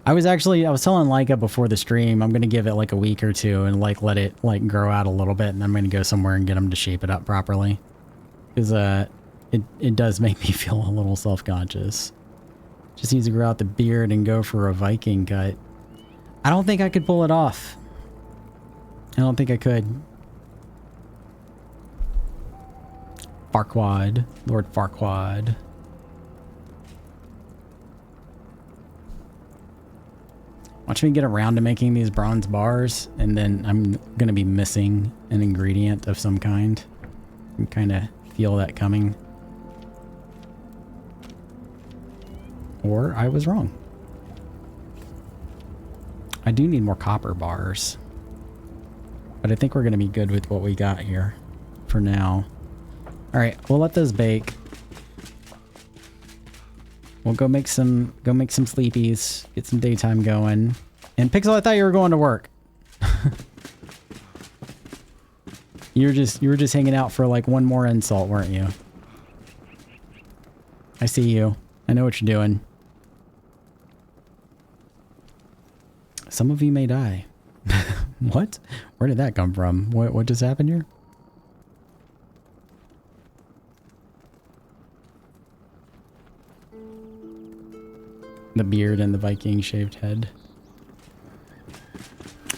I was telling Leica before the stream, I'm gonna give it like a week or two and like let it like grow out a little bit, and I'm gonna go somewhere and get them to shape it up properly. Because it does make me feel a little self-conscious. Just needs to grow out the beard and go for a Viking cut. I don't think I could pull it off. I don't think I could. Farquaad. Lord Farquaad. Watch me get around to making these bronze bars, and then I'm going to be missing an ingredient of some kind. I can kind of feel that coming. Or I was wrong. I do need more copper bars. But I think we're going to be good with what we got here for now. All right, we'll let those bake. We'll go make some sleepies, get some daytime going. And Pixel, I thought you were going to work. You were just hanging out for like one more insult, weren't you? I see you. I know what you're doing. Some of you may die. What? Where did that come from? What just happened here? The beard and the Viking shaved head.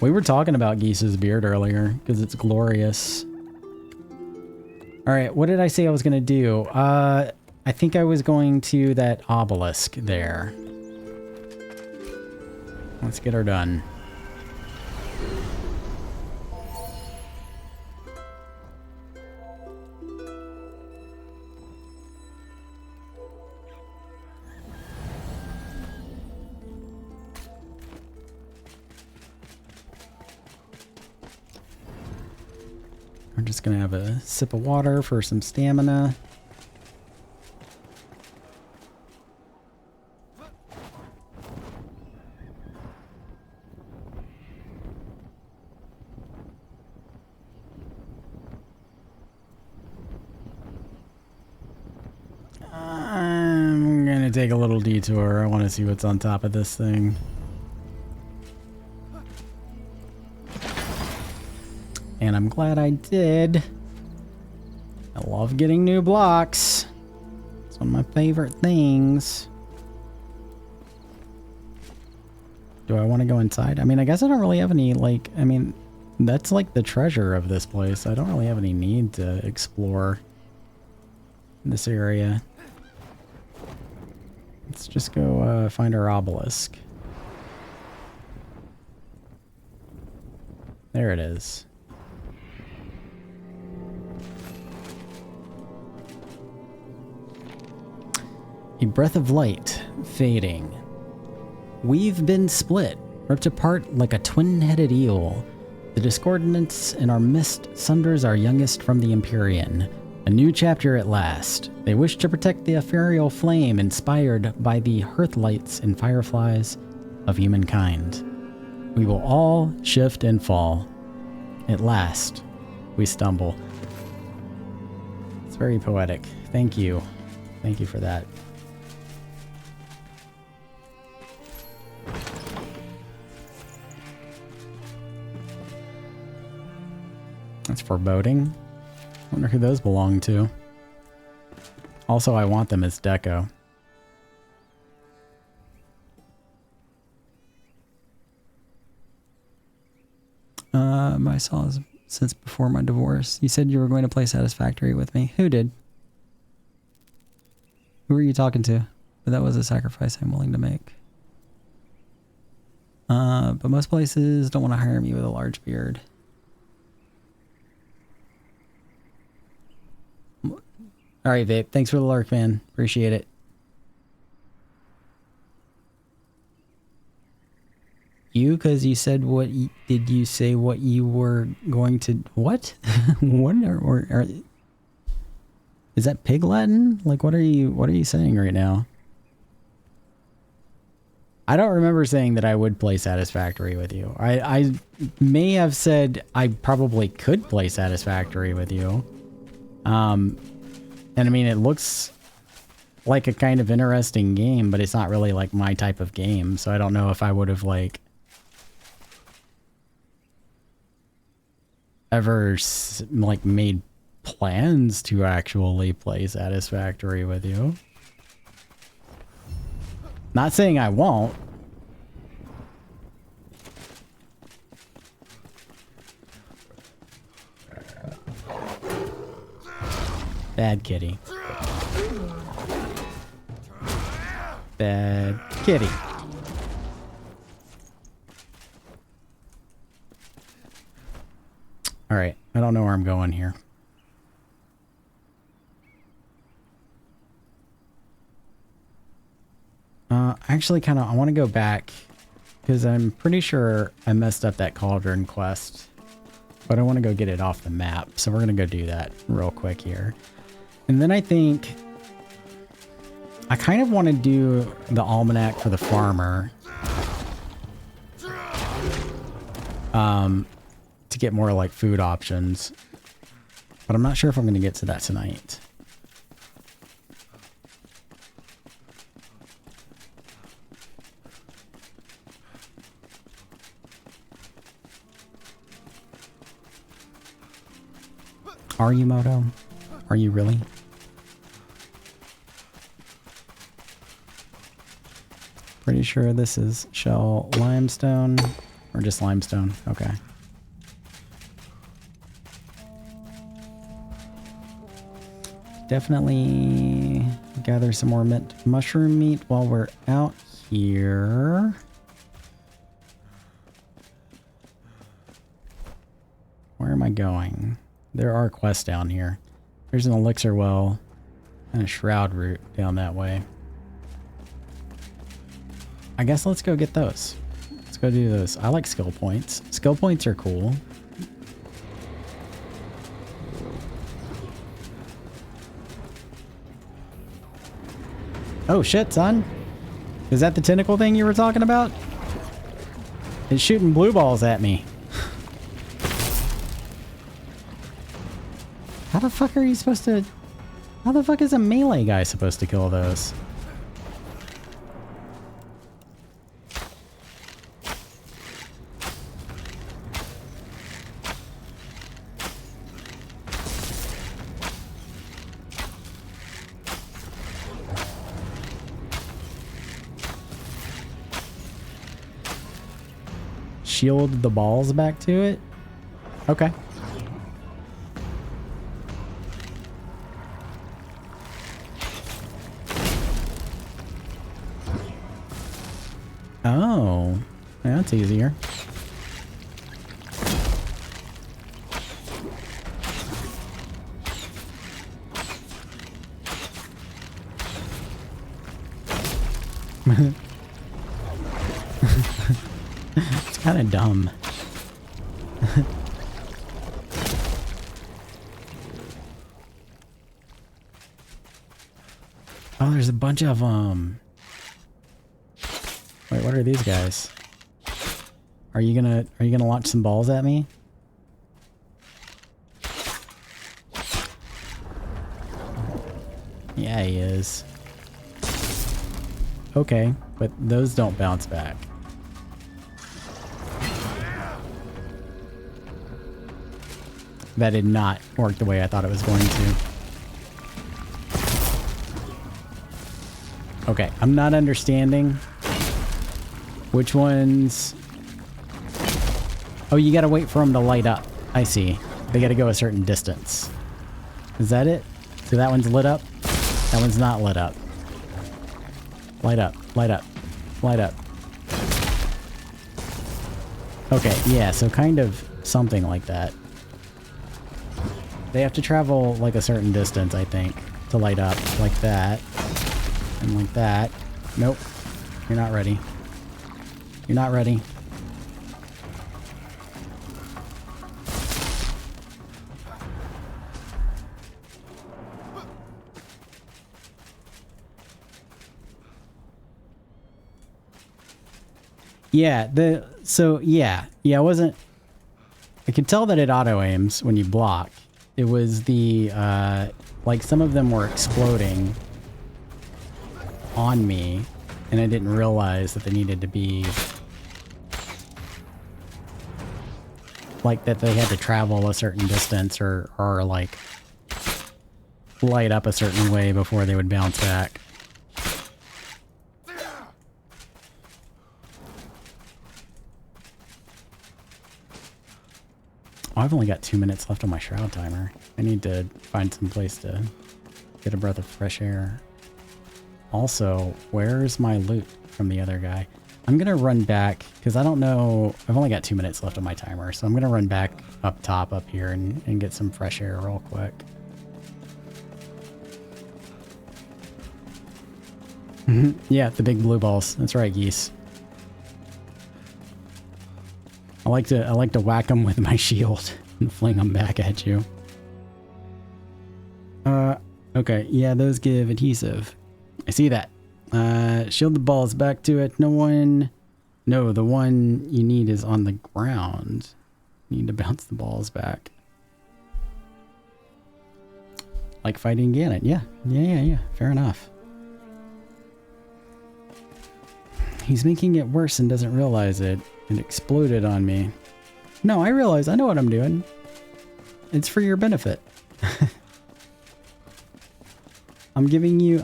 We were talking about Geese's beard earlier because it's glorious. All right, what did I say I was going to do? I think I was going to that obelisk there. Let's get her done. We're just gonna have a sip of water for some stamina. I'm gonna take a little detour. I want to see what's on top of this thing. And I'm glad I did. I love getting new blocks. It's one of my favorite things. Do I want to go inside? I mean, I guess I don't really have any, like, I mean, that's like the treasure of this place. I don't really have any need to explore this area. Let's just go find our obelisk. There it is. A breath of light, fading. We've been split, ripped apart like a twin-headed eel. The discordance in our mist sunders our youngest from the Empyrean. A new chapter at last. They wish to protect the ethereal flame inspired by the hearthlights and fireflies of humankind. We will all shift and fall. At last, we stumble. It's very poetic. Thank you. Thank you for that. That's foreboding. I wonder who those belong to. Also, I want them as deco. I saw since before my divorce. You said you were going to play Satisfactory with me. Who did? Who were you talking to? But that was a sacrifice I'm willing to make. But most places don't want to hire me with a large beard. All right, Vape. Thanks for the lurk, man. Appreciate it. You, because you said what? Did you say what you were going to? What? What or is that pig Latin? Like, what are you saying right now? I don't remember saying that I would play Satisfactory with you. I may have said I probably could play Satisfactory with you. And I mean, it looks like a kind of interesting game, but it's not really like my type of game. So I don't know if I would have like ever like made plans to actually play Satisfactory with you. Not saying I won't. Bad kitty. Bad kitty. All right, I don't know where I'm going here. Actually, I want to go back because I'm pretty sure I messed up that cauldron quest, but I want to go get it off the map. So we're going to go do that real quick here. And then I think I kind of want to do the Almanac for the farmer. To get more like food options. But I'm not sure if I'm going to get to that tonight. Are you, Moto? Are you really? Pretty sure this is shell limestone. Or just limestone. Okay. Definitely gather some more mint mushroom meat while we're out here. Where am I going? There are quests down here. There's an elixir well and a shroud route down that way. I guess let's go get those. Let's go do those. I like skill points. Skill points are cool. Oh shit, son. Is that the tentacle thing you were talking about? It's shooting blue balls at me. How the fuck are you supposed to... How the fuck is a melee guy supposed to kill those? Shield the balls back to it? Okay. Oh, that's easier. It's kind of dumb. Oh, there's a bunch of Wait, what are these guys? Are you gonna launch some balls at me? Yeah, he is. Okay, but those don't bounce back. That did not work the way I thought it was going to. Okay, I'm not understanding which ones... Oh, you gotta wait for them to light up. I see. They gotta go a certain distance. Is that it? So that one's lit up? That one's not lit up. Light up, light up, light up. Okay, yeah, so kind of something like that. They have to travel like a certain distance, I think, to light up. Like that. And like that. Nope. You're not ready. You're not ready. Yeah, I wasn't... I could tell that it auto-aims when you block. It was the, like some of them were exploding on me, and I didn't realize that they needed to be... Like, that they had to travel a certain distance or like, light up a certain way before they would bounce back. Oh, I've only got 2 minutes left on my Shroud timer. I need to find some place to get a breath of fresh air. Also, where's my loot from the other guy? I'm gonna run back, because I don't know... I've only got 2 minutes left on my timer, so I'm gonna run back up top up here and get some fresh air real quick. Yeah, the big blue balls. That's right, geese. I like to whack them with my shield and fling them back at you. Okay, yeah, those give adhesive. I see that. Shield the balls back to it. No, the one you need is on the ground. You need to bounce the balls back. Like fighting Ganon. Yeah. Fair enough. He's making it worse and doesn't realize it. It exploded on me. No, I realize. I know what I'm doing. It's for your benefit. I'm giving you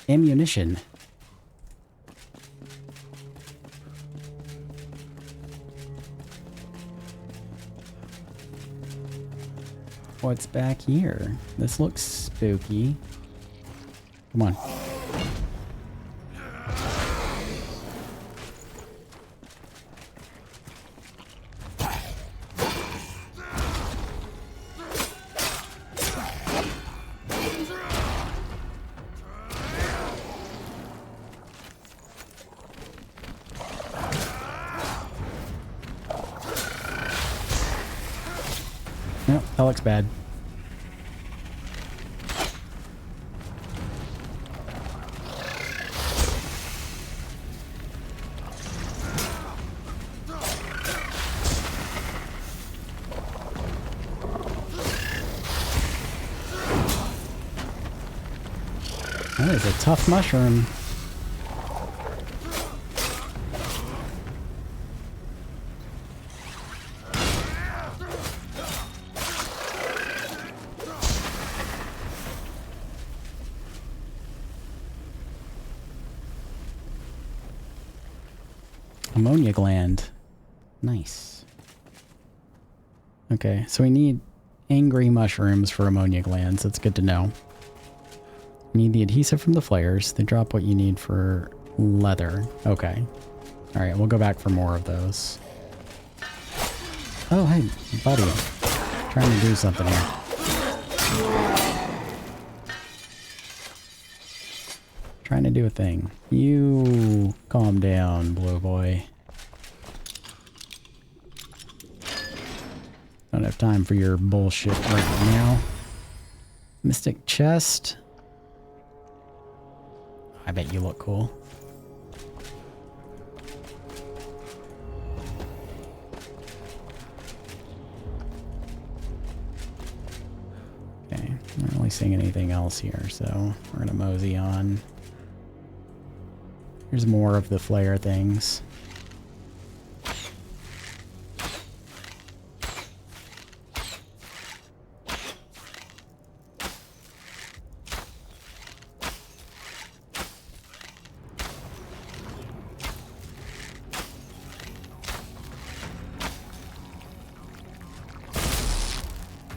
ammunition. What's back here? This looks spooky. Come on. Nope, that looks bad. That is a tough mushroom. Ammonia gland. Nice. Okay, so we need angry mushrooms for ammonia glands. That's good to know. Need the adhesive from the flares. They drop what you need for leather. Okay. Alright, we'll go back for more of those. Oh, hey, buddy. Trying to do something here. Trying to do a thing. You calm down, blue boy. Don't have time for your bullshit right now. Mystic chest. I bet you look cool. Okay, I'm not really seeing anything else here, so we're gonna mosey on. Here's more of the flare things.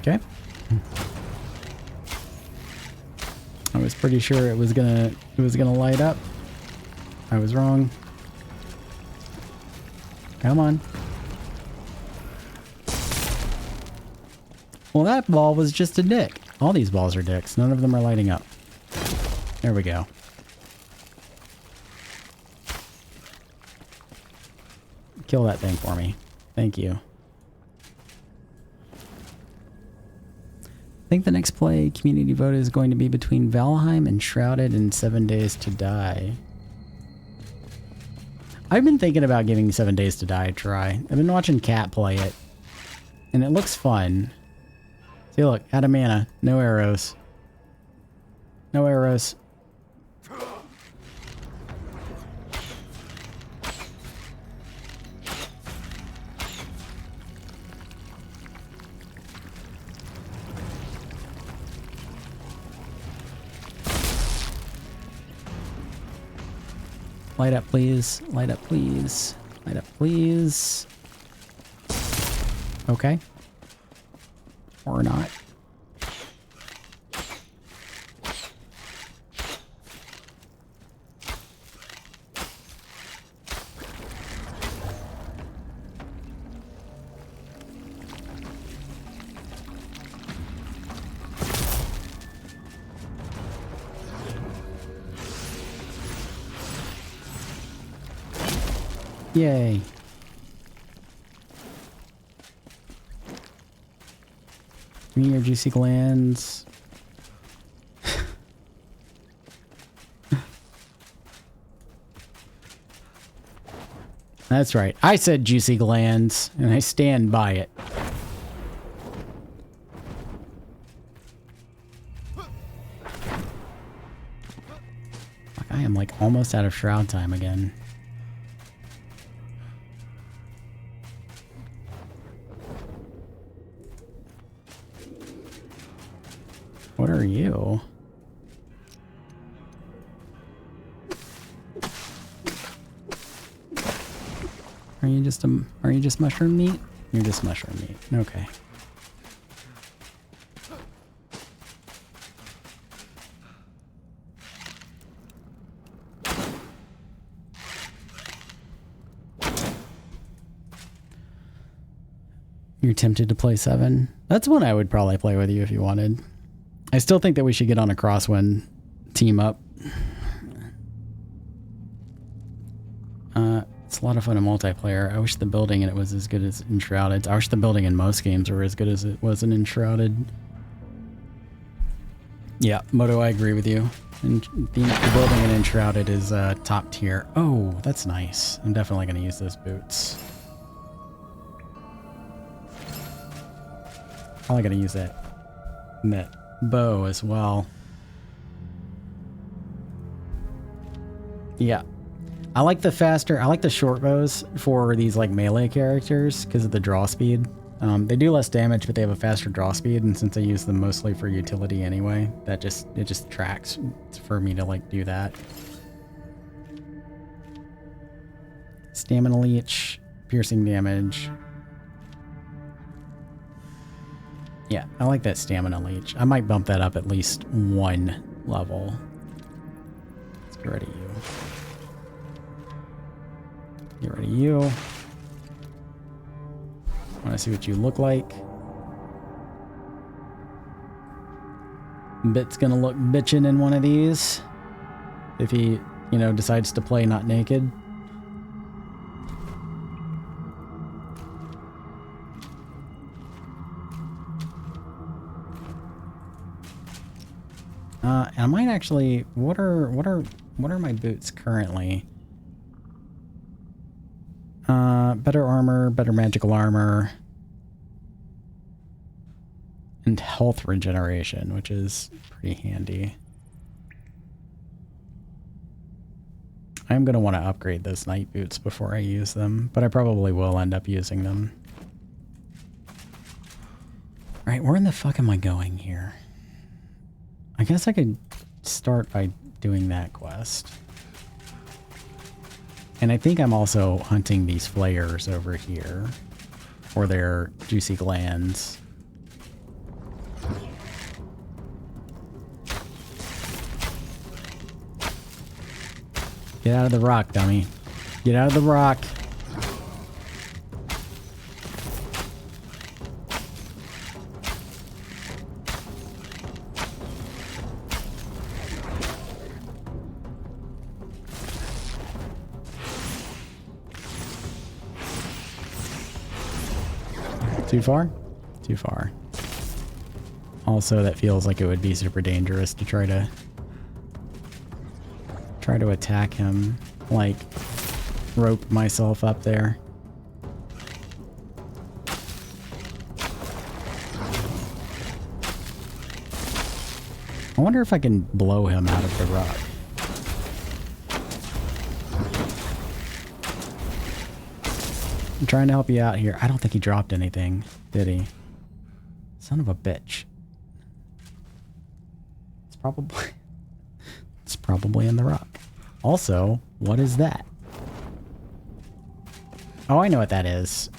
Okay. I was pretty sure it was gonna light up. I was wrong. Come on. Well, that ball was just a dick. All these balls are dicks. None of them are lighting up. There we go. Kill that thing for me. Thank you. I think the next play community vote is going to be between Valheim and Shrouded and 7 Days to Die. I've been thinking about giving 7 Days to Die a try. I've been watching Cat play it, and it looks fun. See, look, out of mana, no arrows. No arrows. Light up, please. Light up, please. Light up, please. Okay. Or not. Yay. Give me your juicy glands. That's right. I said juicy glands, and I stand by it. I am like almost out of shroud time again. What are you? Are you just mushroom meat? You're just mushroom meat. Okay. You're tempted to play 7? That's one I would probably play with you if you wanted. I still think that we should get on a crosswind team up. It's a lot of fun in multiplayer. I wish the building in it was as good as Enshrouded. I wish the building in most games were as good as it was in Enshrouded. Yeah, Moto, I agree with you. And the building in Enshrouded is top tier. Oh, that's nice. I'm definitely going to use those boots. Probably going to use that bow as well. Yeah. I like the short bows for these like melee characters because of the draw speed. They do less damage, but they have a faster draw speed, and since I use them mostly for utility anyway, it just tracks for me to like do that. Stamina leech, piercing damage. Yeah, I like that stamina leech. I might bump that up at least 1 level. Let's get rid of you. Get rid of you. I want to see what you look like. Bit's gonna look bitchin' in one of these. If he, decides to play not naked. I might actually. What are my boots currently? Better armor, better magical armor, and health regeneration, which is pretty handy. I'm going to want to upgrade those night boots before I use them, but I probably will end up using them. Alright, where in the fuck am I going here? I guess I could start by doing that quest. And I think I'm also hunting these flayers over here for their juicy glands. Get out of the rock, dummy. Get out of the rock. Too far? Too far. Also, that feels like it would be super dangerous to try to attack him, like rope myself up there. I wonder if I can blow him out of the rock. I'm trying to help you out here. I don't think he dropped anything, did he? Son of a bitch. It's probably in the rock. Also, what is that? Oh, I know what that is.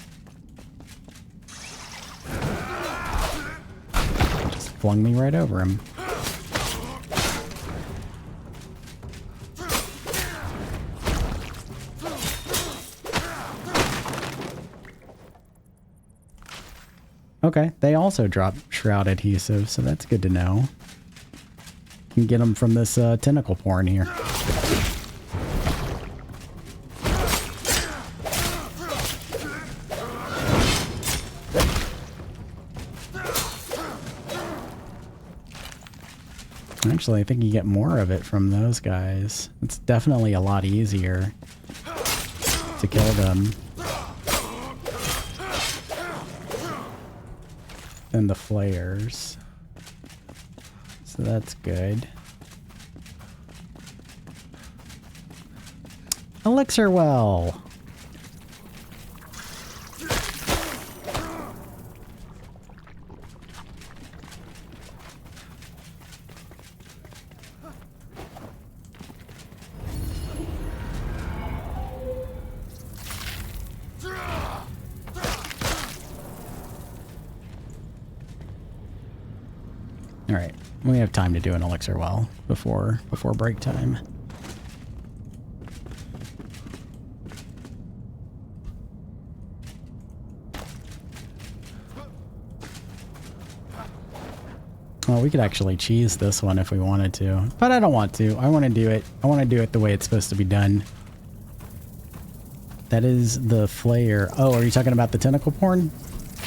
Just flung me right over him. Okay, they also drop shroud adhesive, so that's good to know. Can get them from this tentacle porn here. Actually, I think you get more of it from those guys. It's definitely a lot easier to kill them than the flayers. So that's good. Elixir well. All right, we have time to do an elixir well before break time. Well, we could actually cheese this one if we wanted to, but I don't want to. I want to do it. I want to do it the way it's supposed to be done. That is the flayer. Oh, are you talking about the tentacle porn?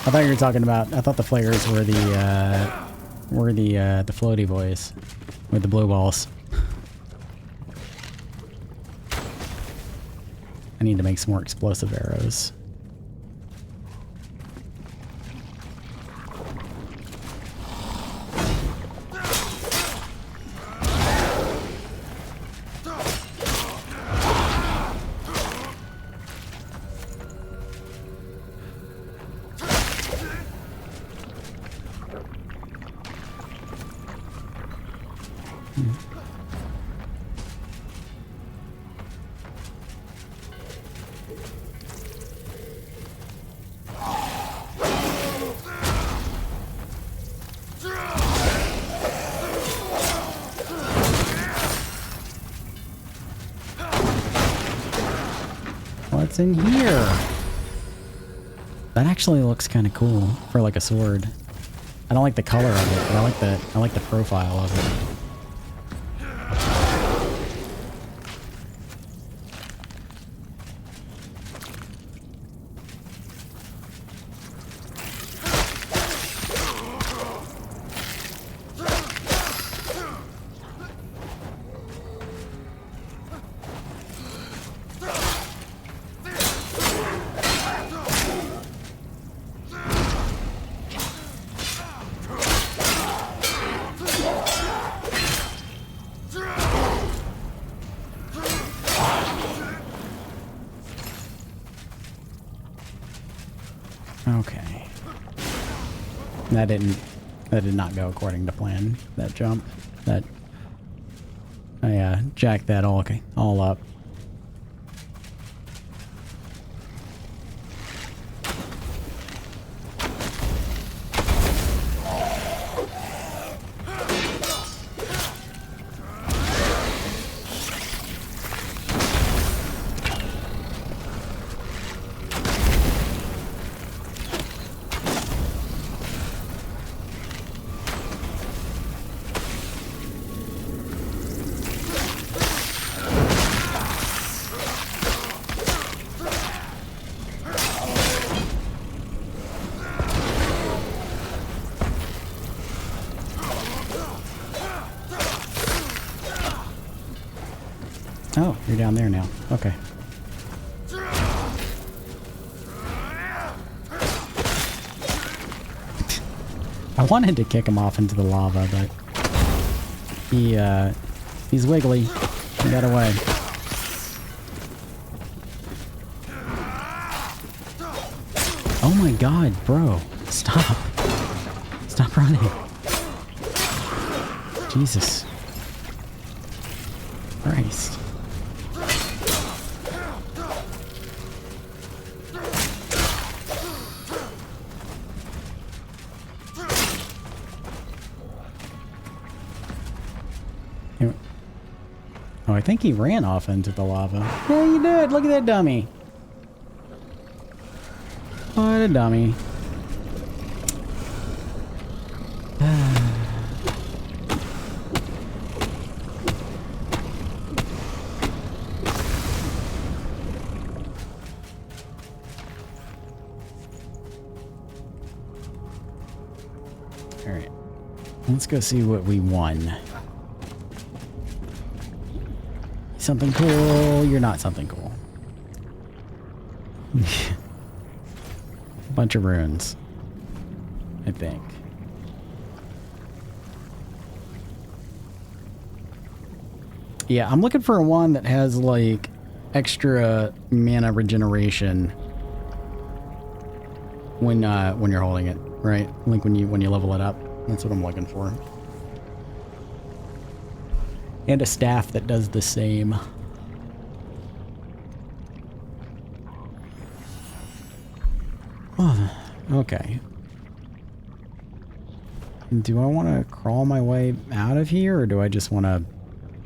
I thought you were talking about. I thought the flayers were the floaty boys with the blue balls. I need to make some more explosive arrows. What's in here? That actually looks kind of cool for like a sword. I don't like the color of it, but I like the profile of it. Okay. That did not go according to plan, that jump. I jacked that all up. Oh, you're down there now. Okay. I wanted to kick him off into the lava, but he's wiggly. He got away. Oh my god, bro. Stop. Stop running. Jesus. Christ. Oh, I think he ran off into the lava. Yeah, you did. Look at that dummy. What a dummy. Alright. Let's go see what we won. something cool. You're not something cool. Bunch of runes, I think. Yeah, I'm looking for one that has like extra mana regeneration when you're holding it, right? Like when you level it up. That's what I'm looking for. And a staff that does the same. Oh, okay. Do I want to crawl my way out of here, or do I just want to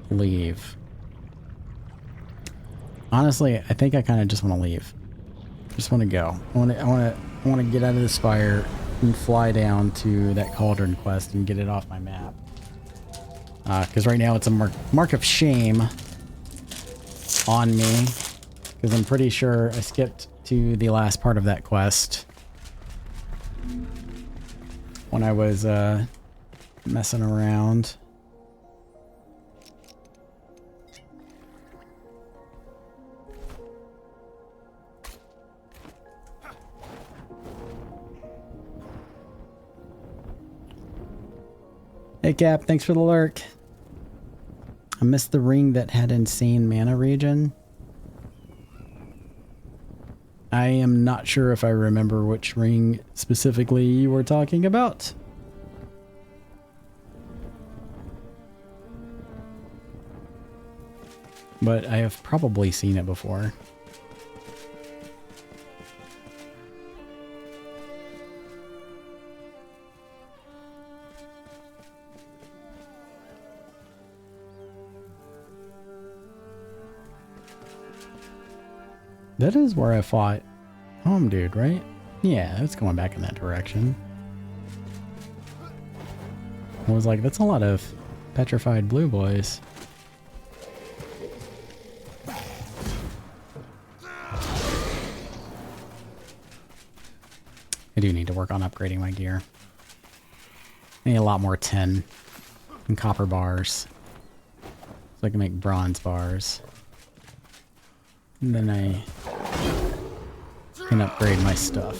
leave? Honestly, I think I kind of just want to leave. Just want to go. I want to get out of the spire and fly down to that cauldron quest and get it off my map. Because right now it's a mark of shame on me, because I'm pretty sure I skipped to the last part of that quest when I was messing around. Hey Cap, thanks for the lurk. I missed the ring that had insane mana regen. I am not sure if I remember which ring specifically you were talking about. But I have probably seen it before. That is where I fought Home Dude, right? Yeah, it's going back in that direction. I was like, that's a lot of petrified blue boys. I do need to work on upgrading my gear. I need a lot more tin and copper bars so I can make bronze bars. And then I can upgrade my stuff.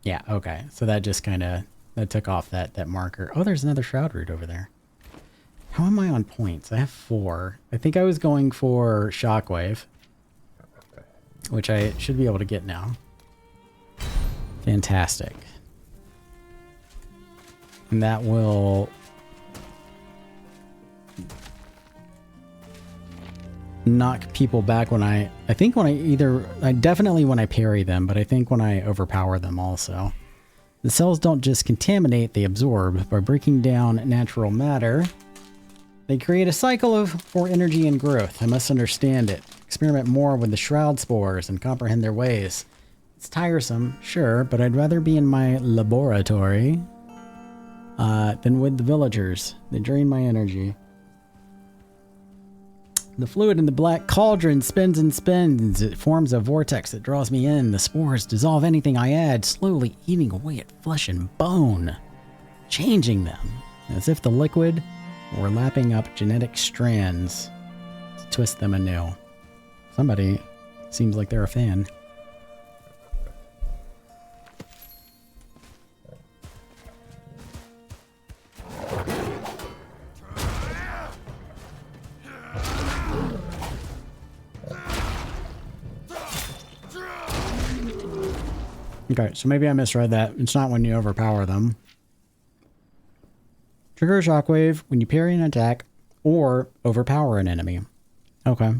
Yeah, okay. So that just kind of, that took off that marker. Oh, there's another Shroud root over there. How am I on points? I have 4. I think I was going for Shockwave, which I should be able to get now. Fantastic. And that will knock people back when I think when I definitely when I parry them, but I think when I overpower them also. The cells don't just contaminate, they absorb. By breaking down natural matter, they create a cycle for energy and growth. I must understand it. Experiment more with the Shroud spores and comprehend their ways. It's tiresome, sure, but I'd rather be in my laboratory than with the villagers. They drain my energy. The fluid in the Black Cauldron spins and spins. It forms a vortex that draws me in. The spores dissolve anything I add, slowly eating away at flesh and bone, changing them, as if the liquid were lapping up genetic strands to twist them anew. Somebody seems like they're a fan. Okay, so maybe I misread that. It's not when you overpower them. Trigger a shockwave when you parry an attack or overpower an enemy. Okay.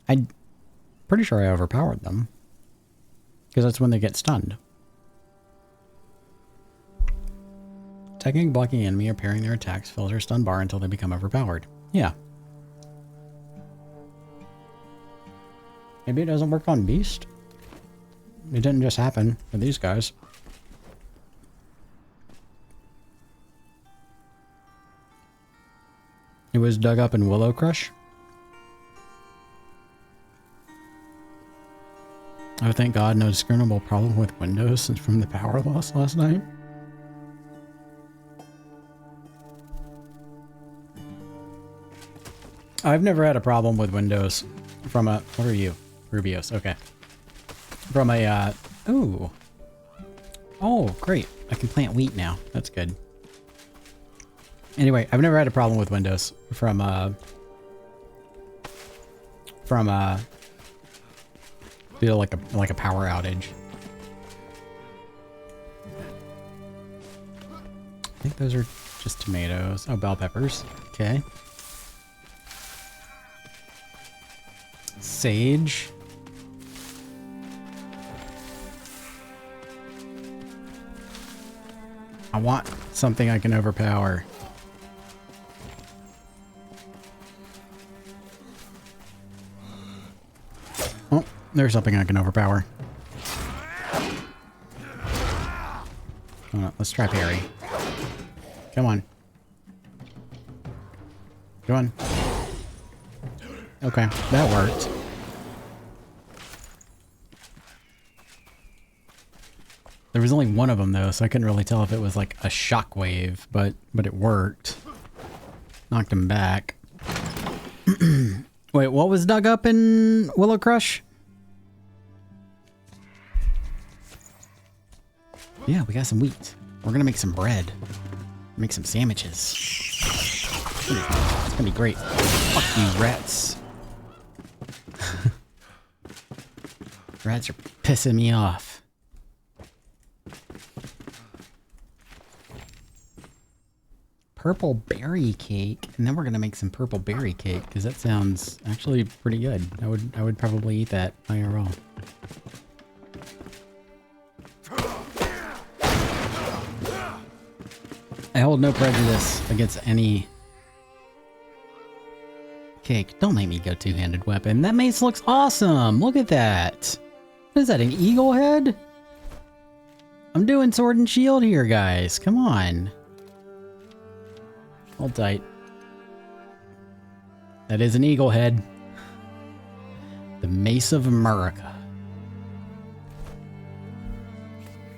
I'm pretty sure I overpowered them, because that's when they get stunned. Attacking, blocking an enemy, or parrying their attacks fills their stun bar until they become overpowered. Yeah. Maybe it doesn't work on Beast? It didn't just happen with these guys. It was dug up in Willow Crush. Oh, thank God, no discernible problem with Windows since from the power loss last night. I've never had a problem with windows from a... What are you? Rubios. Okay. From a... Ooh. Oh, great. I can plant wheat now. That's good. Anyway, I've never had a problem with windows from feel like a power outage. I think those are just tomatoes. Oh, bell peppers. Okay. Sage. I want something I can overpower. Oh, there's something I can overpower. Let's try parry. Come on. Come on. Okay, that worked. There was only one of them though, so I couldn't really tell if it was like a shockwave, but it worked. Knocked him back. Wait, what was dug up in Willow Crush? Yeah, we got some wheat. We're gonna make some bread. Make some sandwiches. It's gonna be great. Fuck you, rats. Rats are pissing me off. Purple berry cake, and then we're gonna make some purple berry cake because that sounds actually pretty good. I would probably eat that IRL. I hold no prejudice against any cake. Don't make me go two-handed weapon. That mace looks awesome. Look at that. What is that, an eagle head? I'm doing sword and shield here, guys. Come on. Hold tight. That is an eagle head. The Mace of America.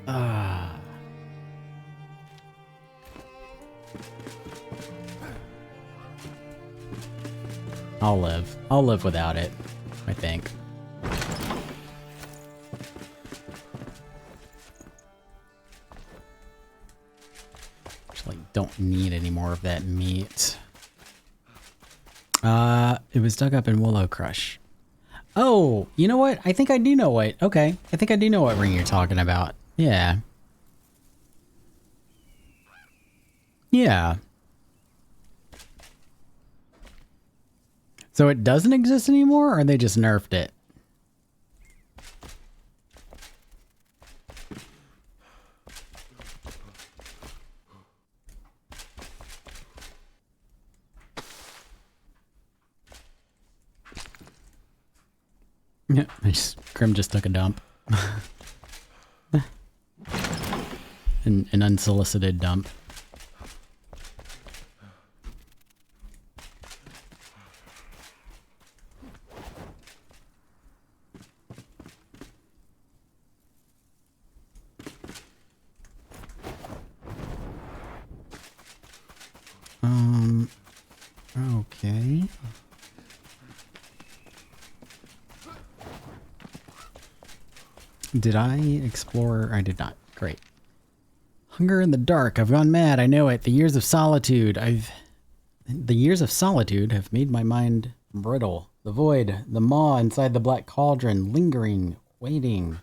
Ah. I'll live. I'll live without it, I think. Don't need any more of that meat. It was dug up in Willow Crush. Oh, you know what? I think I do know what. Okay, I think I do know what ring you're talking about. Yeah. Yeah. So it doesn't exist anymore, or they just nerfed it? Yeah, Grim just took a dump. An unsolicited dump. Okay. Did I explore? I did not. Great. Hunger in the dark. I've gone mad. I know it. The years of solitude. The years of solitude have made my mind brittle. The void, the maw inside the Black Cauldron, lingering, waiting,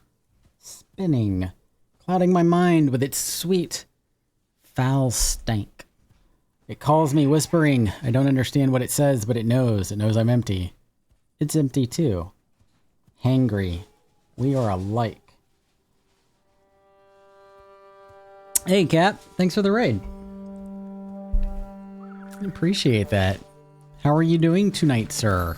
spinning, clouding my mind with its sweet, foul stank. It calls me whispering. I don't understand what it says, but it knows. It knows I'm empty. It's empty too. Hangry. We are alike. Hey, Cap. Thanks for the raid. I appreciate that. How are you doing tonight, sir?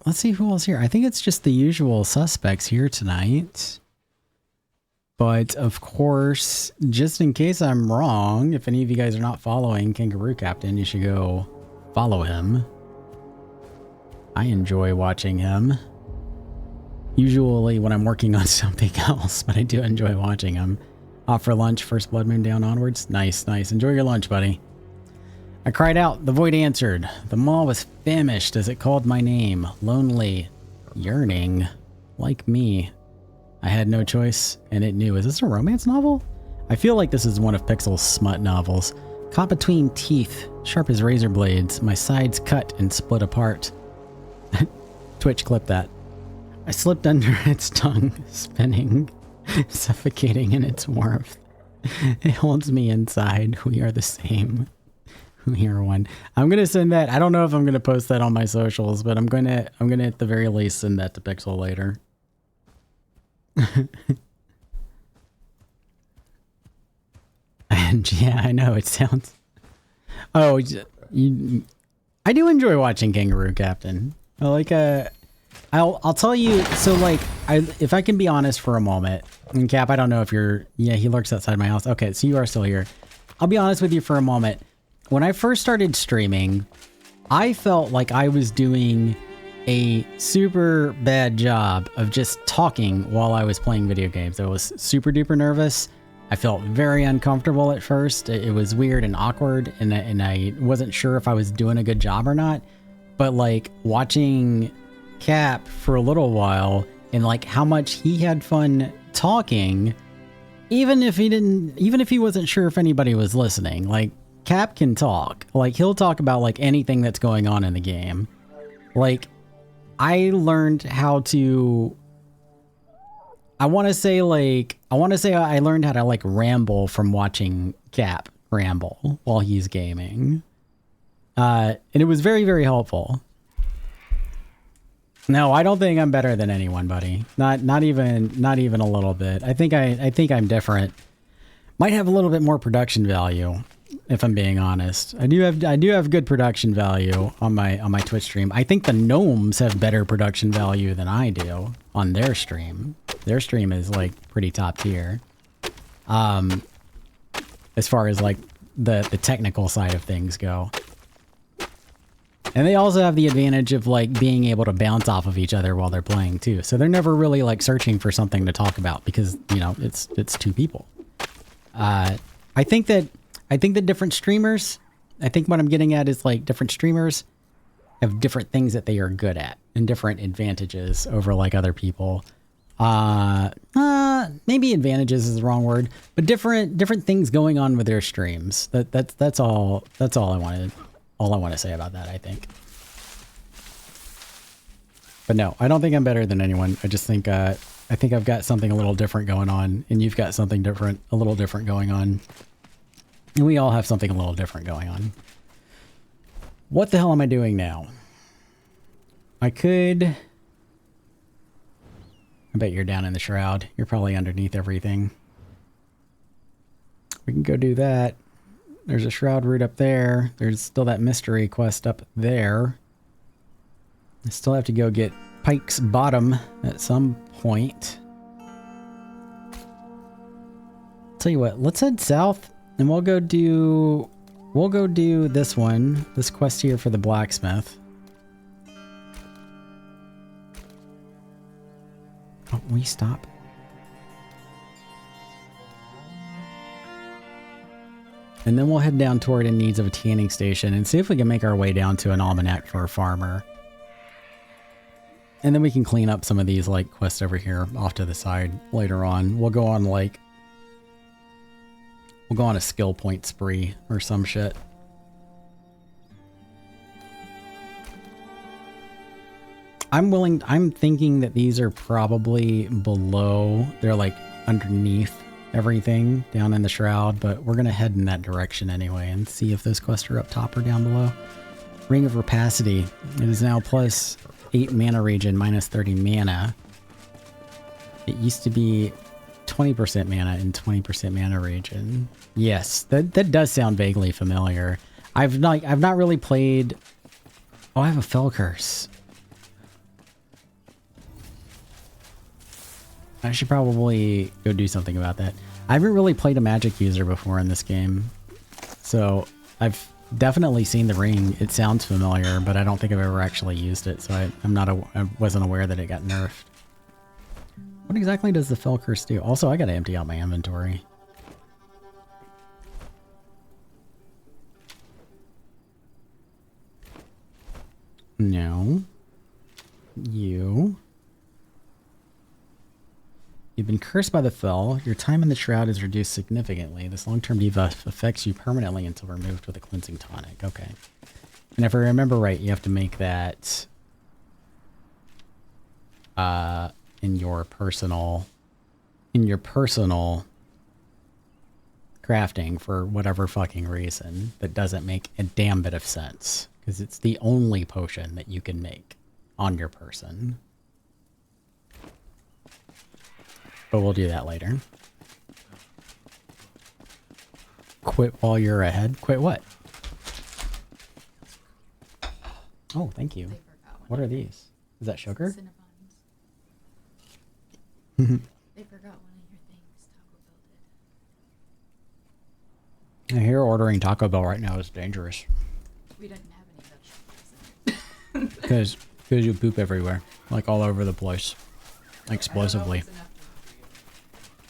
Let's see who else here. I think it's just the usual suspects here tonight. But, of course, just in case I'm wrong, if any of you guys are not following Kangaroo Captain, you should go follow him. I enjoy watching him. usually when I'm working on something else, but I do enjoy watching them. Off for lunch, first blood moon down onwards. Nice, nice. Enjoy your lunch, buddy. I cried out. The void answered. The maw was famished as it called my name. Lonely. Yearning. Like me. I had no choice, and it knew. Is this a romance novel? I feel like this is one of Pixel's smut novels. Caught between teeth, sharp as razor blades, my sides cut and split apart. Twitch, clip that. I slipped under its tongue, spinning, suffocating in its warmth. It holds me inside. We are the same. We are one. I'm gonna send that. I don't know if I'm gonna post that on my socials, but I'm gonna at the very least send that to Pixel later. And yeah, I know it sounds. Oh, I do enjoy watching Kangaroo Captain. I'll tell you. So like, if I can be honest for a moment, and Cap, I don't know if you're. Yeah, he lurks outside my house. Okay, so you are still here. I'll be honest with you for a moment. When I first started streaming, I felt like I was doing a super bad job of just talking while I was playing video games. I was super duper nervous. I felt very uncomfortable at first. It was weird and awkward, and I wasn't sure if I was doing a good job or not. But like watching Cap for a little while and like how much he had fun talking, even if he wasn't sure if anybody was listening. Like Cap can talk. Like he'll talk about like anything that's going on in the game. Like I learned how to I want to say I learned how to like ramble from watching Cap ramble while he's gaming. And it was very, very helpful. No, I don't think I'm better than anyone, buddy. Not even a little bit. I think I'm different. Might have a little bit more production value, if I'm being honest. I do have good production value on my Twitch stream. I think the gnomes have better production value than I do on their stream. Their stream is like pretty top tier. As far as like the technical side of things go. And they also have the advantage of like being able to bounce off of each other while they're playing too. So they're never really like searching for something to talk about because, you know, it's two people. I think that different streamers, I think what I'm getting at is like different streamers have different things that they are good at and different advantages over like other people. Maybe advantages is the wrong word, but different things going on with their streams. That's all I want to say about that, I think. But no, I don't think I'm better than anyone. I just think I've got something a little different going on, and you've got something a little different going on. And we all have something a little different going on. What the hell am I doing now? I bet you're down in the Shroud. You're probably underneath everything. We can go do that. There's a Shroud route up there. There's still that mystery quest up there. I still have to go get Pike's Bottom at some point. Tell you what, let's head south and we'll go do this one, this quest here for the blacksmith. Oh, we stop. And then we'll head down toward In Needs of a Tanning Station and see if we can make our way down to an Almanac for a farmer. And then we can clean up some of these like quests over here off to the side later on. We'll go on a skill point spree or some shit. I'm thinking that these are probably below. They're like underneath everything down in the Shroud, but we're gonna head in that direction anyway and see if those quests are up top or down below. Ring of Rapacity. It is now plus 8 mana regen, minus 30 mana. It used to be 20% mana and 20% mana regen. Yes, that does sound vaguely familiar. I've not really played. Oh, I have a Fell Curse. I should probably go do something about that. I haven't really played a magic user before in this game, so I've definitely seen the ring. It sounds familiar, but I don't think I've ever actually used it, so I wasn't aware that it got nerfed. What exactly does the fell curse do? Also, I gotta empty out my inventory. No. You. You've been cursed by the fell. Your time in the shroud is reduced significantly. This long-term debuff affects you permanently until removed with a cleansing tonic. Okay. And if I remember right, you have to make that in your personal crafting for whatever fucking reason that doesn't make a damn bit of sense, because it's the only potion that you can make on your person. But we'll do that later. Quit while you're ahead. Quit what? Oh, thank you. What are these? Is that sugar? They forgot one of your things. Taco Bell did. I hear ordering Taco Bell right now is dangerous. We didn't have any vegetables. Because you poop everywhere. Like all over the place. Explosively.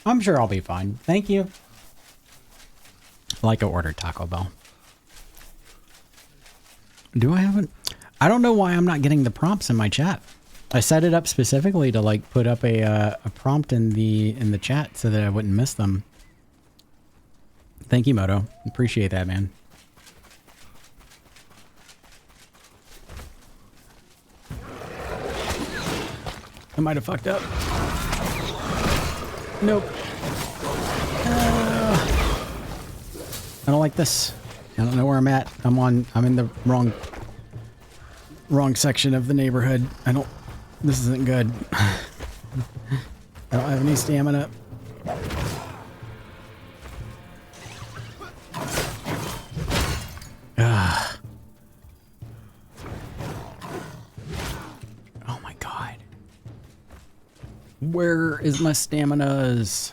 I'm sure I'll be fine. Thank you. Like I ordered Taco Bell. Do I haven't? I don't know why I'm not getting the prompts in my chat. I set it up specifically to like put up a prompt in the chat so that I wouldn't miss them. Thank you, Moto. Appreciate that, man. I might have fucked up. Nope. I don't like this. I don't know where I'm at. I'm in the wrong section of the neighborhood. This isn't good. I don't have any stamina. Oh my god. Where is my staminas?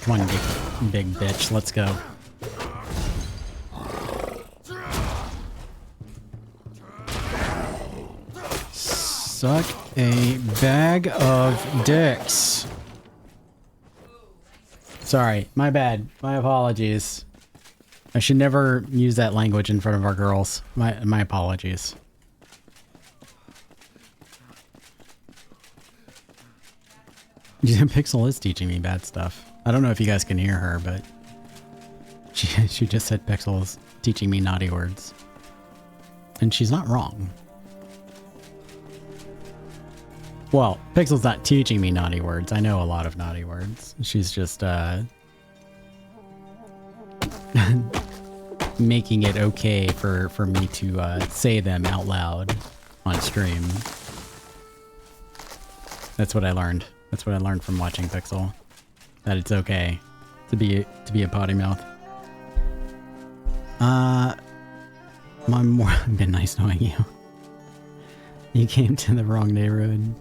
Come on, big bitch. Let's go. Suck a bag of dicks. Sorry, my bad. My apologies. I should never use that language in front of our girls. My apologies. Pixel is teaching me bad stuff. I don't know if you guys can hear her, but she just said Pixel is teaching me naughty words. And she's not wrong. Well, Pixel's not teaching me naughty words. I know a lot of naughty words. She's just making it okay for me to say them out loud on stream. That's what I learned. That's what I learned from watching Pixel. That it's okay to be a potty mouth. Been nice knowing you. You came to the wrong neighborhood.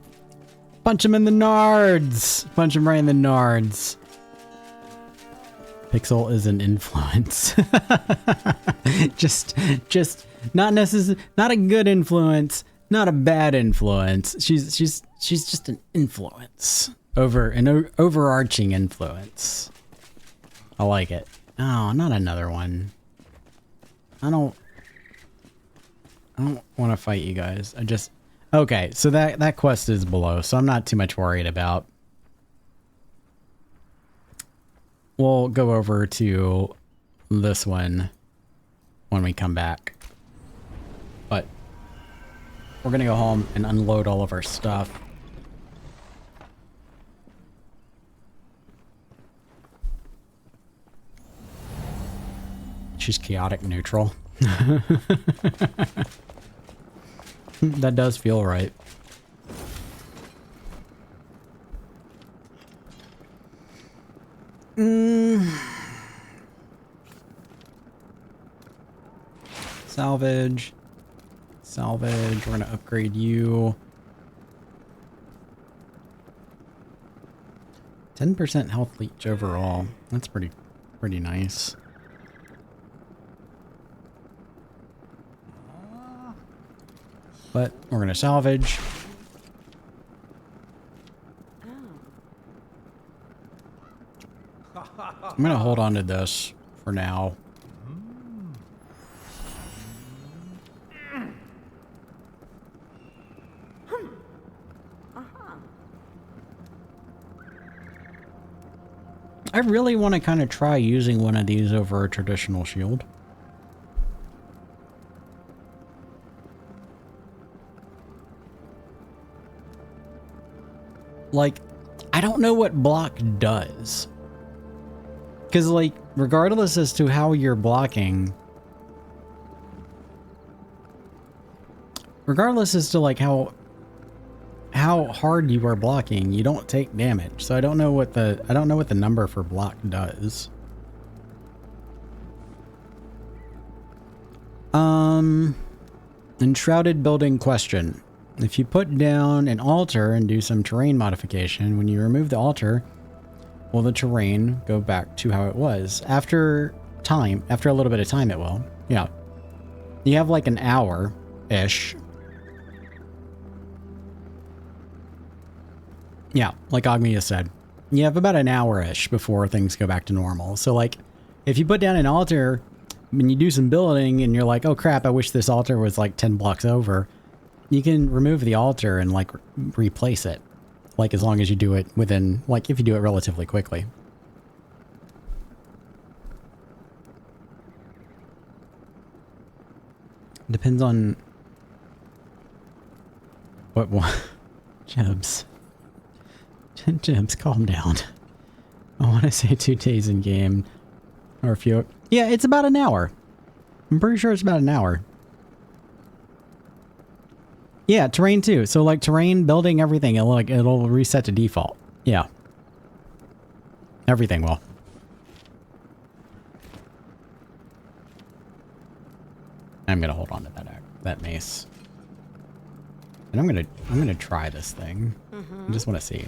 Punch him in the nards! Punch him right in the nards. Pixel is an influence. just not not a good influence, not a bad influence. She's just an influence. An overarching influence. I like it. Oh, not another one. I don't want to fight you guys. Okay, so that quest is below, so I'm not too much worried about. We'll go over to this one when we come back. But we're gonna go home and unload all of our stuff. She's chaotic neutral. That does feel right. Salvage. Salvage. We're gonna upgrade you. 10% health leech overall. That's pretty nice. But we're gonna salvage. I'm gonna hold on to this for now. I really want to kind of try using one of these over a traditional shield. Like, I don't know what block does. Because, like, regardless as to how you're blocking, regardless as to, like, how hard you are blocking, you don't take damage. So I don't know what the number for block does. Enshrouded building question. If you put down an altar and do some terrain modification, when you remove the altar, will the terrain go back to how it was? After a little bit of time it will. Yeah. You have like an hour-ish. Yeah, like Agmia said. You have about an hour-ish before things go back to normal. So like, if you put down an altar, when you do some building and you're like, oh crap, I wish this altar was like 10 blocks over, you can remove the altar and like replace it. Like as long as you do it within, like if you do it relatively quickly. Depends on what Jebs. Jebs, calm down. I want to say 2 days in game. Or a few. Yeah, it's about an hour. I'm pretty sure it's about an hour. Yeah, terrain too. So like terrain, building, everything, it'll reset to default. Yeah. Everything will. I'm gonna hold on to that mace. And I'm gonna try this thing. I just want to see.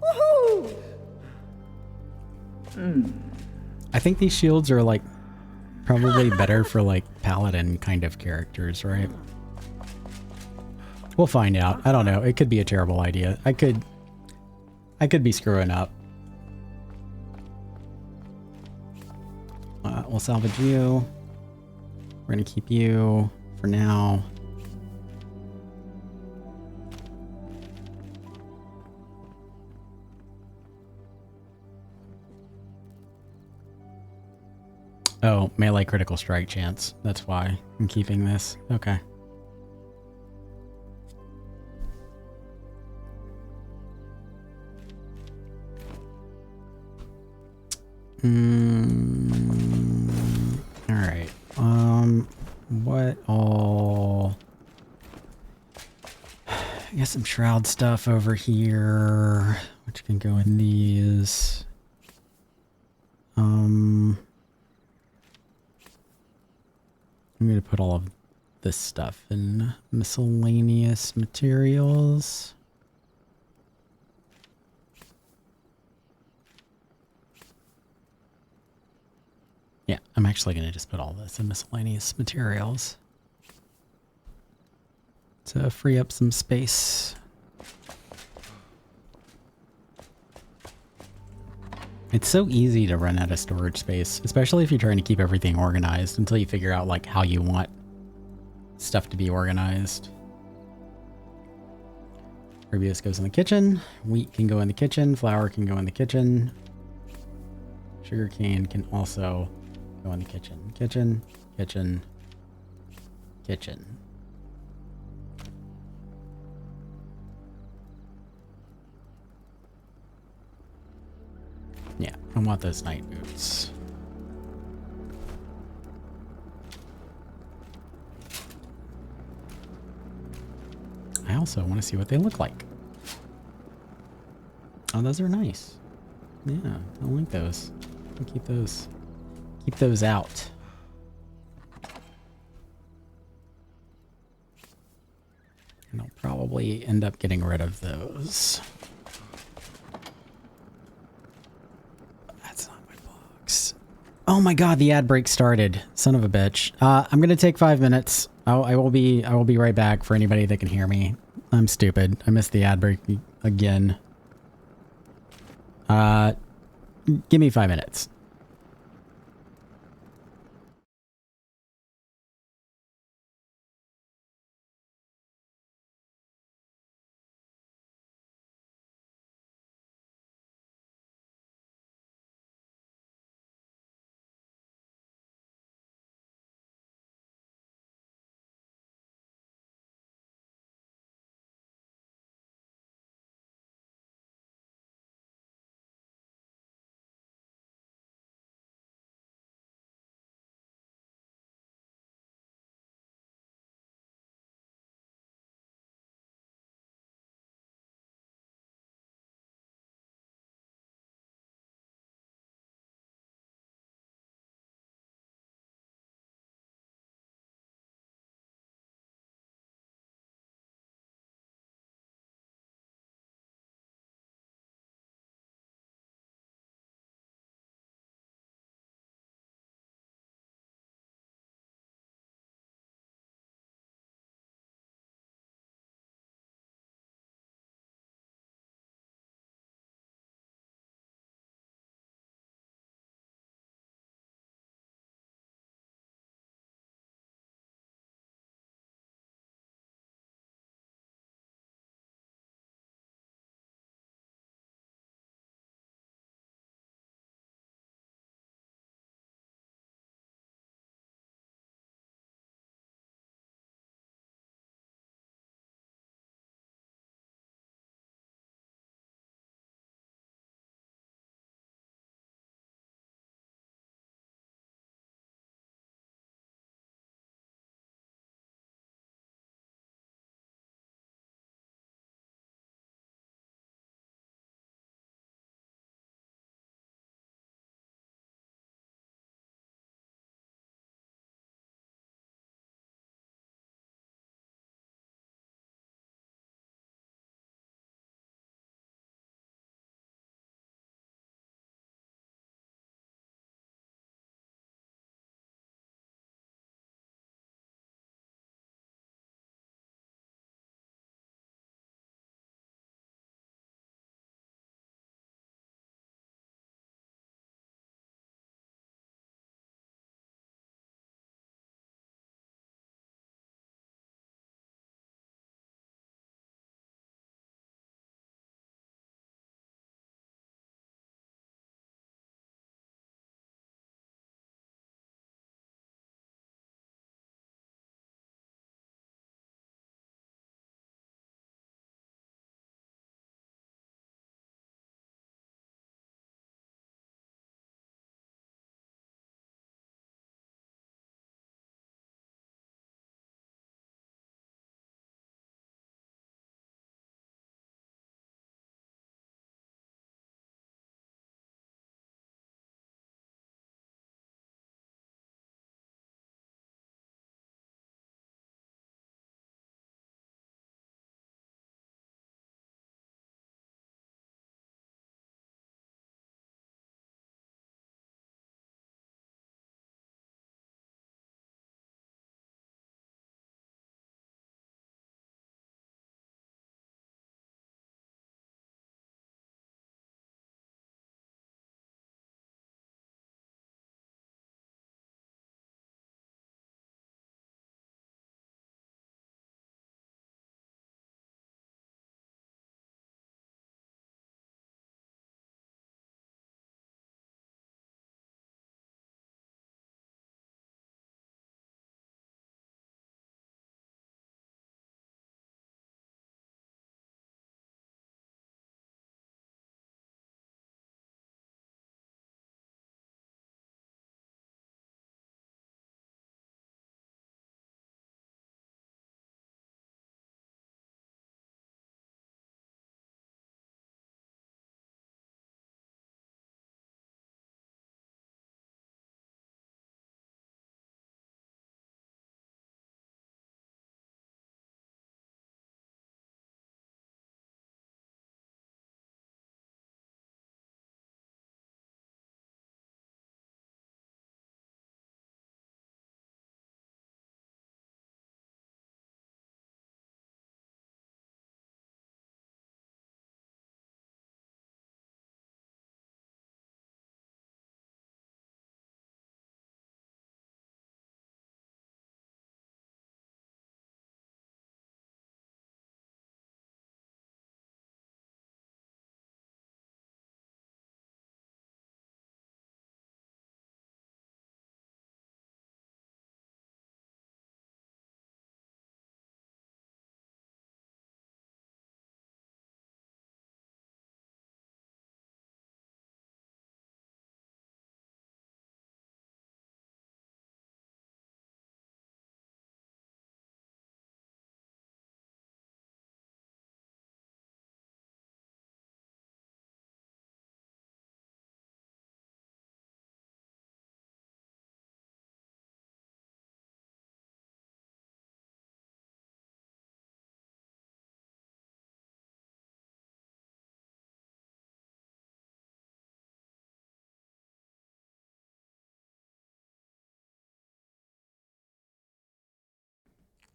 Woohoo! I think these shields are like probably better for like paladin kind of characters, right? We'll find out. I don't know. It could be a terrible idea. I could be screwing up. We'll salvage you. We're gonna keep you for now. Oh, melee critical strike chance. That's why I'm keeping this. Okay. All right. What all? I got some shroud stuff over here, which can go in these. I'm going to put all of this stuff in miscellaneous materials. Yeah, I'm actually going to just put all this in miscellaneous materials to free up some space. It's so easy to run out of storage space, especially if you're trying to keep everything organized until you figure out like how you want stuff to be organized. Herbius goes in the kitchen. Wheat can go in the kitchen. Flour can go in the kitchen. Sugarcane can also go in the kitchen. Kitchen, kitchen, kitchen. Yeah, I want those night boots. I also want to see what they look like. Oh, those are nice. Yeah, I like those. I'll keep those. Keep those out. And I'll probably end up getting rid of those. That's not my box. Oh my god, the ad break started. Son of a bitch. I'm gonna take 5 minutes. I will be right back for anybody that can hear me. I'm stupid. I missed the ad break again. Give me 5 minutes.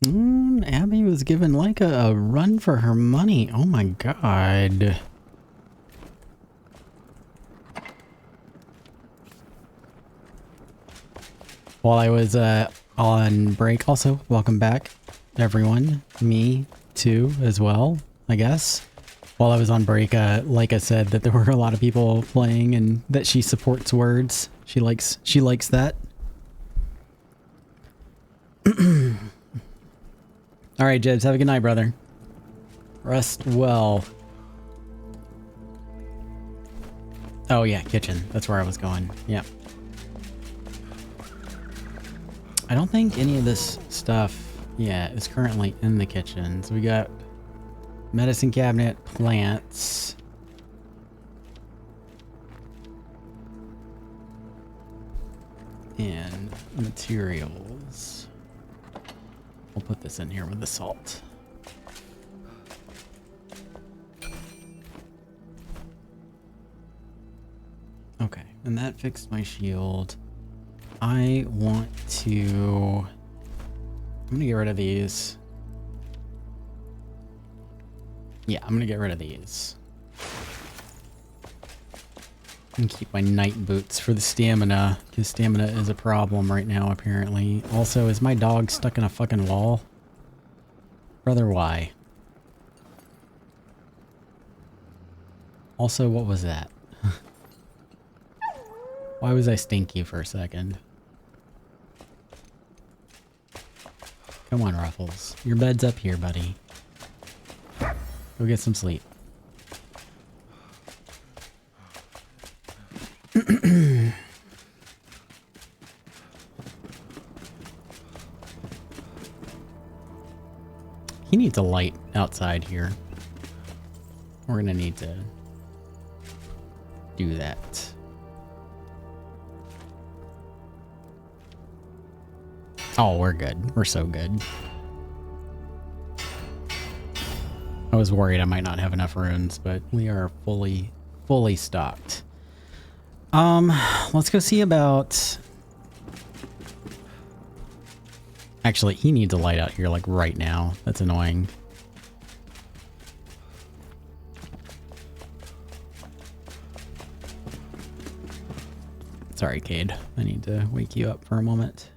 Abby was given like a run for her money. Oh my god. While I was on break, also, welcome back, everyone. Me, too, as well, I guess. While I was on break, like I said, that there were a lot of people playing and that she supports words. She likes that. All right, Jebs, have a good night, brother. Rest well. Oh yeah, kitchen. That's where I was going. Yeah. I don't think any of this stuff, yeah, is currently in the kitchen. So we got medicine cabinet, plants. And materials. We'll put this in here with the salt. Okay, and that fixed my shield. I want to... I'm gonna get rid of these. Yeah, I'm gonna get rid of these. And keep my night boots for the stamina, because stamina is a problem right now, apparently. Also, is my dog stuck in a fucking wall? Brother, why? Also, what was that? Why was I stinky for a second? Come on, Ruffles. Your bed's up here, buddy. Go get some sleep. He needs a light outside here. We're gonna need to do that. Oh, we're good. We're so good. I was worried I might not have enough runes, but we are fully stocked. Let's go see about... Actually, he needs a light out here, like, right now. That's annoying. Sorry, Cade. I need to wake you up for a moment.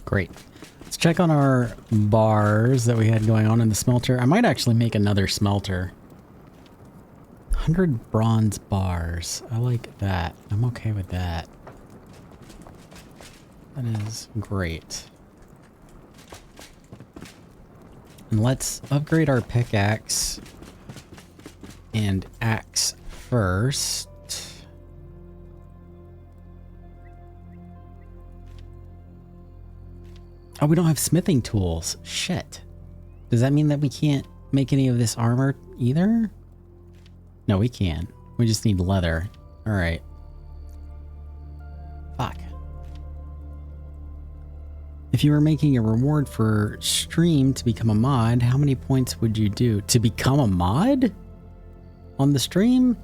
Great. Let's check on our bars that we had going on in the smelter. I might actually make another smelter. 100 bronze bars. I like that. I'm okay with that. That is great. And let's upgrade our pickaxe and axe first. Oh, we don't have smithing tools. Shit. Does that mean that we can't make any of this armor either? No, we can. We just need leather. All right. Fuck. If you were making a reward for stream to become a mod, how many points would you do? To become a mod? On the stream?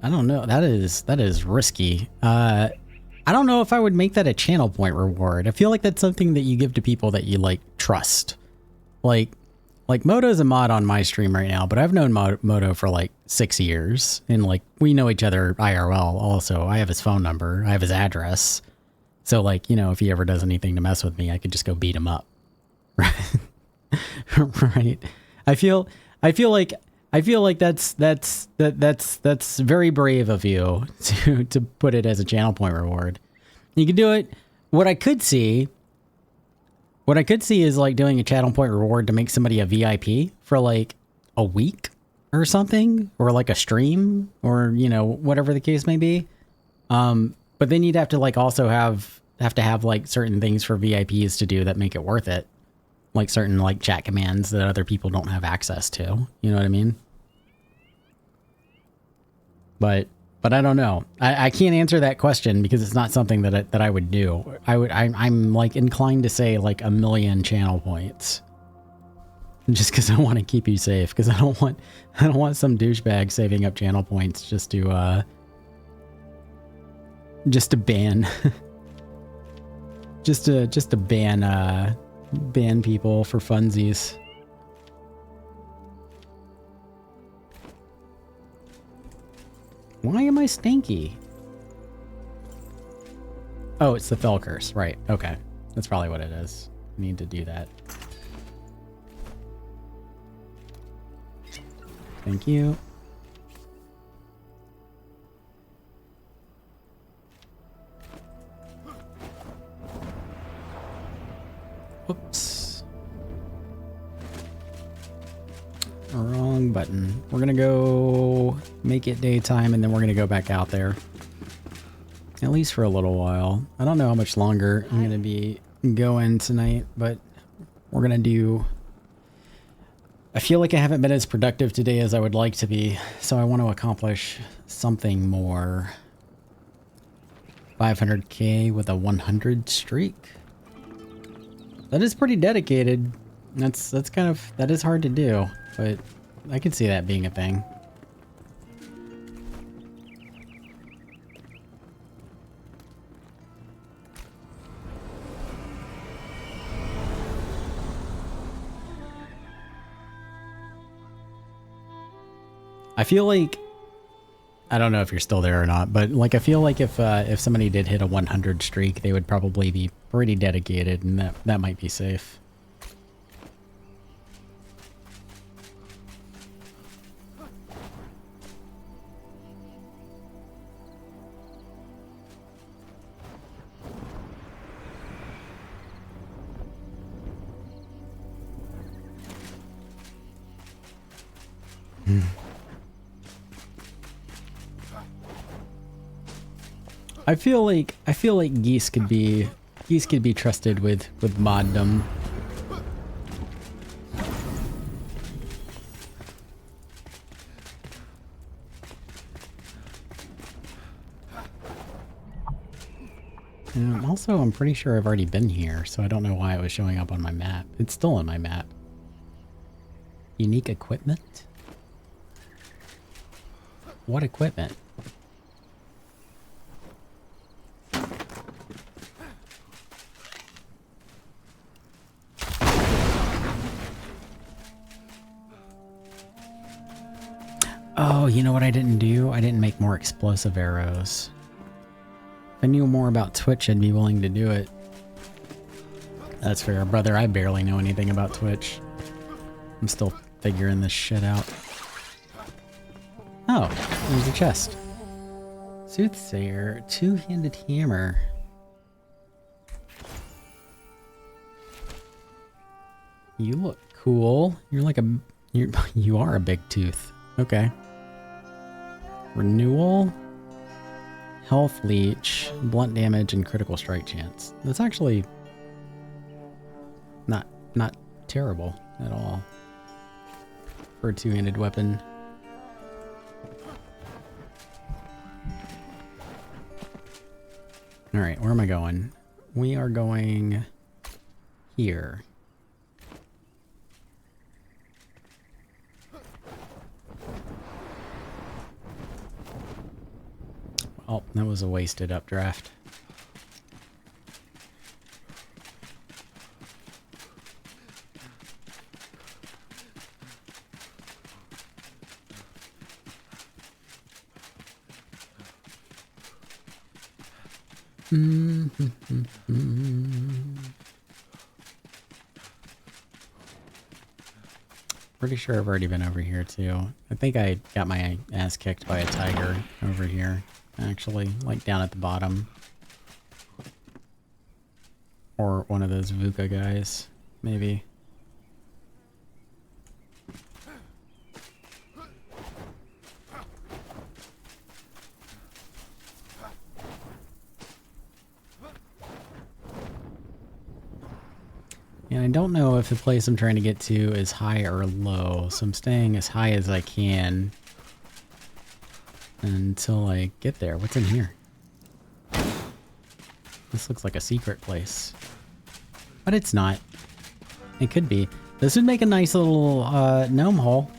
I don't know. That is risky. I don't know if I would make that a channel point reward. I feel like that's something that you give to people that you, like, trust. Like Moto's a mod on my stream right now, but I've known Moto for, like, 6 years. And, like, we know each other IRL also. I have his phone number. I have his address. So, like, you know, if he ever does anything to mess with me, I could just go beat him up. Right? Right. I feel like that's very brave of you to put it as a channel point reward. You can do it. What I could see is like doing a channel point reward to make somebody a VIP for like a week or something, or like a stream, or, you know, whatever the case may be. But then you'd have to like also have to have like certain things for VIPs to do that make it worth it. like certain like chat commands that other people don't have access to. You know what I mean? But I don't know. I can't answer that question because it's not something that I would do. I'm like inclined to say like 1,000,000 channel points. Just because I want to keep you safe, because I don't want some douchebag saving up channel points just to ban just to ban people for funsies. Why am I stinky? Oh, it's the fell curse, right? Okay, that's probably what it is. I need to do that. Thank you. Whoops. Wrong button. We're gonna go make it daytime and then we're gonna go back out there. At least for a little while. I don't know how much longer I'm gonna be going tonight, but we're gonna do... I feel like I haven't been as productive today as I would like to be, so I want to accomplish something more. 500k with a 100 streak. That is pretty dedicated. That's kind of, that is hard to do, but I could see that being a thing. I feel like, I don't know if you're still there or not, but like I feel like if somebody did hit a 100 streak, they would probably be pretty dedicated, and that might be safe. I feel like geese could be trusted with moddom. And also, I'm pretty sure I've already been here, so I don't know why it was showing up on my map. It's still on my map. Unique equipment? What equipment? Oh, you know what I didn't do? I didn't make more explosive arrows. If I knew more about Twitch, I'd be willing to do it. That's fair, brother. I barely know anything about Twitch. I'm still figuring this shit out. Oh, there's a chest. Soothsayer, two-handed hammer. You look cool. You're like you are a big tooth. Okay. Renewal, health leech, blunt damage, and critical strike chance. That's actually not terrible at all for a two-handed weapon. All right, where am I going? We are going here. Oh, that was a wasted updraft. Pretty sure I've already been over here too. I think I got my ass kicked by a tiger over here. Actually, like down at the bottom. Or one of those VUCA guys, maybe. And I don't know if the place I'm trying to get to is high or low, so I'm staying as high as I can until I get there. What's in here? This looks like a secret place. But it's not. It could be. This would make a nice little gnome hole.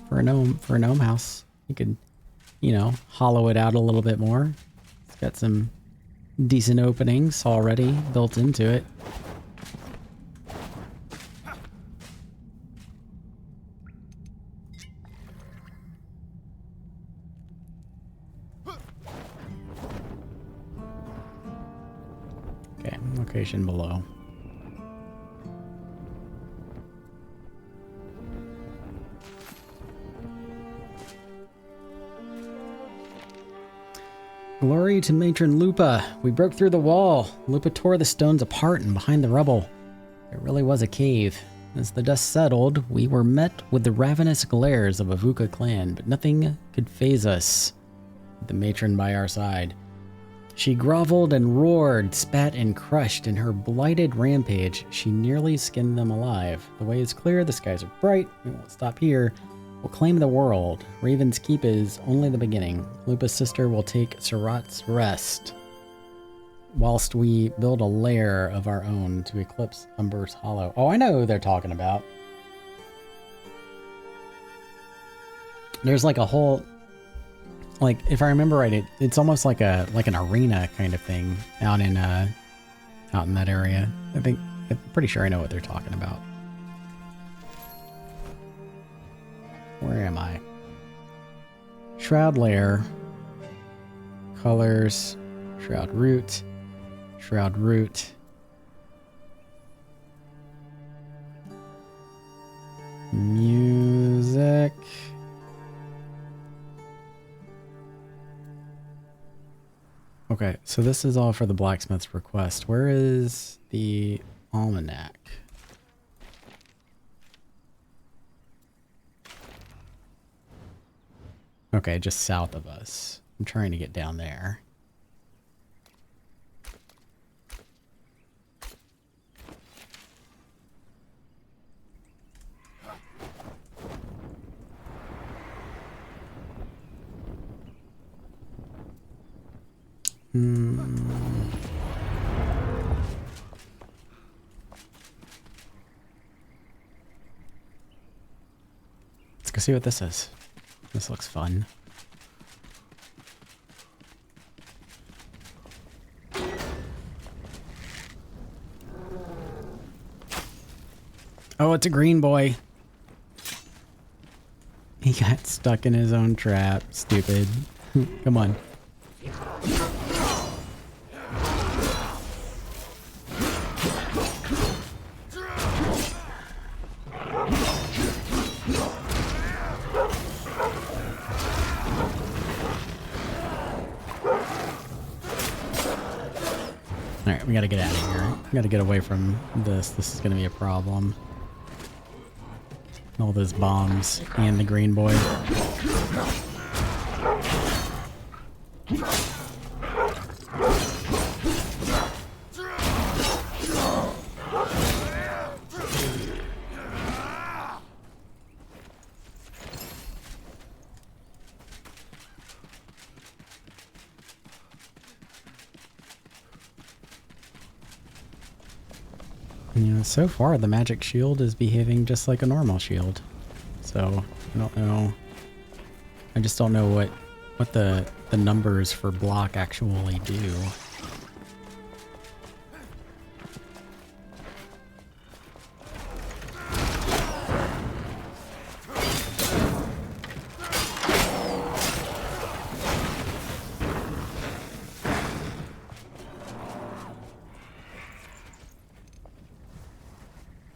for a gnome house. You could, you know, hollow it out a little bit more. It's got some decent openings already built into it. Okay, location below. Glory to Matron Lupa. We broke through the wall. Lupa tore the stones apart and behind the rubble. It really was a cave. As the dust settled, we were met with the ravenous glares of a Vuka clan, but nothing could faze us, with the matron by our side. She groveled and roared, spat and crushed. In her blighted rampage, she nearly skinned them alive. The way is clear, the skies are bright. We won't stop here. We'll claim the world. Raven's Keep is only the beginning. Lupa's sister will take Surat's rest, whilst we build a lair of our own to eclipse Umber's Hollow. Oh, I know who they're talking about. There's like a whole, like, if I remember right, it's almost like an arena kind of thing out in that area. I'm pretty sure I know what they're talking about. Where am I? Shroud lair. Colors. Shroud root. Shroud root. Music. Okay, so this is all for the blacksmith's request. Where is the Almanac? Okay, just south of us. I'm trying to get down there. Let's go see what this is. This looks fun. Oh, it's a green boy. He got stuck in his own trap. Stupid. Come on. Alright, we gotta get out of here. We gotta get away from this. This is gonna be a problem. All those bombs and the green boy. You know, so far the magic shield is behaving just like a normal shield. So, I don't know. I just don't know what the numbers for block actually do.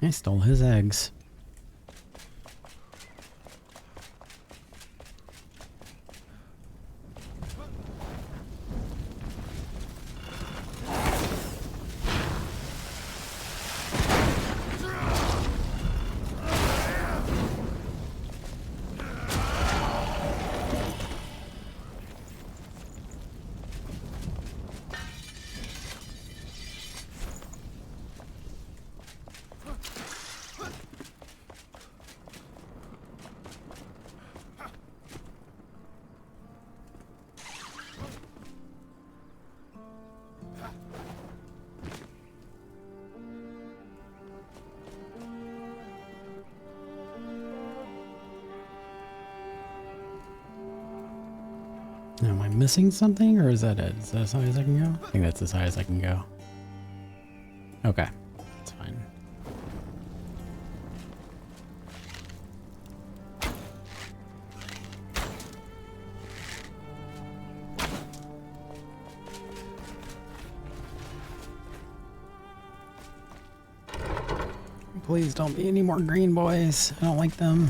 I stole his eggs. Am I missing something, or is that it? Is that as high as I can go? I think that's as high as I can go. Okay, that's fine. Please don't be any more green boys. I don't like them.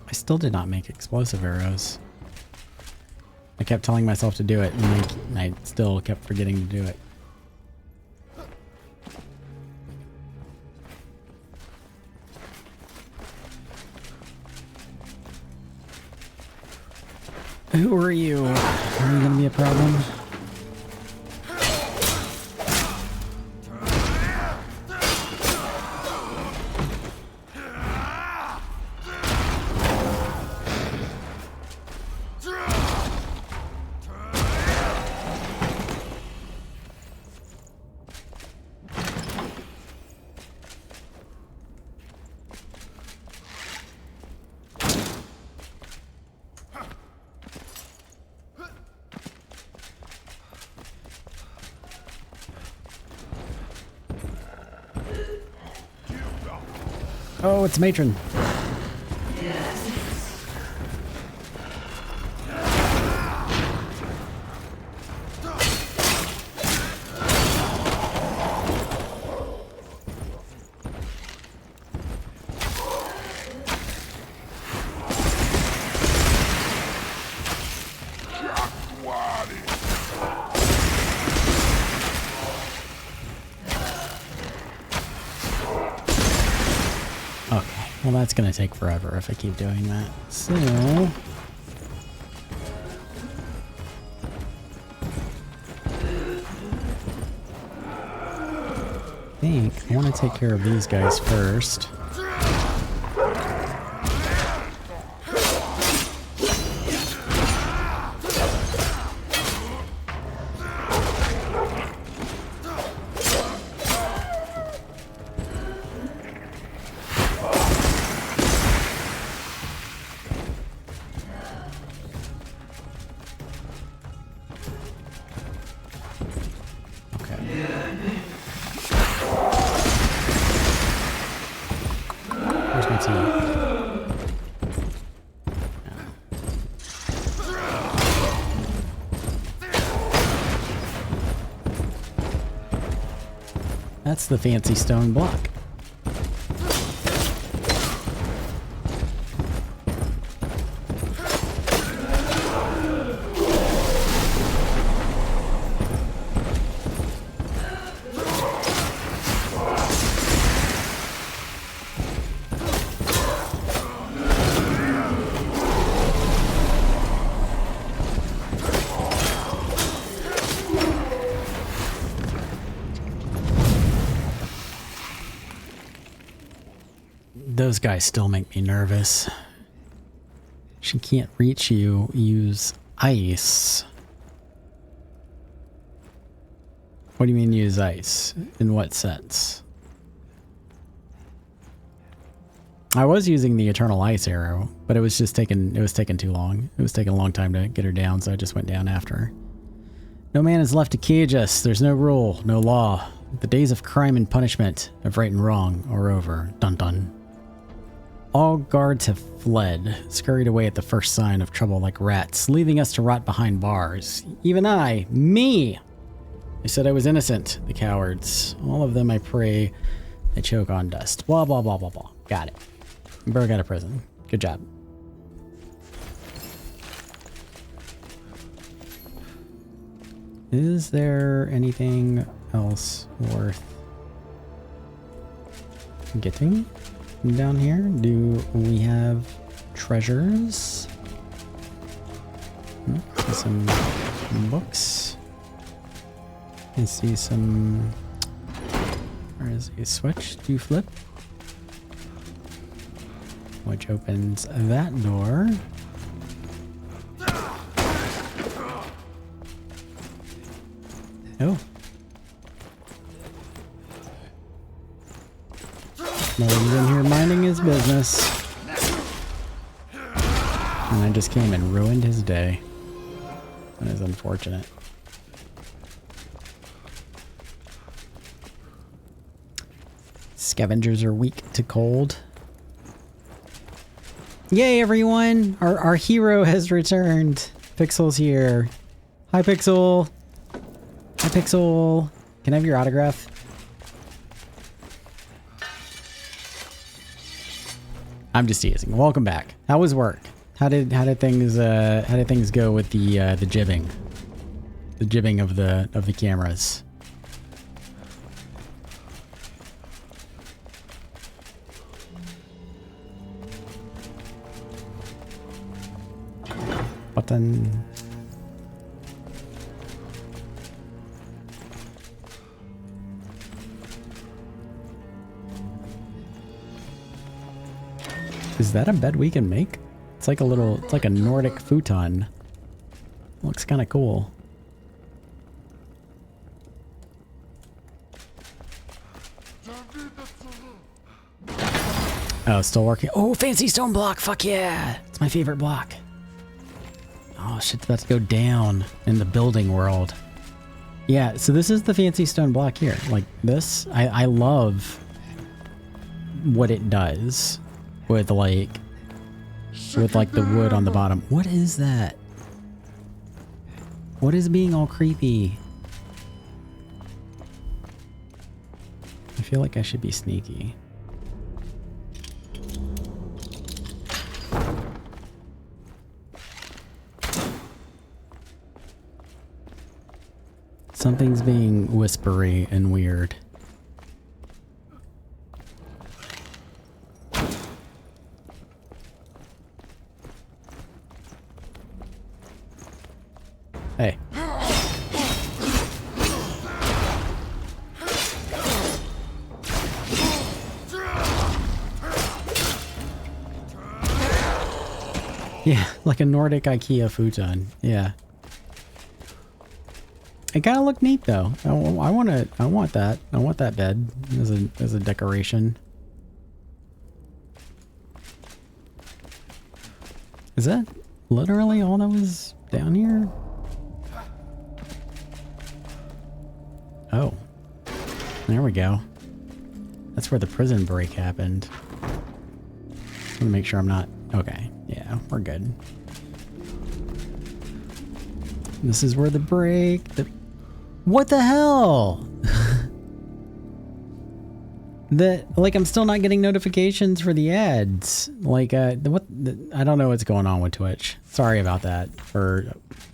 I still did not make explosive arrows. I kept telling myself to do it, and I still kept forgetting to do it. Who are you? Are you gonna be a problem? Oh, it's Matron. Well, that's gonna take forever if I keep doing that. So I think I want to take care of these guys first. That's the fancy stone block. Those guys still make me nervous. She can't reach you. Use ice. What do you mean use ice? In what sense? I was using the eternal ice arrow, but it was just taking too long. It was taking a long time to get her down, so I just went down after her. No man is left to cage us. There's no rule, no law. The days of crime and punishment, of right and wrong, are over. Dun dun. All guards have fled, scurried away at the first sign of trouble like rats, leaving us to rot behind bars. Even I, me! They said I was innocent, the cowards. All of them, I pray, they choke on dust. Blah, blah, blah, blah, blah. Got it. Broke out of prison. Good job. Is there anything else worth getting down here? Do we have treasures? See some books. I see some... Where is a switch to flip? Which opens that door. Oh. Nobody's in here minding his business. And I just came and ruined his day. That is unfortunate. Scavengers are weak to cold. Yay, everyone! Our hero has returned. Pixel's here. Hi, Pixel. Hi, Pixel. Can I have your autograph? I'm just teasing. Welcome back. How was work? How did things go with the jibbing? The jibbing of the cameras. Button. Is that a bed we can make? It's like a Nordic futon. Looks kind of cool. Oh, still working. Oh, fancy stone block. Fuck yeah. It's my favorite block. Oh, shit's about to go down in the building world. Yeah, so this is the fancy stone block here. Like this, I love what it does with like the wood on the bottom. What is that? What is being all creepy? I feel like I should be sneaky. Something's being whispery and weird. Hey. Yeah, like a Nordic IKEA futon. Yeah. It gotta look neat though. I want that. I want that bed as a decoration. Is that literally all that was down here? Oh. There we go. That's where the prison break happened. I want to make sure I'm not... Okay. Yeah, we're good. This is where the break... What the hell? Like, I'm still not getting notifications for the ads. Like, I don't know what's going on with Twitch. Sorry about that.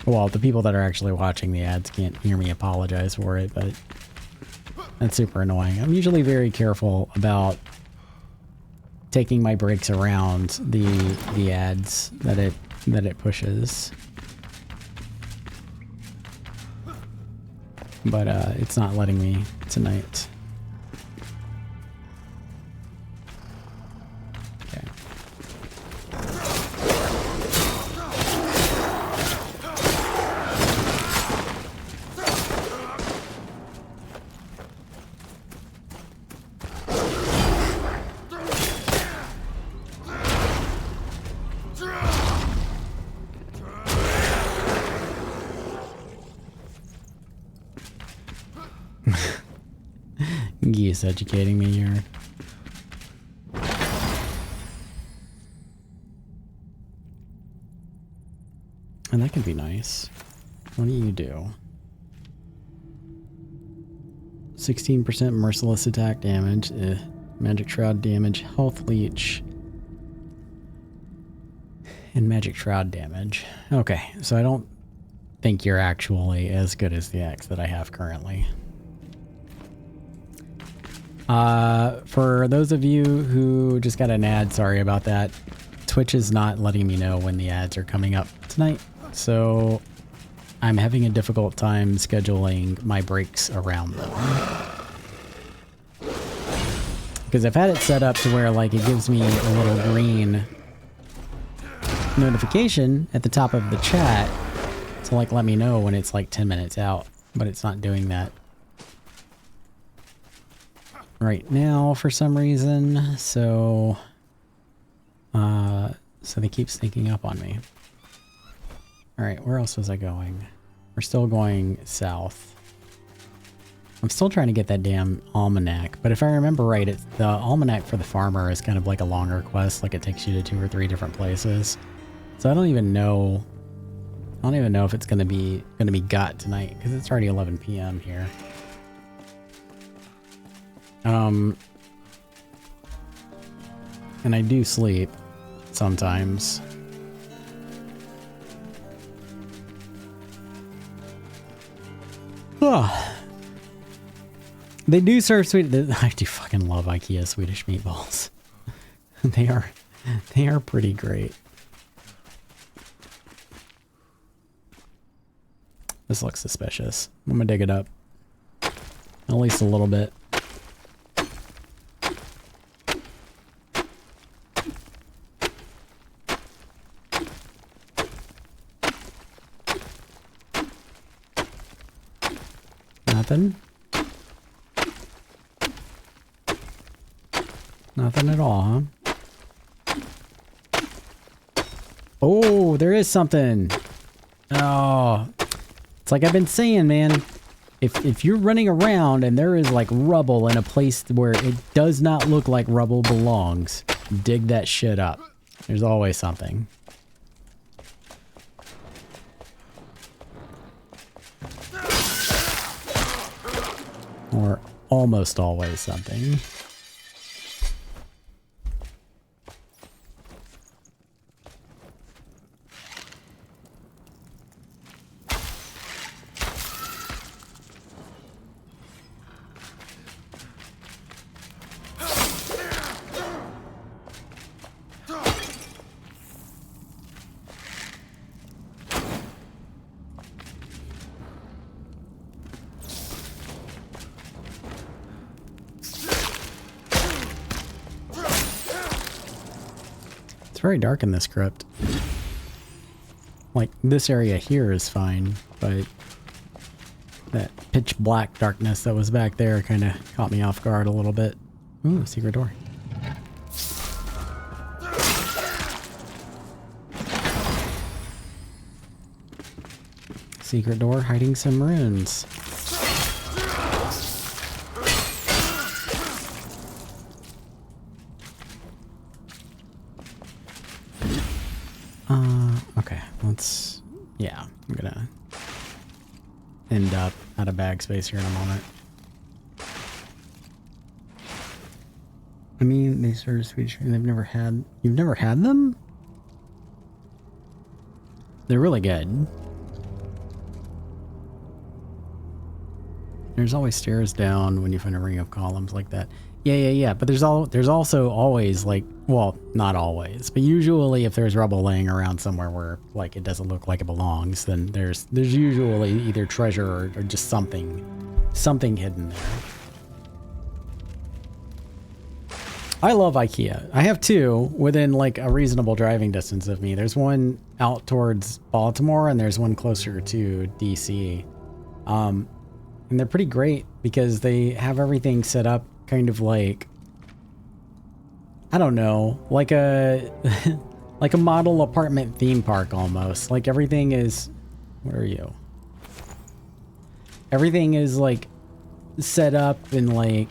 Well, the people that are actually watching the ads can't hear me apologize for it, but that's super annoying. I'm usually very careful about taking my breaks around the ads that it pushes. But it's not letting me tonight. Okay. He's educating me here. And that can be nice. What do you do? 16% merciless attack damage, magic shroud damage, health leech, and magic shroud damage. Okay, so I don't think you're actually as good as the axe that I have currently. For those of you who just got an ad, sorry about that. Twitch is not letting me know when the ads are coming up tonight So I'm having a difficult time scheduling my breaks around them. Because I've had it set up to where like it gives me a little green notification at the top of the chat to like let me know when it's like 10 minutes out, but it's not doing that right now for some reason. So so they keep sneaking up on me. All right, where else was I going? We're still going south. I'm still trying to get that damn almanac, but if I remember right, it's the almanac for the farmer is kind of like a longer quest, like it takes you to 2 or 3 different places. So I don't even know if it's gonna be got tonight because it's already 11 p.m. here. And I do sleep sometimes. Oh. They do serve sweet. I do fucking love IKEA Swedish meatballs. They are pretty great. This looks suspicious. I'm gonna dig it up. At least a little bit. Nothing. Nothing at all, huh? Oh, there is something. Oh, it's like I've been saying, man. If you're running around and there is like rubble in a place where it does not look like rubble belongs, dig that shit up. There's always something. Or almost always something. Very dark in this crypt. Like, this area here is fine, but that pitch black darkness that was back there kind of caught me off guard a little bit. Ooh, secret door. Secret door hiding some runes. Okay, let's, yeah, I'm gonna end up out of bag space here in a moment. I mean, they sort of Swedish, they've never had, you've never had them? They're really good. There's always stairs down when you find a ring of columns like that. Yeah. But there's also always like, well, not always, but usually if there's rubble laying around somewhere where like it doesn't look like it belongs, then there's usually either treasure or just something hidden there. I love IKEA. I have 2 within like a reasonable driving distance of me. There's one out towards Baltimore and there's one closer to DC. And they're pretty great because they have everything set up kind of like, I don't know, like a like a model apartment theme park almost. Like everything is, where are you? Everything is like set up and like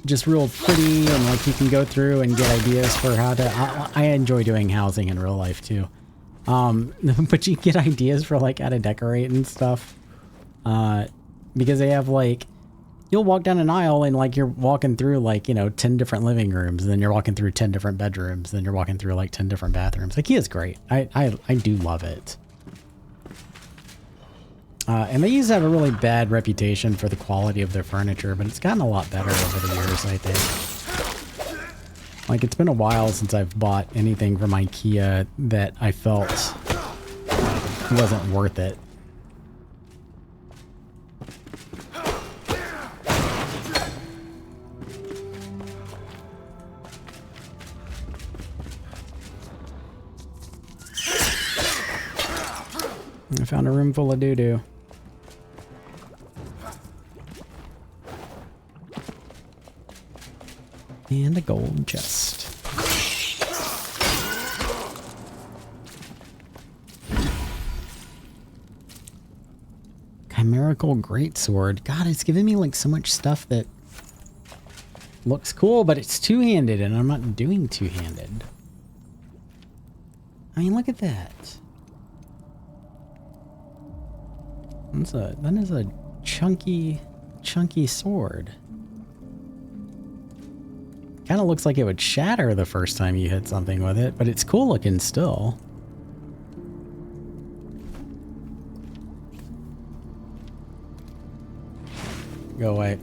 just real pretty, and like you can go through and get ideas for how to, I enjoy doing housing in real life too. But you get ideas for like how to decorate and stuff. Because they have like, you'll walk down an aisle and like you're walking through like, you know, 10 different living rooms, and then you're walking through 10 different bedrooms, then you're walking through like 10 different bathrooms. IKEA's great. I do love it. And they used to have a really bad reputation for the quality of their furniture, but it's gotten a lot better over the years, I think. Like, it's been a while since I've bought anything from IKEA that I felt It wasn't worth it. I found a room full of doo-doo. And a gold chest. Chimerical greatsword. God, it's giving me like so much stuff that looks cool, but it's two-handed and I'm not doing two-handed. I mean, look at that. That is a chunky sword. Kind of looks like it would shatter the first time you hit something with it, but it's cool looking still. Go away.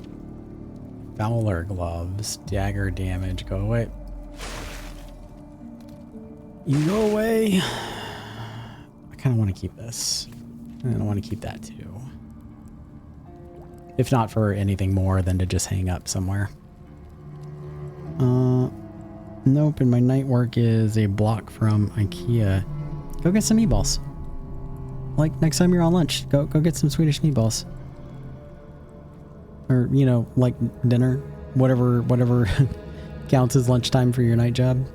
Fowler gloves, dagger damage, go away. You go away. I kind of want to keep this. And I want to keep that too. If not for anything more than to just hang up somewhere. Nope, and my night work is a block from IKEA. Go get some meatballs. Like, next time you're on lunch, go get some Swedish meatballs. Or, you know, like dinner. Whatever counts as lunchtime for your night job.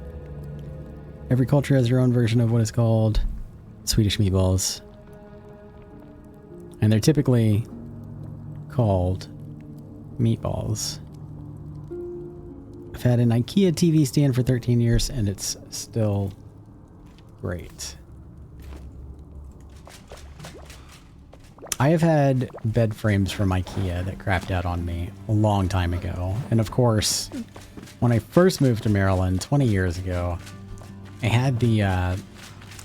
Every culture has their own version of what is called Swedish meatballs. And they're typically called meatballs. I've had an IKEA TV stand for 13 years and it's still great. I have had bed frames from IKEA that crapped out on me a long time ago. And of course, when I first moved to Maryland 20 years ago, I had the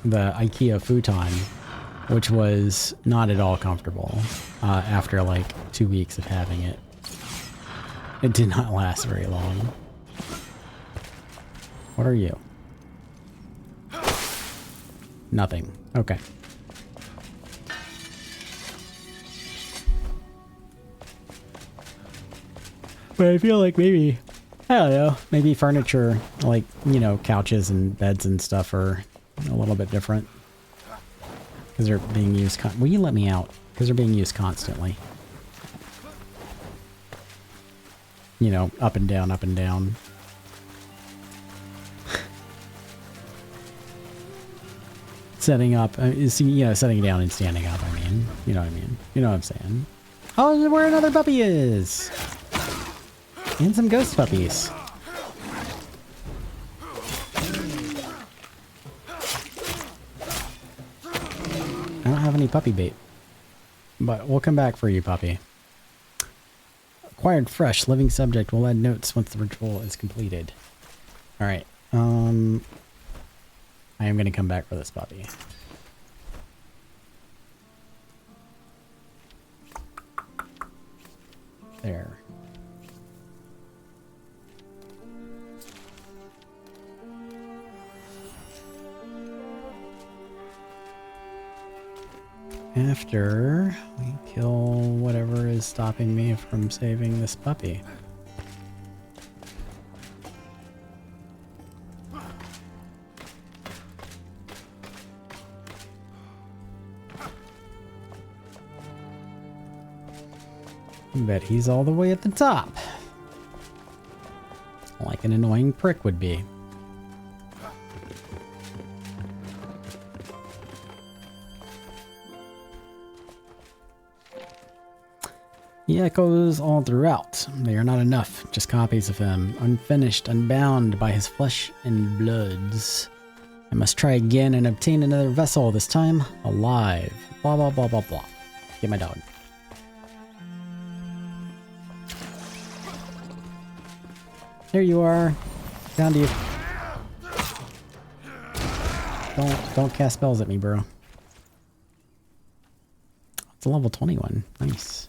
IKEA futon, which was not at all comfortable after like 2 weeks of having it. It did not last very long. What are you? Nothing. Okay. But I feel like maybe, I don't know, maybe furniture, like, you know, couches and beds and stuff are a little bit different. Because they're being used, will you let me out? Because they're being used constantly. You know, up and down, up and down. Setting up, you know, setting down and standing up, I mean. You know what I mean? You know what I'm saying? Oh, where another puppy is! And some ghost puppies. I don't have any puppy bait. But we'll come back for you, puppy. Acquired fresh. Living subject will add notes once the ritual is completed. Alright. I am going to come back for this puppy. There. After we kill whatever is stopping me from saving this puppy. I bet he's all the way at the top. Like an annoying prick would be. He echoes all throughout. They are not enough, just copies of him, unfinished, unbound by his flesh and bloods. I must try again and obtain another vessel, this time alive. Blah, blah, blah, blah, blah. Get my dog. There you are. Down to you. Don't cast spells at me, bro. It's a level 21. Nice.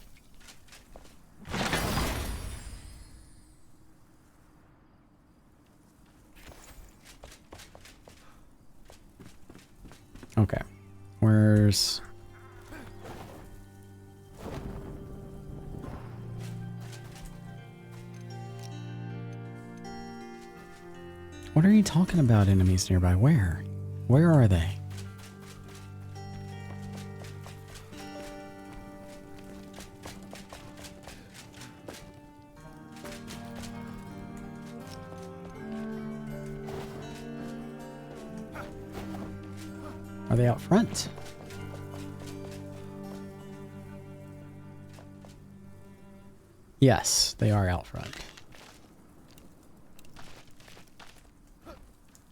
Okay. scavengers. What are you talking about, enemies nearby? Where? Where are they? Are they out front? Yes, they are out front.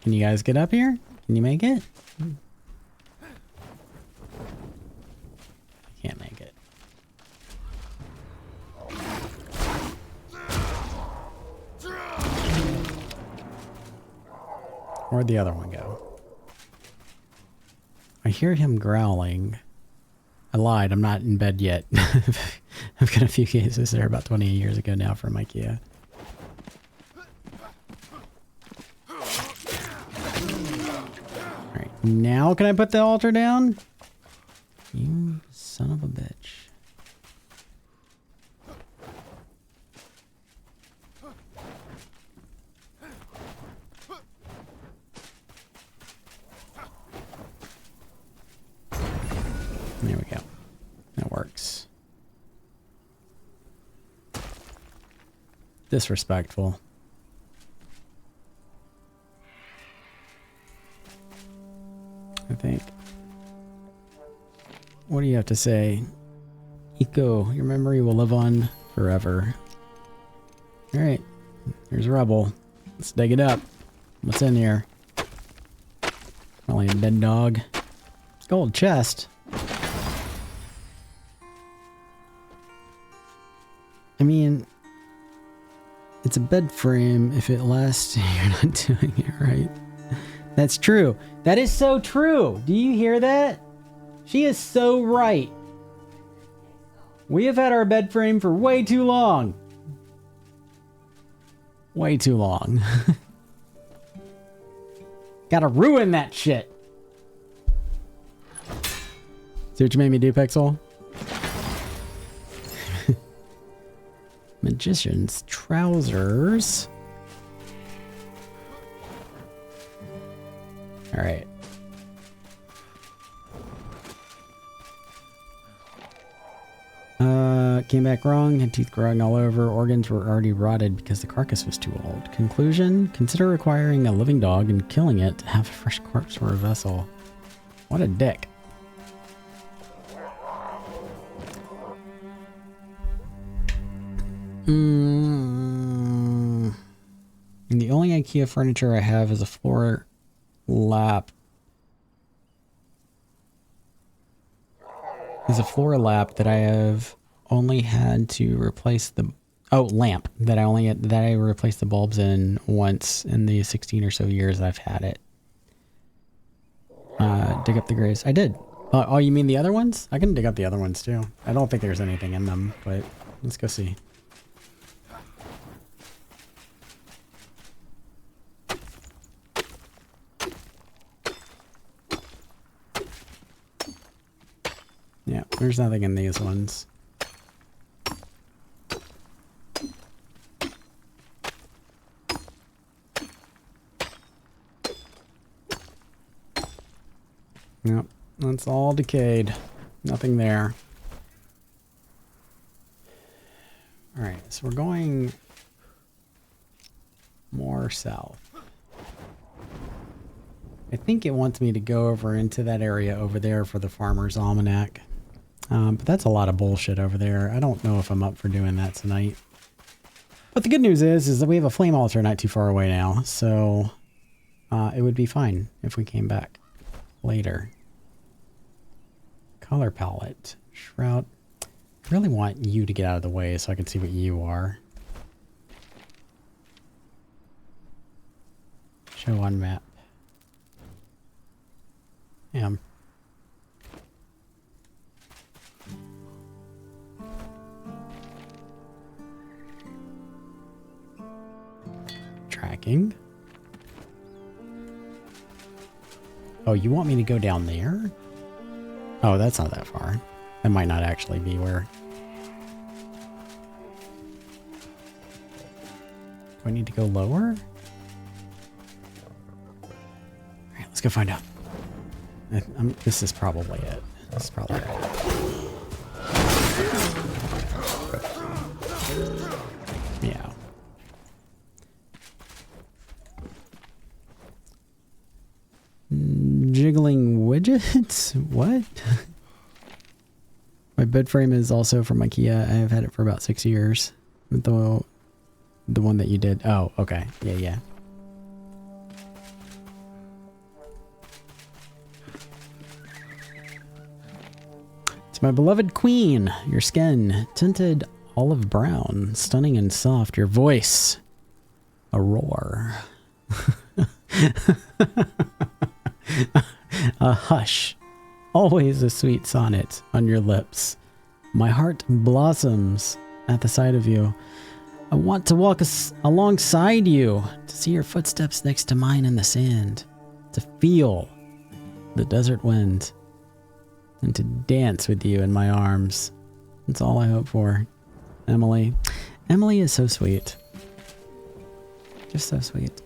Can you guys get up here? Can you make it? I can't make it. Where'd the other one go? I hear him growling. I lied, I'm not in bed yet. I've got a few cases there about 20 years ago now from IKEA. Alright, now can I put the altar down? You son of a bitch. There we go. That works. Disrespectful. I think. What do you have to say? Eco, your memory will live on forever. Alright. Here's rubble. Let's dig it up. What's in here? Probably a dead dog. Gold chest. I mean, it's a bed frame if it lasts. You're not doing it right. That's true. That is so true. Do you hear that? She is so right. We have had our bed frame for way too long. Way too long. Gotta ruin that shit. See what you made me do, Pixel? Magician's trousers. All right. Came back wrong. Had teeth growing all over. Organs were already rotted because the carcass was too old. Conclusion: consider acquiring a living dog and killing it to have a fresh corpse or a vessel. What a dick. And the only IKEA furniture I have is a floor lap. Is a floor lap that I have only had to replace the lamp that I replaced the bulbs in once in the 16 or so years I've had it. Dig up the graves. I did. Oh, you mean the other ones? I can dig up the other ones too. I don't think there's anything in them, but let's go see. Yeah, there's nothing in these ones. Yep, that's all decayed. Nothing there. Alright, so we're going more south. I think it wants me to go over into that area over there for the Farmer's Almanac. But that's a lot of bullshit over there. I don't know if I'm up for doing that tonight. But the good news is that we have a flame altar not too far away now, so it would be fine if we came back later. Color palette. Shroud. I really want you to get out of the way so I can see what you are. Show on map. Yeah. Tracking. Oh, you want me to go down there? Oh, that's not that far. That might not actually be where... Do I need to go lower? Alright, let's go find out. This is probably it. This is probably it. Yeah. Jiggling widgets? What? My bed frame is also from IKEA. I have had it for about 6 years. The one that you did. Oh, okay. Yeah. It's my beloved queen. Your skin, tinted olive brown, stunning and soft. Your voice, a roar. A hush, always a sweet sonnet on your lips. My heart blossoms at the sight of you. I want to walk alongside you, to see your footsteps next to mine in the sand, to feel the desert wind, and to dance with you in my arms. That's all I hope for. Emily. Emily is so sweet. Just so sweet.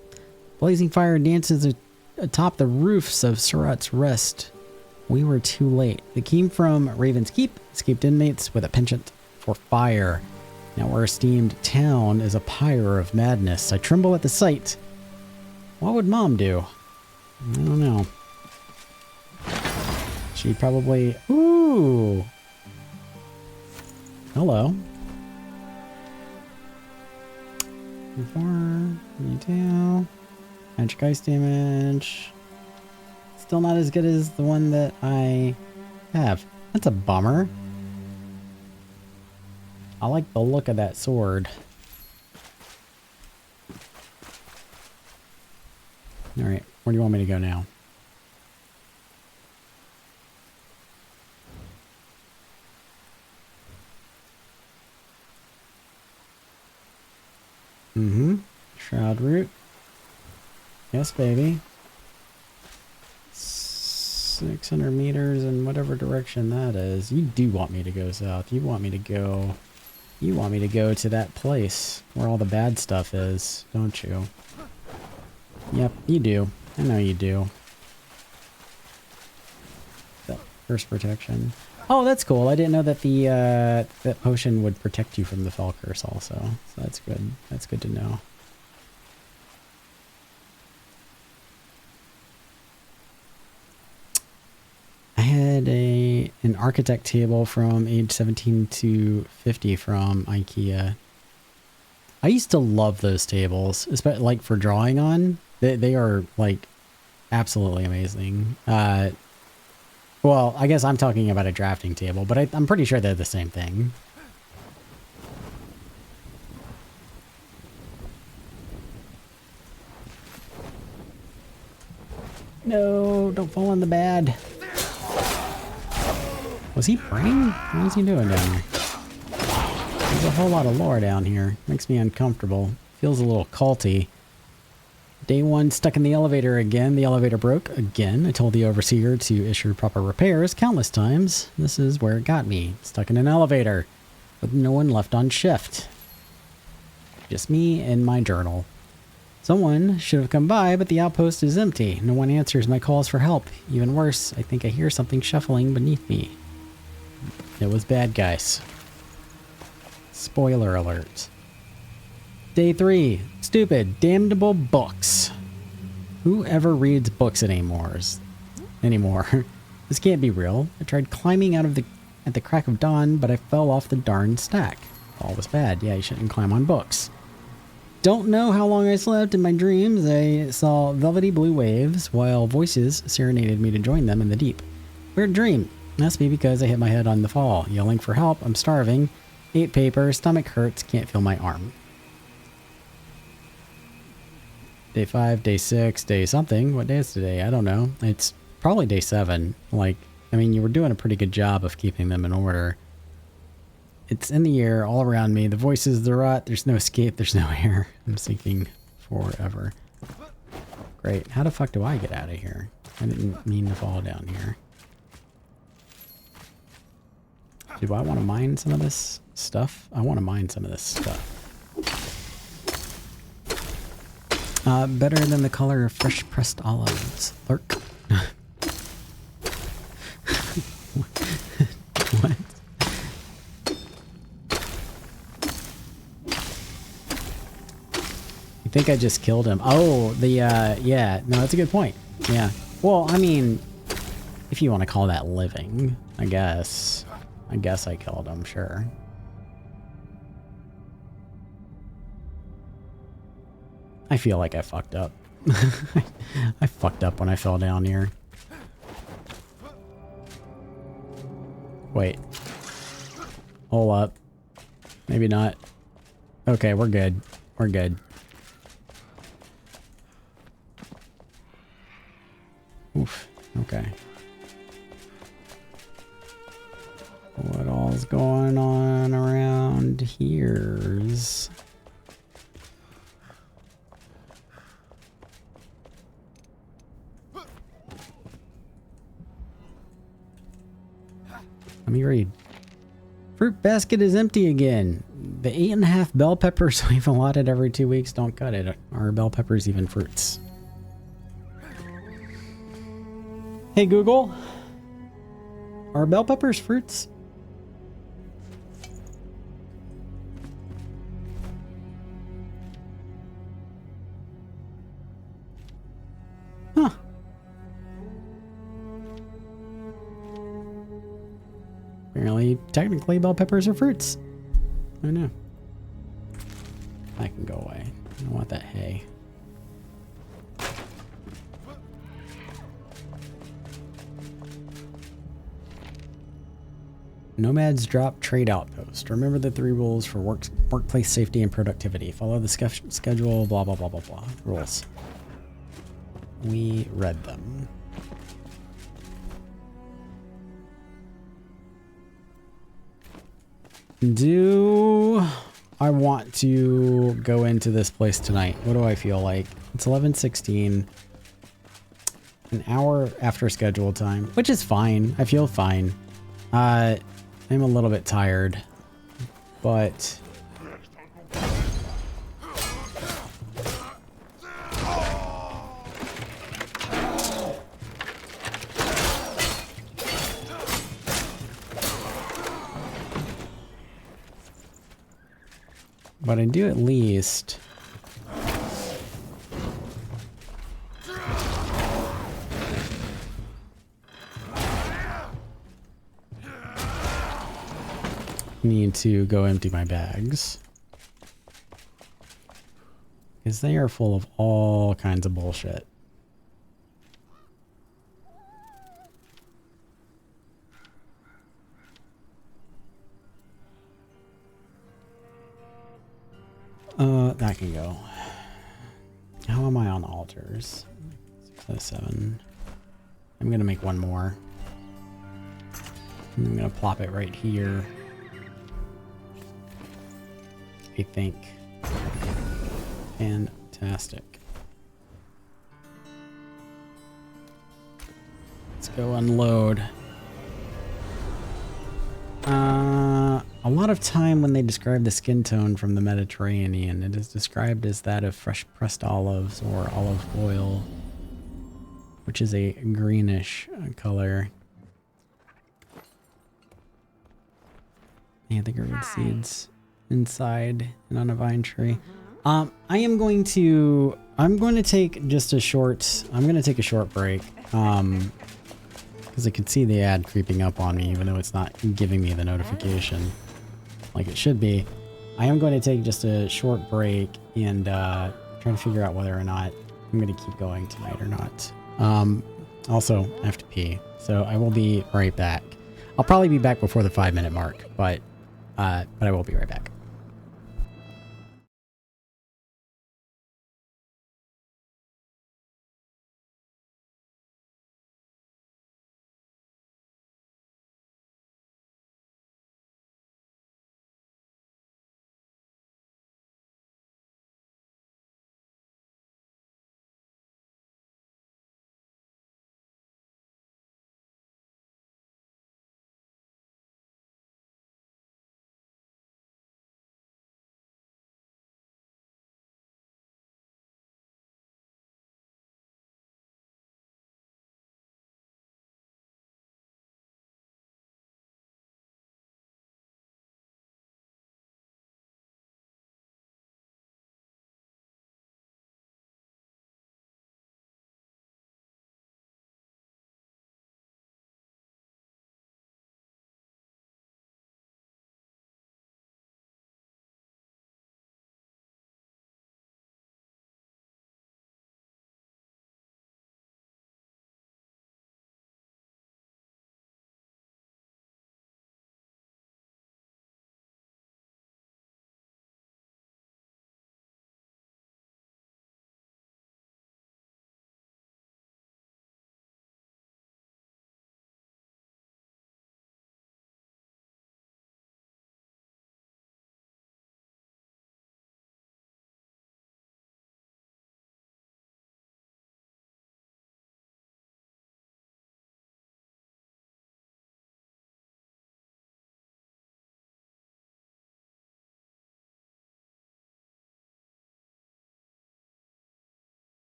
Blazing fire dances atop the roofs of Surat's Rest. We were too late. They came from Raven's Keep, escaped inmates with a penchant for fire. Now our esteemed town is a pyre of madness. I tremble at the sight. What would Mom do? I don't know. She'd probably... Ooh! Hello. 4, 22. Magic ice damage. Still not as good as the one that I have. That's a bummer. I like the look of that sword. Alright, where do you want me to go now? Shroud route. Yes, baby. 600 meters in whatever direction that is. You do want me to go south. You want me to go... You want me to go to that place where all the bad stuff is, don't you? Yep, you do. I know you do. That first protection. Oh, that's cool. I didn't know that the that potion would protect you from the Fell Curse also. So that's good. That's good to know. I had an architect table from age 17 to 50 from IKEA. I used to love those tables, especially like for drawing on. They are like absolutely amazing. Well, I guess I'm talking about a drafting table, but I'm pretty sure they're the same thing. No, don't fall in the bad. Was he praying? What is he doing down here? There's a whole lot of lore down here. Makes me uncomfortable. Feels a little culty. Day 1 stuck in the elevator again. The elevator broke again. I told the overseer to issue proper repairs countless times. This is where it got me. Stuck in an elevator with no one left on shift. Just me and my journal. Someone should have come by, but the outpost is empty. No one answers my calls for help. Even worse, I think I hear something shuffling beneath me. It was bad guys. Spoiler alert. Day 3. Stupid, damnable books. Who ever reads books anymore? This can't be real. I tried climbing out of at the crack of dawn, but I fell off the darn stack. All was bad. Yeah, you shouldn't climb on books. Don't know how long I slept. In my dreams, I saw velvety blue waves, while voices serenaded me to join them in the deep. Weird dream. Must be because I hit my head on the fall. Yelling for help. I'm starving. Ate paper. Stomach hurts. Can't feel my arm. Day 5, day 6, day something. What day is today? I don't know. It's probably day 7. Like, I mean, you were doing a pretty good job of keeping them in order. It's in the air all around me. The voices, the rot. There's no escape. There's no air. I'm sinking forever. Great. How the fuck do I get out of here? I didn't mean to fall down here. Do I want to mine some of this stuff? I want to mine some of this stuff. Better than the color of fresh pressed olives. Lurk. What? You think I just killed him? Oh, yeah. No, that's a good point. Yeah. Well, I mean, if you want to call that living, I guess. I guess I killed him, sure. I feel like I fucked up. I fucked up when I fell down here. Wait. Hold up. Maybe not. Okay, we're good. We're good. Oof. Okay. What all's going on around here's? Let me read. Fruit basket is empty again. The 8.5 bell peppers we've allotted every 2 weeks don't cut it. Are bell peppers even fruits? Hey Google, are bell peppers fruits? Huh. Apparently, technically, bell peppers are fruits. I know. I can go away. I don't want that hay. Nomads drop trade outpost. Remember the 3 rules for workplace safety and productivity. Follow the schedule, blah, blah, blah, blah, blah. Rules. We read them. Do I want to go into this place tonight? What do I feel like? It's 11:16. An hour after schedule time, which is fine. I feel fine. I'm a little bit tired, but I do at least need to go empty my bags because they are full of all kinds of bullshit. That can go. How am I on altars? 607. I'm gonna make one more. And I'm gonna plop it right here. I think. Fantastic. Let's go unload. A lot of time when they describe the skin tone from the Mediterranean, it is described as that of fresh pressed olives or olive oil, which is a greenish color. Yeah, I think I read seeds inside and on a vine tree. I'm going to take just a short, I'm going to take a short break. Because I could see the ad creeping up on me, even though it's not giving me the notification like it should be. I am going to take just a short break and try to figure out whether or not I'm going to keep going tonight or not. Also, I have to pee, so I will be right back. I'll probably be back before the 5-minute mark, but I will be right back.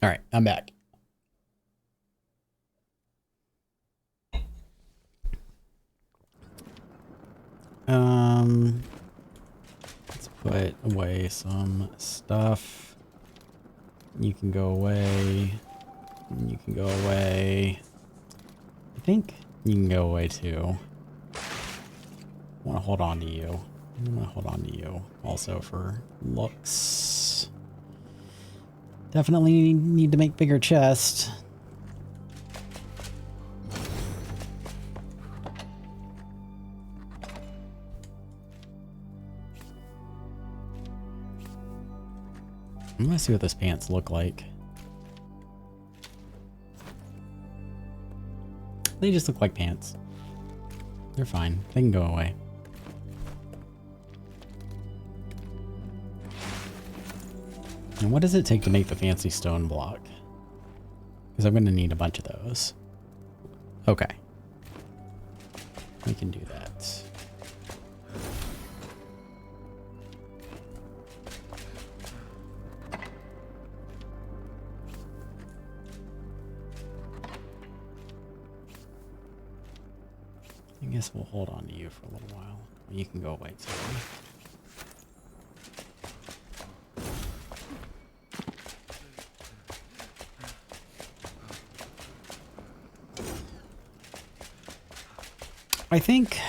All right, I'm back. Let's put away some stuff. You can go away. You can go away. I think you can go away too. I want to hold on to you. I want to hold on to you also for looks. Definitely need to make bigger chests. I'm gonna see what those pants look like. They just look like pants. They're fine. They can go away. And what does it take to make the fancy stone block? Because I'm going to need a bunch of those. Okay. We can do that. I guess we'll hold on to you for a little while. You can go away too. I think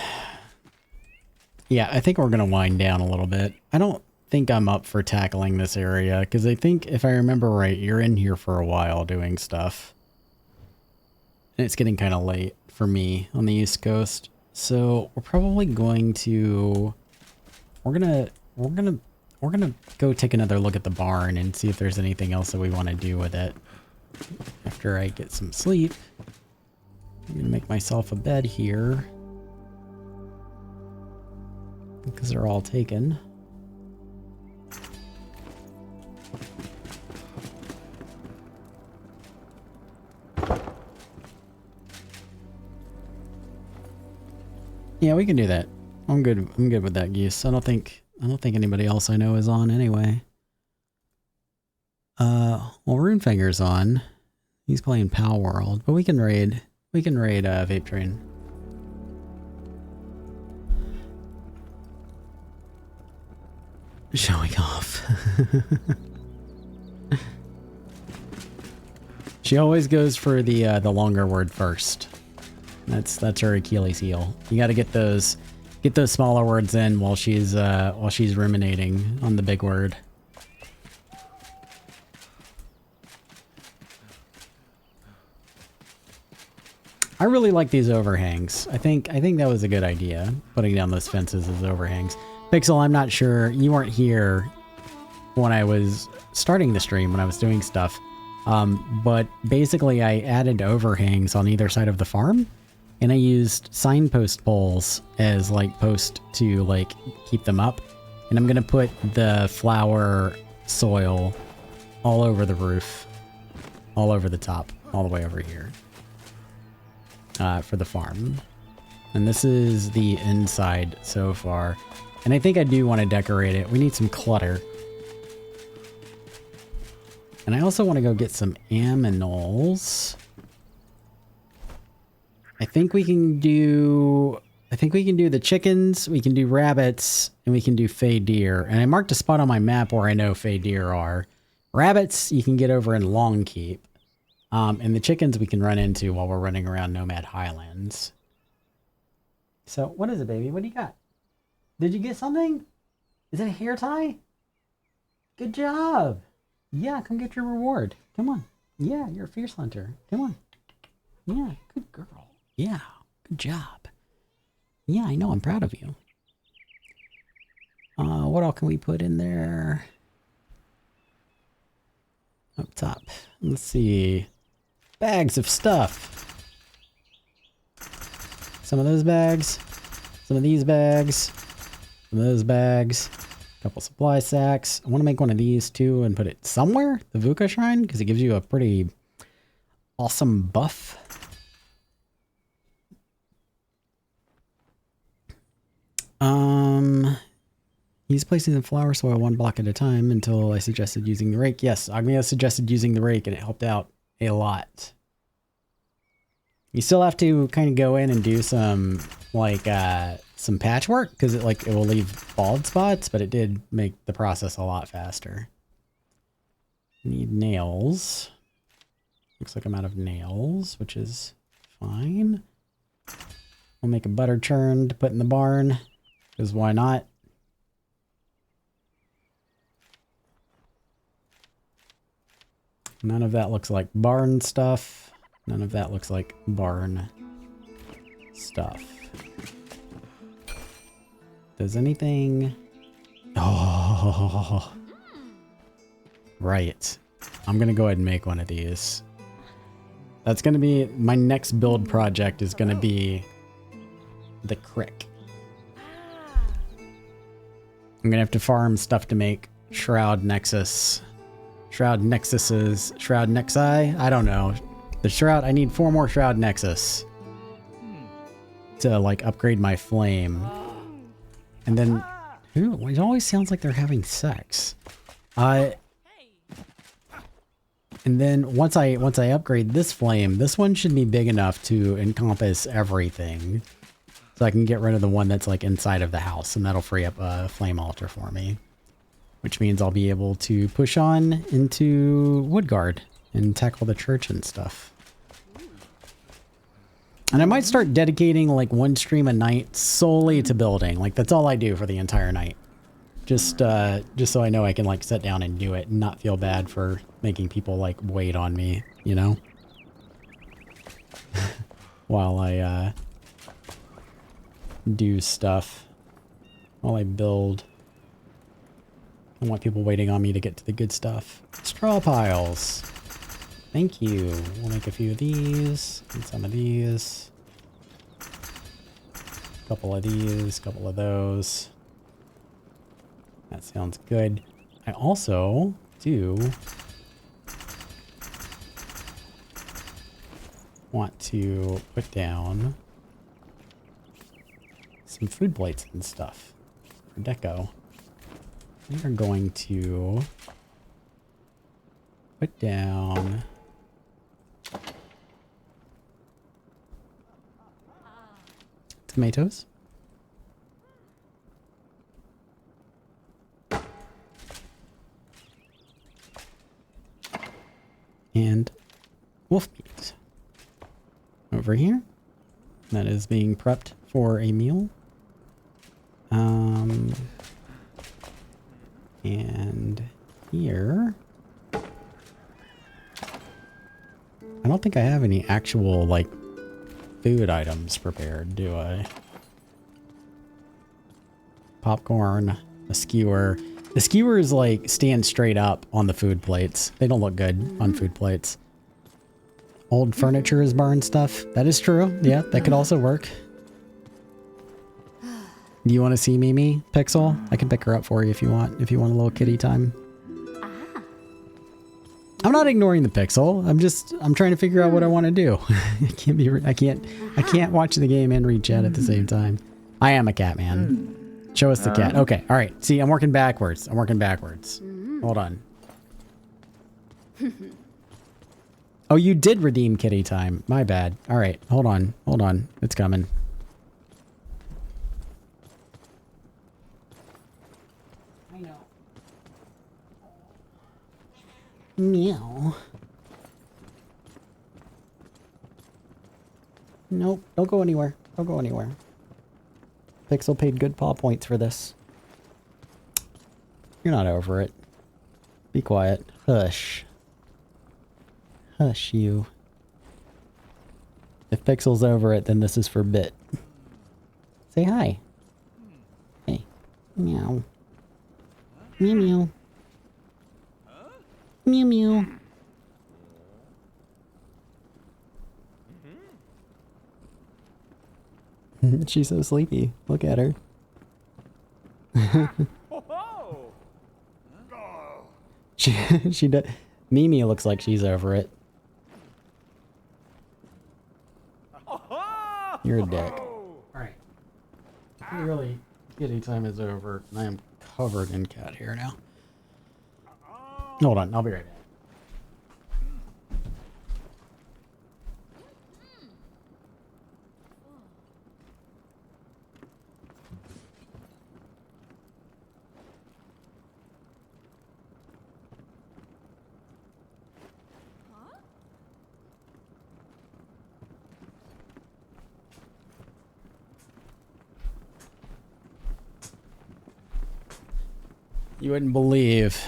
we're going to wind down a little bit. I don't think I'm up for tackling this area because I think if I remember right, you're in here for a while doing stuff. And it's getting kind of late for me on the East Coast. So we're probably going to, we're going to go take another look at the barn and see if there's anything else that we want to do with it. After I get some sleep, I'm going to make myself a bed here. Because they're all taken. Yeah, we can do that. I'm good. I'm good with that, Geese. I don't think anybody else I know is on anyway. Well, Runefinger's on. He's playing Pal World, but we can raid Vape Train. Showing off. She always goes for the longer word first. That's her Achilles heel. You got to get those smaller words in while she's ruminating on the big word. I really like these overhangs. I think that was a good idea, putting down those fences as overhangs. Pixel, I'm not sure. You weren't here when I was starting the stream, when I was doing stuff. But basically I added overhangs on either side of the farm, and I used signpost poles as like post to like keep them up. And I'm going to put the flower soil all over the roof, all over the top, all the way over here, for the farm. And this is the inside so far. And I think I do want to decorate it. We need some clutter. And I also want to go get some aminals. I think we can do the chickens, we can do rabbits, and we can do fey deer. And I marked a spot on my map where I know fey deer are. Rabbits you can get over in Longkeep. And the chickens we can run into while we're running around Nomad Highlands. So, what is it, baby? What do you got? Did you get something? Is it a hair tie? Good job. Yeah, come get your reward. Come on. Yeah, you're a fierce hunter. Come on. Yeah, good girl. Yeah, good job. Yeah, I know. I'm proud of you. What all can we put in there? Up top. Let's see. Bags of stuff. Some of those bags. Some of these bags. Some of those bags. A couple supply sacks. I want to make one of these too and put it somewhere. The Vuka Shrine, because it gives you a pretty awesome buff. He's placing the flower soil 1 block at a time until I suggested using the rake. Yes, Agnia suggested using the rake and it helped out a lot. You still have to kind of go in and do some like some patchwork because it will leave bald spots, but it did make the process a lot faster. Need nails. Looks like I'm out of nails, which is fine. We'll make a butter churn to put in the barn because why not? None of that looks like barn stuff. None of that looks like barn stuff. Does anything... Oh, right. I'm going to go ahead and make one of these. That's going to be... My next build project is going to be the crick. I'm going to have to farm stuff to make Shroud Nexus. Shroud Nexuses. Shroud Nexi? I don't know. The Shroud... I need 4 more Shroud Nexus to, like, upgrade my flame. And then... Ooh, it always sounds like they're having sex. And then once I upgrade this flame, this one should be big enough to encompass everything. So I can get rid of the one that's like inside of the house, and that'll free up a flame altar for me. Which means I'll be able to push on into Woodguard and tackle the church and stuff. And I might start dedicating like 1 stream a night solely to building. Like that's all I do for the entire night. Just so I know I can like sit down and do it and not feel bad for making people like wait on me, you know? While I do stuff. While I build. I want people waiting on me to get to the good stuff. Straw piles. Thank you. We'll make a few of these and some of these. A couple of these, a couple of those. That sounds good. I also do want to put down some food plates and stuff for deco. We are going to put down tomatoes. And wolf meat over here. That is being prepped for a meal. And here, I don't think I have any actual like food items prepared, do I? Popcorn, a skewer. The skewers like stand straight up on the food plates. They don't look good on food plates. Old furniture is barn stuff. That is true. Yeah, that could also work. Do you want to see Mimi, Pixel? I can pick her up for you if you want. If you want a little kitty time. I'm not ignoring the Pixel. I'm trying to figure out what I want to do. I can't watch the game and read chat at the same time. I am a cat man. Show us the cat. Okay, all right. See, I'm working backwards. Hold on. Oh, you did redeem kitty time. My bad. All right, hold on. It's coming. I know. Meow. Nope, don't go anywhere. Pixel paid good paw points for this. You're not over it. Be quiet. Hush. Hush, you. If Pixel's over it, then this is for Bit. Say hi. Hey. Meow. Meow meow. Meow meow. She's so sleepy. Look at her. she does. Mimi looks like she's over it. You're a dick. Alright. Clearly, kitty time is over. I am covered in cat hair now. Hold on, I'll be right back. You wouldn't believe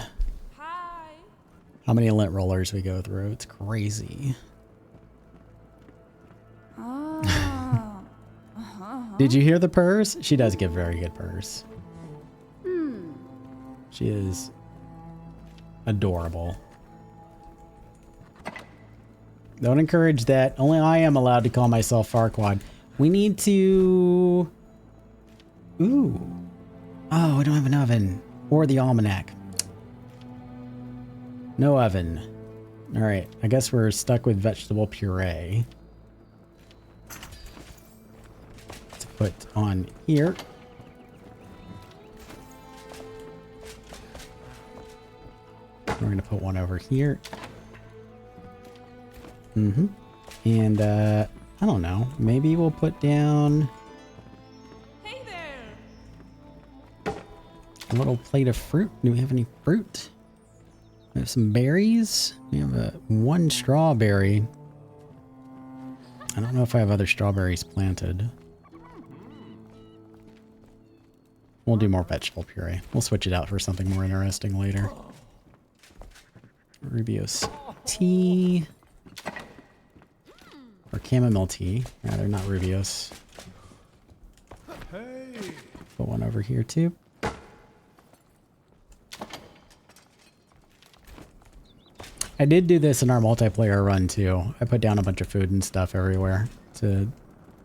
how many lint rollers we go through. It's crazy. Did you hear the purrs? She does give very good purrs. She is adorable. Don't encourage that. Only I am allowed to call myself Farquaad. We need to... Ooh. Oh, we don't have an oven. Or the Almanac. No oven. Alright, I guess we're stuck with vegetable puree. Let's put on here. We're going to put one over here. And, I don't know. Maybe we'll put down... a little plate of fruit. Do we have any fruit? We have some berries. We have one strawberry. I don't know if I have other strawberries planted. We'll do more vegetable puree. We'll switch it out for something more interesting later. Rubio's tea. Or chamomile tea. Rather, not Rubio's. Put one over here too. I did do this in our multiplayer run too. I put down a bunch of food and stuff everywhere to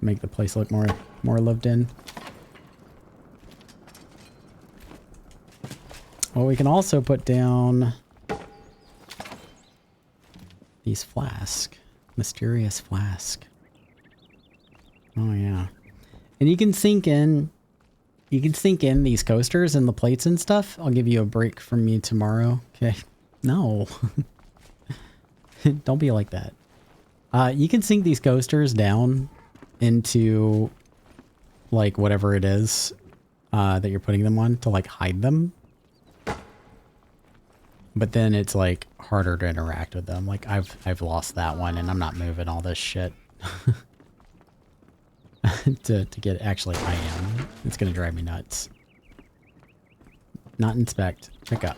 make the place look more lived in. Well, we can also put down these flask. Mysterious flask. Oh yeah. And you can sink in these coasters and the plates and stuff. I'll give you a break from me tomorrow. Okay. No. Don't be like that. You can sink these coasters down into like whatever it is that you're putting them on to like hide them. But then it's like harder to interact with them. Like I've lost that one and I'm not moving all this shit to get actually I am. It's gonna drive me nuts. Not inspect. Pick up.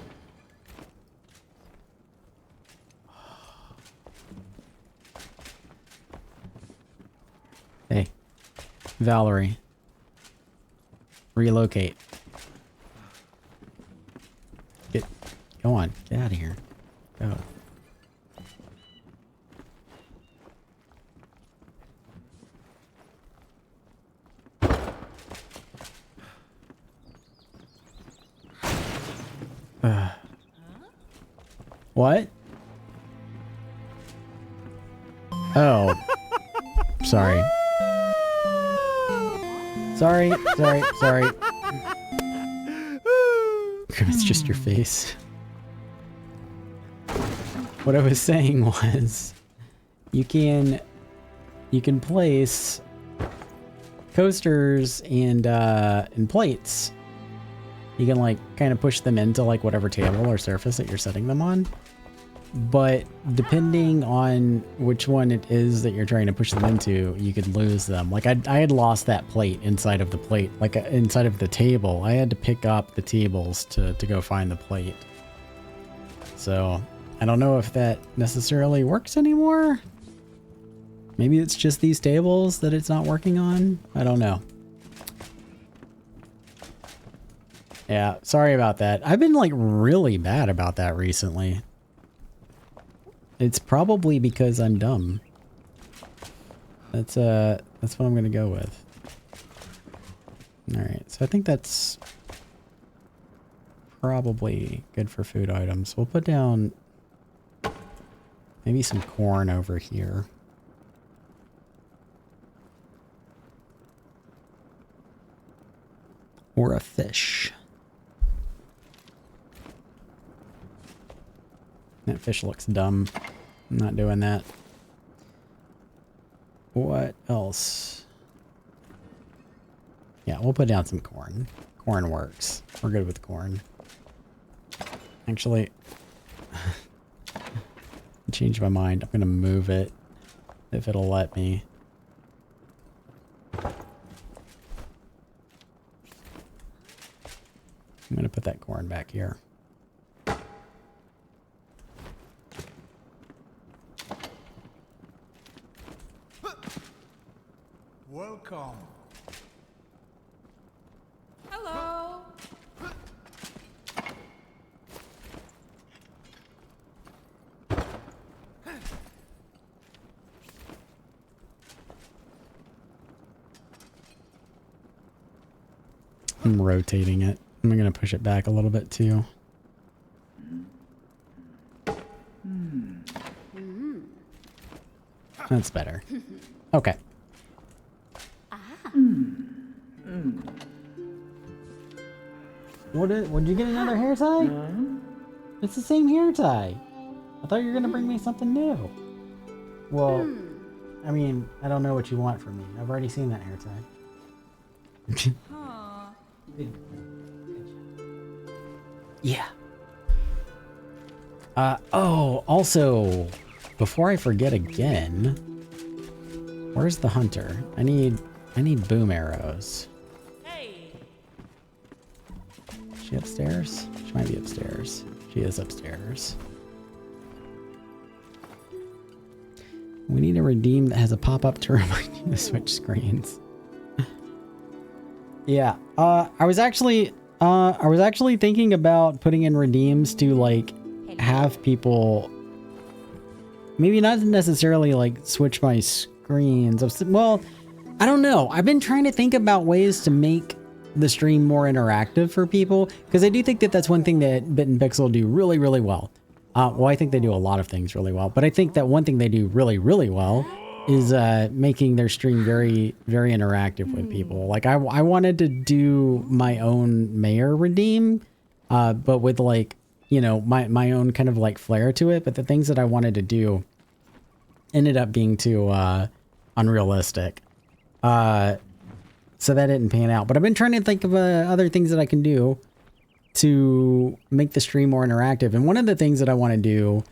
Hey, Valerie, relocate. Go on, get out of here. Go. What? Oh. Sorry. Sorry. It's just your face. What I was saying was, you can place coasters and plates. You can like kind of push them into like whatever table or surface that you're setting them on. But depending on which one it is that you're trying to push them into, you could lose them. Like I had lost that plate inside of the plate, like inside of the table. I had to pick up the tables to go find the plate. So I don't know if that necessarily works anymore. Maybe it's just these tables that it's not working on. I don't know. Yeah, sorry about that. I've been like really bad about that recently. It's probably because I'm dumb. That's what I'm gonna go with. Alright, so I think that's probably good for food items. We'll put down maybe some corn over here. Or a fish. That fish looks dumb. I'm not doing that. What else? Yeah, we'll put down some corn. Corn works. We're good with corn. Actually, I changed my mind. I'm gonna move it if it'll let me. I'm gonna put that corn back here. Welcome. Hello. I'm rotating it. I'm gonna push it back a little bit too. That's better. Okay. Would you get another hair tie? It's the same hair tie. I thought you were gonna bring me something new. Well, I mean, I don't know what you want from me. I've already seen that hair tie. Huh. Yeah. Oh, also, before I forget again, where's the hunter? I need boom arrows. Hey. Is she upstairs? She might be upstairs. She is upstairs. We need a redeem that has a pop-up to remind you to switch screens. Yeah. I was actually thinking about putting in redeems to like have people maybe not necessarily like switch my screens. Well, I don't know. I've been trying to think about ways to make the stream more interactive for people because I do think that that's one thing that Bit and Pixel do really, really well. Well, I think they do a lot of things really well, but I think that one thing they do really, really well is making their stream very, very interactive with people. Like I wanted to do my own mayor redeem, but with like, you know, my own kind of like flair to it. But the things that I wanted to do ended up being too unrealistic. So that didn't pan out. But I've been trying to think of other things that I can do to make the stream more interactive. And one of the things that I want to do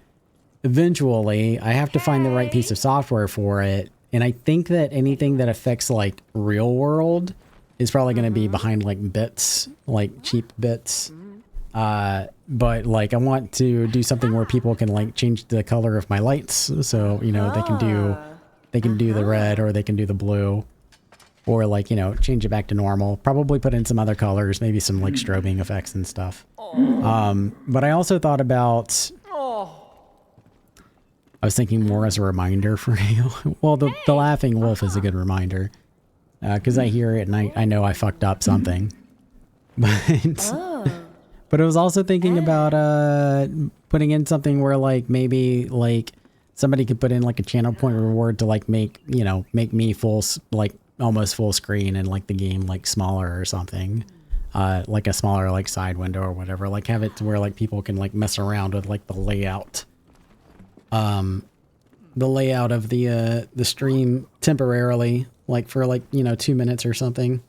eventually, I have to find the right piece of software for it. And I think that anything that affects like real world is probably going to be behind like bits, like cheap bits. But like I want to do something where people can like change the color of my lights. So, you know, they can do the red or they can do the blue. Or like, you know, change it back to normal. Probably put in some other colors, maybe some like strobing effects and stuff. But I also thought about... I was thinking more as a reminder for you. Well, the laughing wolf is a good reminder. Because I hear it and I know I fucked up something. But I was also thinking about putting in something where like maybe like somebody could put in like a channel point reward to like make, you know, make me full, like almost full screen and like the game like smaller or something. Like a smaller like side window or whatever. Like have it to where like people can like mess around with like the layout. The layout of the stream temporarily, like for like, you know, 2 minutes or something.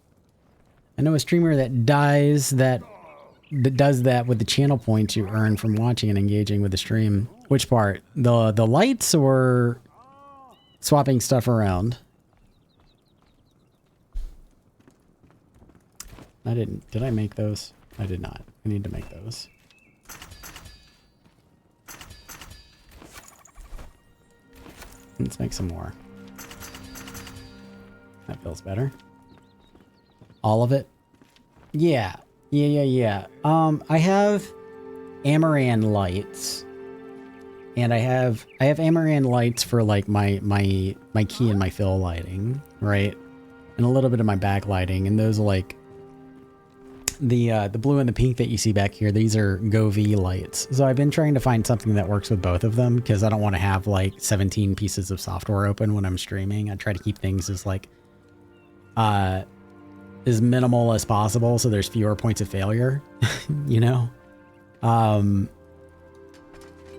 I know a streamer that does that with the channel points you earn from watching and engaging with the stream. Which part? The lights or swapping stuff around? I didn't. Did I make those? I did not. I need to make those. Let's make some more. That feels better. All of it? Yeah. Yeah. I have Amaran lights. And I have Amaran lights for like my key and my fill lighting, right? And a little bit of my backlighting, and those are like the blue and the pink that you see back here. These are GoV lights. So I've been trying to find something that works with both of them because I don't want to have like 17 pieces of software open when I'm streaming. I try to keep things as like as minimal as possible so there's fewer points of failure, you know?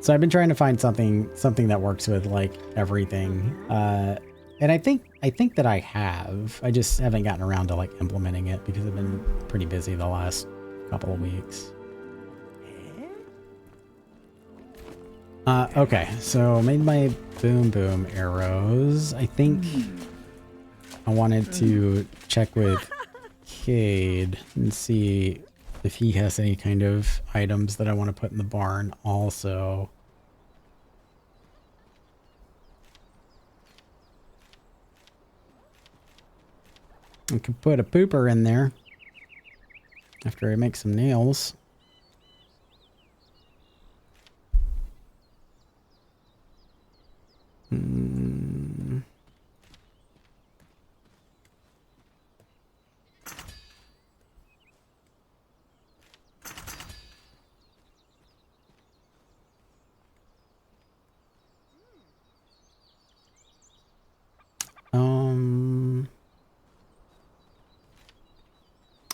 So I've been trying to find something that works with like everything. And I think that I have. I just haven't gotten around to like implementing it because I've been pretty busy the last couple of weeks. Okay, so made my boom arrows. I think I wanted to check with Cade and see if he has any kind of items that I want to put in the barn also. I could put a pooper in there after I make some nails.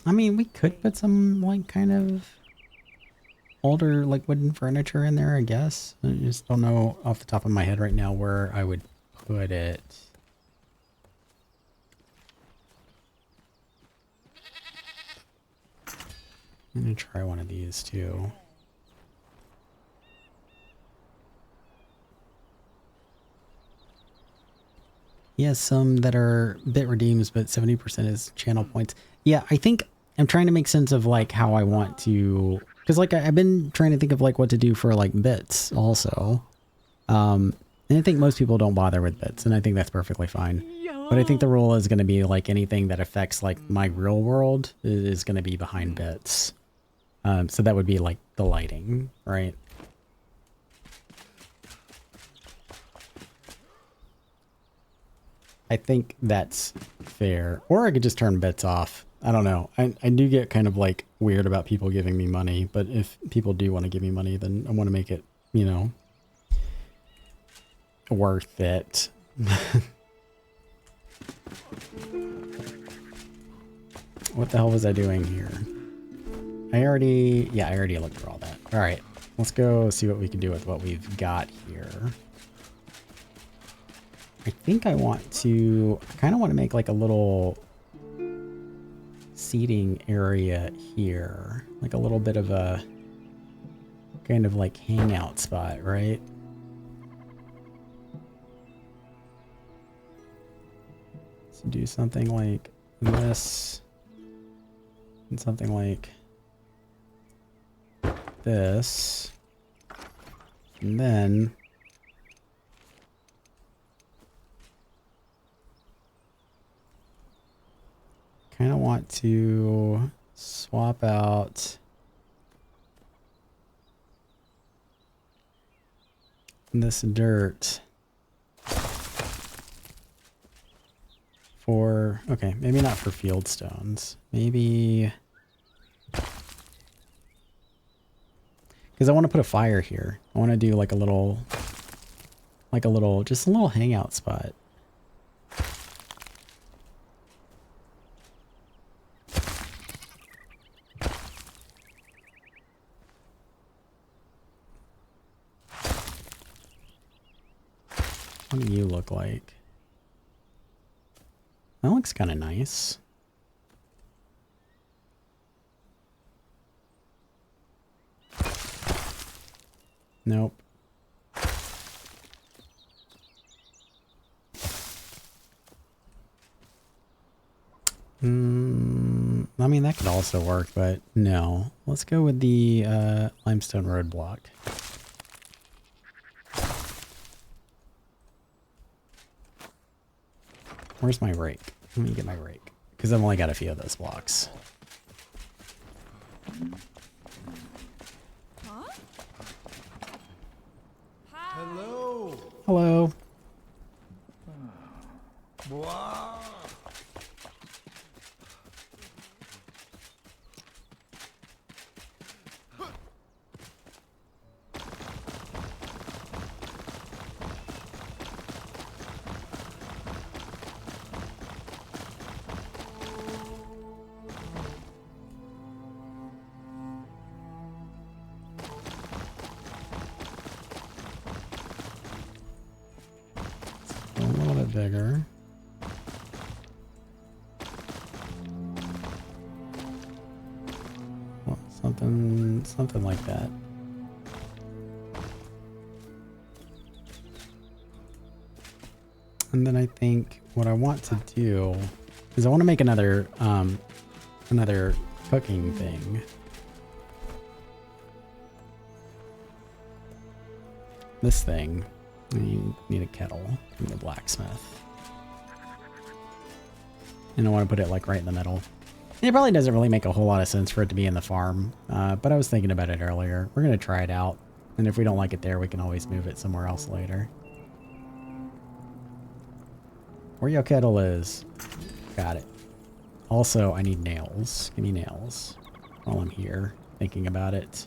I mean, we could put some like kind of older like wooden furniture in there, I guess. I just don't know off the top of my head right now where I would put it. I'm gonna try one of these too. He has some that are bit redeems, but 70% is channel points. Yeah, I think I'm trying to make sense of like how I want to, because like I've been trying to think of like what to do for like bits also. And I think most people don't bother with bits, and I think that's perfectly fine. But I think the rule is going to be like anything that affects like my real world is going to be behind bits. So that would be like the lighting, right? I think that's fair. Or I could just turn bits off. I don't know. I do get kind of like weird about people giving me money, but if people do want to give me money, then I want to make it, you know, worth it. What the hell was I doing here? I already looked for all that. All right, let's go see what we can do with what we've got here. I think I kind of want to make like a little seating area here. Like a little bit of a kind of like hangout spot, right? So do something like this and something like this. And then kind of want to swap out this dirt for, okay, maybe not for field stones. Maybe, because I want to put a fire here. I want to do like a little, just a little hangout spot. What do you look like? That looks kind of nice. Nope. I mean, that could also work, but no. Let's go with the limestone road block. Where's my rake? Let me get my rake, because I've only got a few of those blocks. Huh? Hello. Hello. Wow. bigger. Well, something like that. And then I think what I want to do is I want to make another cooking thing. This thing, you need a kettle from the blacksmith. And I want to put it like right in the middle. And it probably doesn't really make a whole lot of sense for it to be in the farm, but I was thinking about it earlier. We're going to try it out. And if we don't like it there, we can always move it somewhere else later. Where your kettle is. Got it. Also, I need nails. Give me nails while I'm here thinking about it.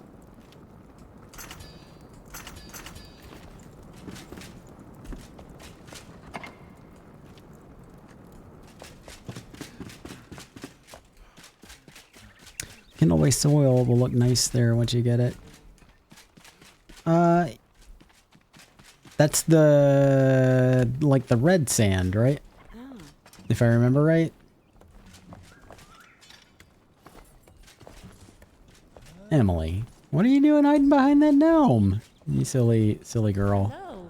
Kindle waste soil will look nice there once you get it. That's the like the red sand, right? Oh. If I remember right. Emily, what are you doing hiding behind that gnome? You silly girl. Hello.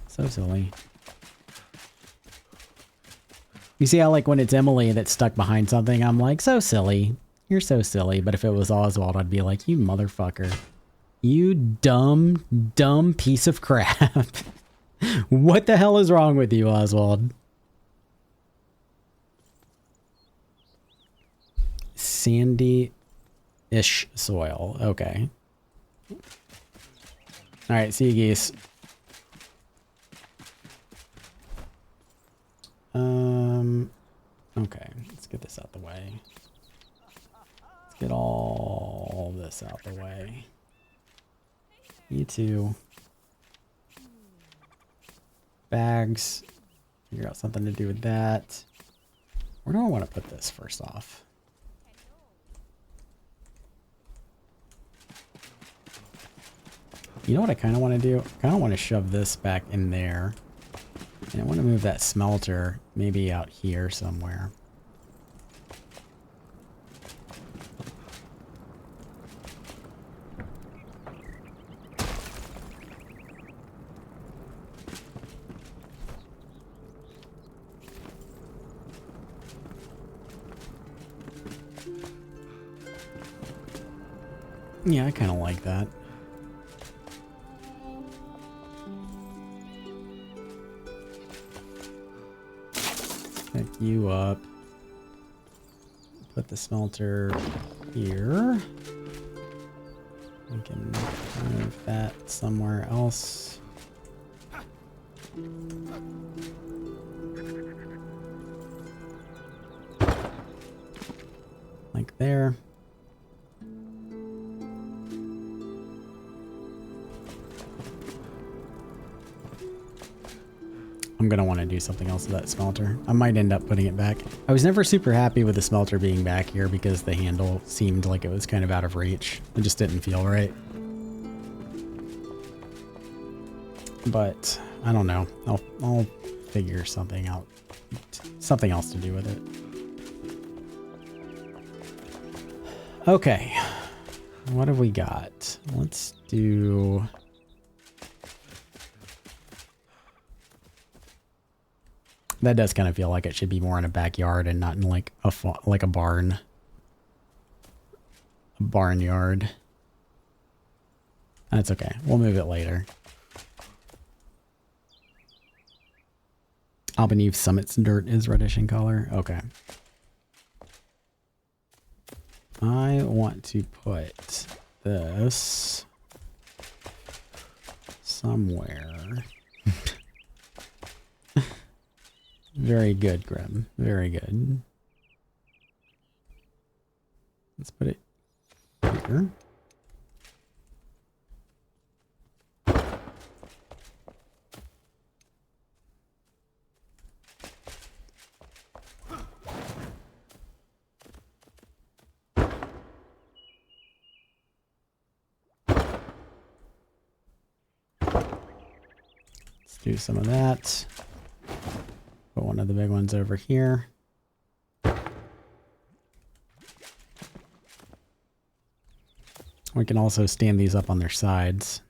So silly. You see how like when it's Emily that's stuck behind something, I'm like, so silly. You're so silly. But if it was Oswald, I'd be like, you motherfucker. You dumb piece of crap. What the hell is wrong with you, Oswald? Sandy-ish soil. Okay. Alright, see you geese. Okay, let's get this out the way. Let's get all this out the way. You too. Bags. Figure out something to do with that. Where do I want to put this first off? You know what I kind of want to do? I kind of want to shove this back in there. And I want to move that smelter maybe out here somewhere. Yeah, I kind of like that. Pick you up. Put the smelter here. We can move that somewhere else. Like there. I'm going to want to do something else with that smelter. I might end up putting it back. I was never super happy with the smelter being back here because the handle seemed like it was kind of out of reach. It just didn't feel right. But I don't know. I'll figure something out. Something else to do with it. Okay. What have we got? Let's do... That does kind of feel like it should be more in a backyard and not in like a barn. A barnyard. That's okay. We'll move it later. Albaneve Summit's dirt is reddish in color. Okay. I want to put this somewhere. Very good, Grim. Very good. Let's put it here. do some of that. Put one of the big ones over here. We can also stand these up on their sides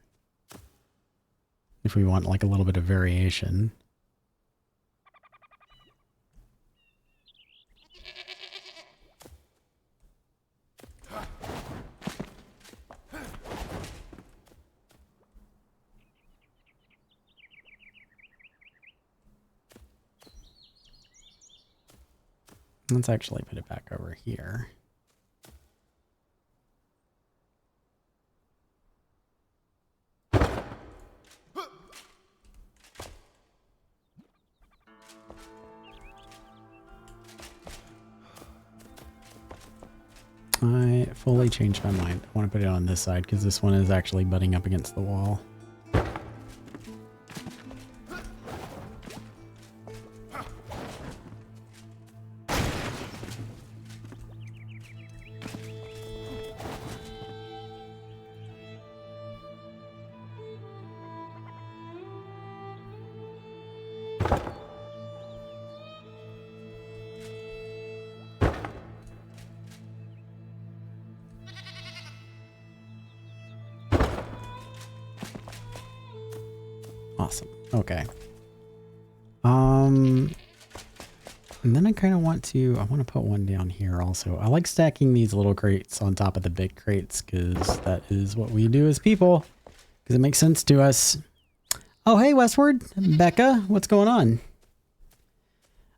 if we want like a little bit of variation. Let's actually put it back over here. I fully changed my mind. I want to put it on this side because this one is actually butting up against the wall. Awesome. Okay. And then I kind of want to, I want to put one down here also. I like stacking these little crates on top of the big crates because that is what we do as people. Because it makes sense to us. Oh, hey, Westward. Becca, what's going on?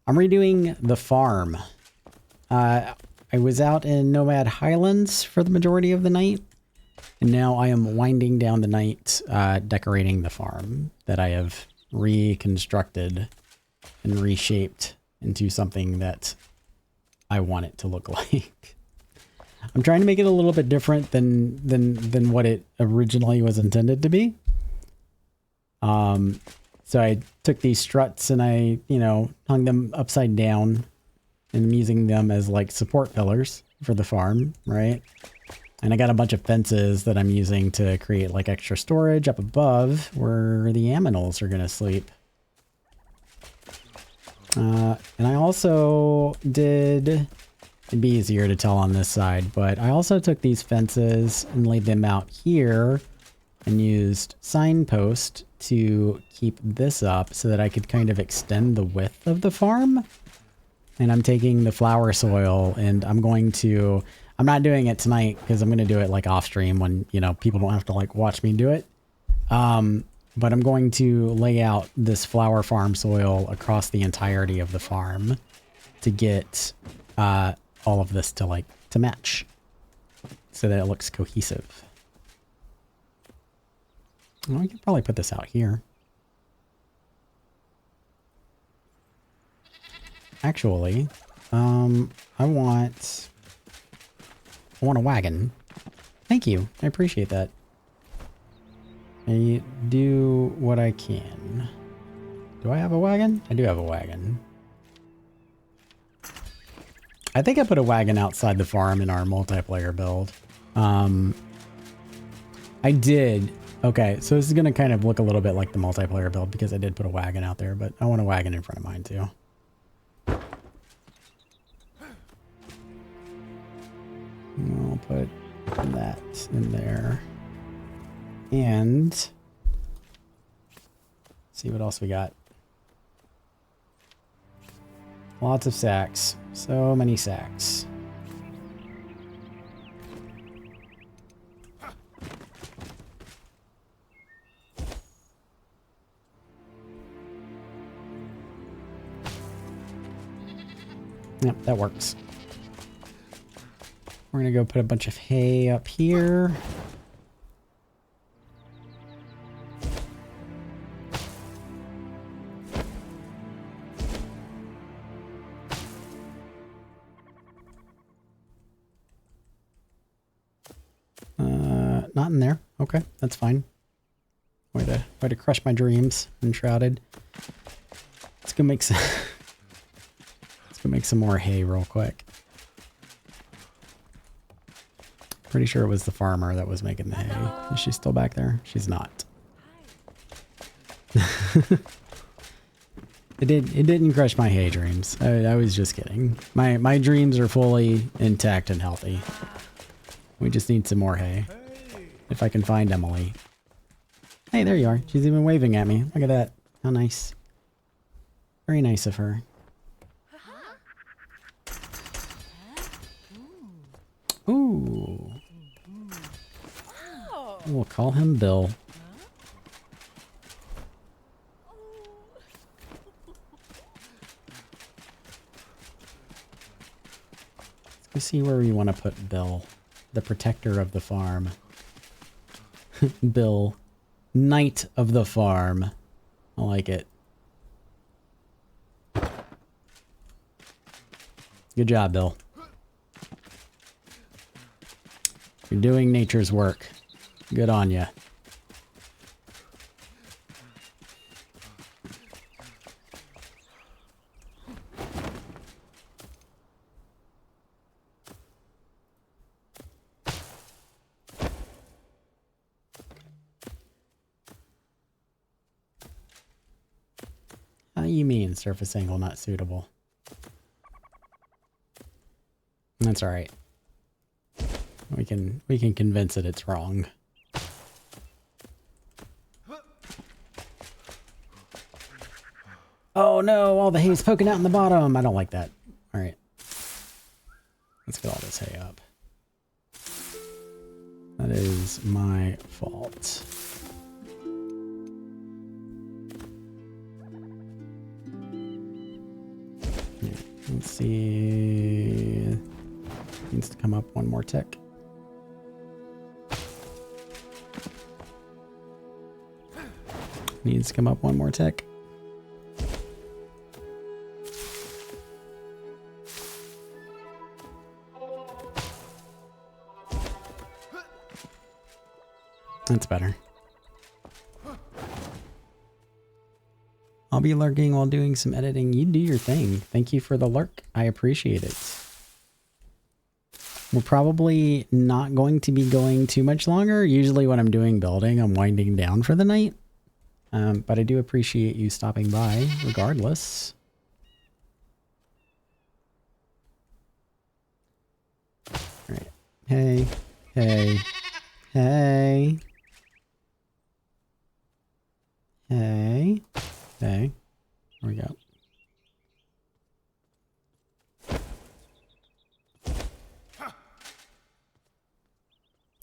I'm redoing the farm. I was out in Nomad Highlands for the majority of the night. And now I am winding down the night decorating the farm that I have reconstructed and reshaped into something that I want it to look like. I'm trying to make it a little bit different than what it originally was intended to be. So I took these struts and I, hung them upside down and I'm using them as like support pillars for the farm, right? And I got a bunch of fences that I'm using to create like extra storage up above where the aminals are going to sleep. And I also did, it'd be easier to tell on this side, but I also took these fences and laid them out here and used signpost to keep this up so that I could kind of extend the width of the farm. And I'm taking the flower soil and I'm not doing it tonight because I'm going to do it like off stream when, people don't have to like watch me do it. But I'm going to lay out this flower farm soil across the entirety of the farm to get all of this to match so that it looks cohesive. Well, we could probably put this out here. Actually, I want a wagon. Thank you. I appreciate that. I do what I can. Do I have a wagon? I do have a wagon. I think I put a wagon outside the farm in our multiplayer build. I did. Okay, so this is going to kind of look a little bit like the multiplayer build because I did put a wagon out there, but I want a wagon in front of mine too. I'll put that in there. And see what else we got. Lots of sacks. So many sacks. Yep, that works. We're gonna go put a bunch of hay up here. Not in there. Okay, that's fine. Way to crush my dreams, Enshrouded. Let's go make some. Let's go make some more hay real quick. Pretty sure it was the farmer that was making the hay. Is she still back there? She's not. It didn't crush my hay dreams. I was just kidding. My dreams are fully intact and healthy. We just need some more hay. If I can find Emily. Hey, there you are. She's even waving at me. Look at that. How nice. Very nice of her. Ooh. We'll call him Bill. Let's see where we want to put Bill, the protector of the farm. Bill, knight of the farm. I like it. Good job, Bill. You're doing nature's work. Good on ya. How you mean surface angle not suitable? That's all right. We can convince it it's wrong. Oh no, all the hay's poking out in the bottom. I don't like that. All right. Let's get all this hay up. That is my fault. Yeah, let's see. Needs to come up one more tick. Needs to come up one more tick. That's better. I'll be lurking while doing some editing. You do your thing. Thank you for the lurk. I appreciate it. We're probably not going to be going too much longer. Usually when I'm doing building, I'm winding down for the night. But I do appreciate you stopping by regardless. All right. Hey, hey, hey, hey, hey. There we go.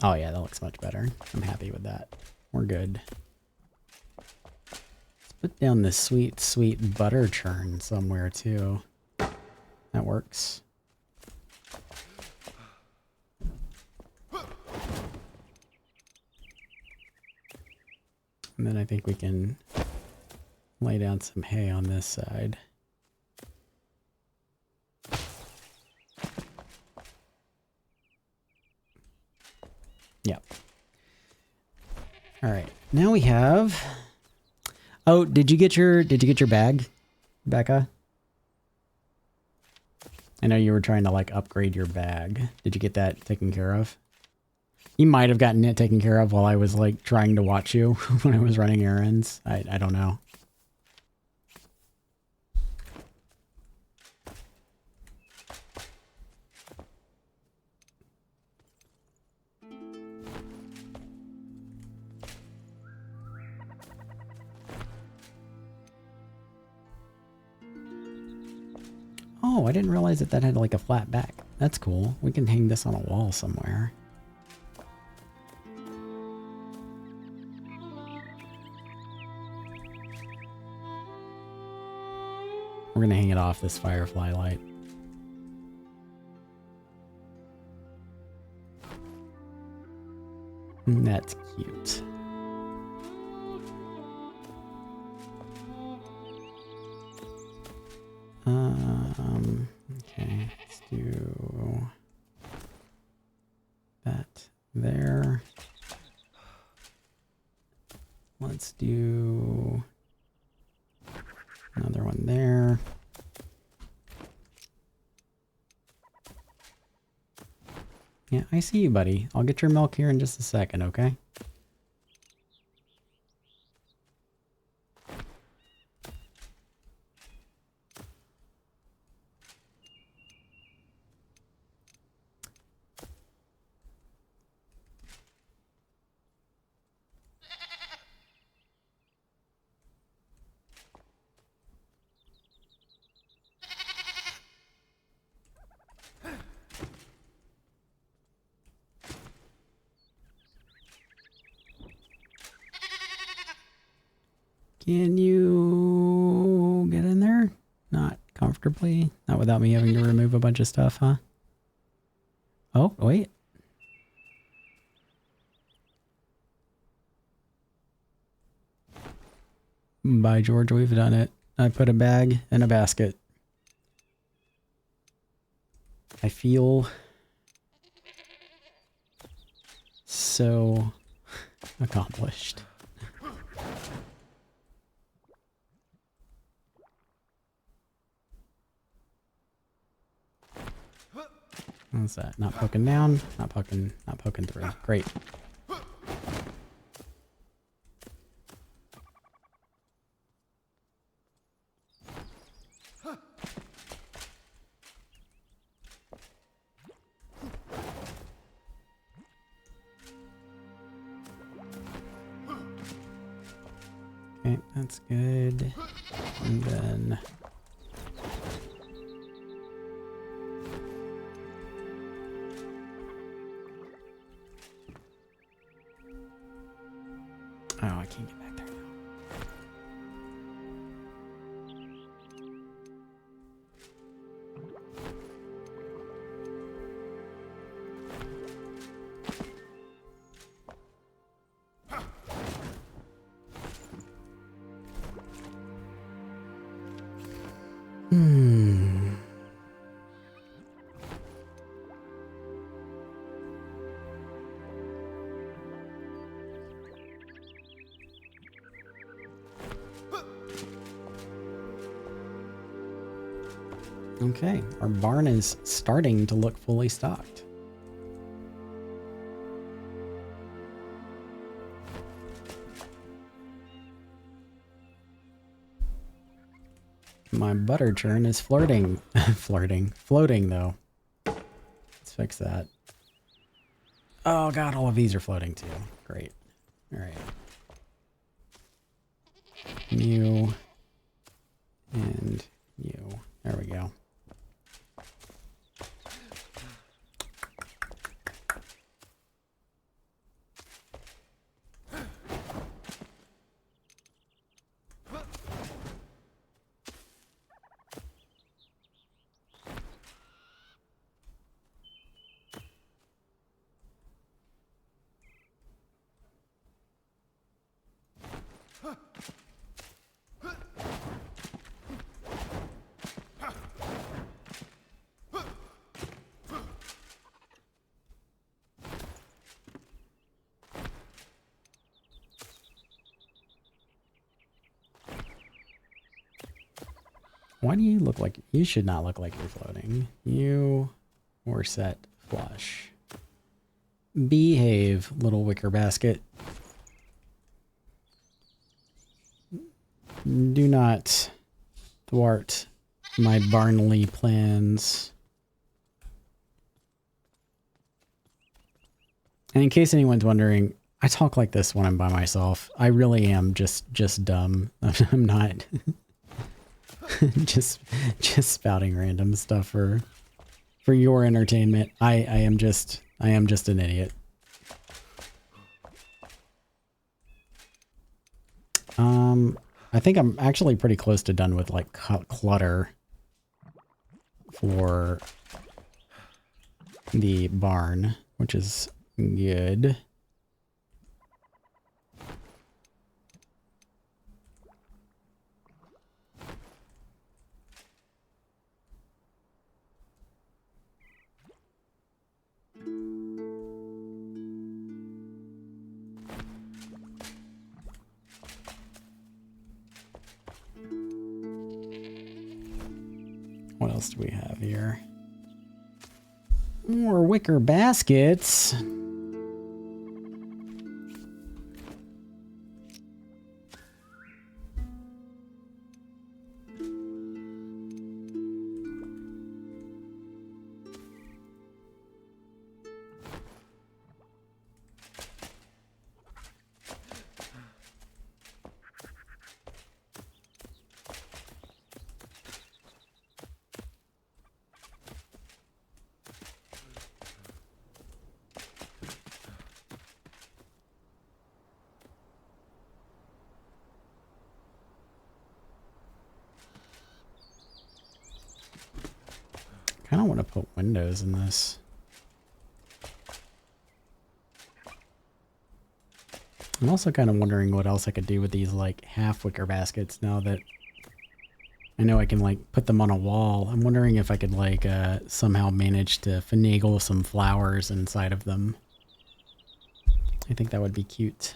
Oh yeah, that looks much better. I'm happy with that. We're good. Let's put down this sweet, sweet butter churn somewhere too. That works. And then I think we can lay down some hay on this side. Yep. All right. Now we have. Oh, did you get your bag, Becca? I know you were trying to like upgrade your bag. Did you get that taken care of? You might have gotten it taken care of while I was like trying to watch you when I was running errands. I don't know. Oh, I didn't realize that had like a flat back. That's cool. We can hang this on a wall somewhere. We're gonna hang it off this firefly light. That's cute. Okay, let's do that there. Let's do another one there. Yeah, I see you, buddy. I'll get your milk here in just a second, okay? Can you get in there? Not comfortably. Not without me having to remove a bunch of stuff, huh? Oh, wait. By George, we've done it. I put a bag in a basket. I feel so accomplished. What's that? Not poking down, not poking through. Great. Okay, that's good. And then oh, I can't get back there now. Okay, our barn is starting to look fully stocked. My butter churn is floating though. Let's fix that. Oh god, all of these are floating too. Great. All right. You and you. There we go. Why do you look like... You should not look like you're floating. You were set flush. Behave, little wicker basket. Do not thwart my Barnley plans. And in case anyone's wondering, I talk like this when I'm by myself. I really am just dumb. I'm not... just spouting random stuff for your entertainment. I am just an idiot. I think I'm actually pretty close to done with like clutter for the barn, which is good. What else do we have here? More wicker baskets. want to put windows in this. I'm also kind of wondering what else I could do with these like half wicker baskets now that I know I can like put them on a wall. I'm wondering if I could like somehow manage to finagle some flowers inside of them. I think that would be cute.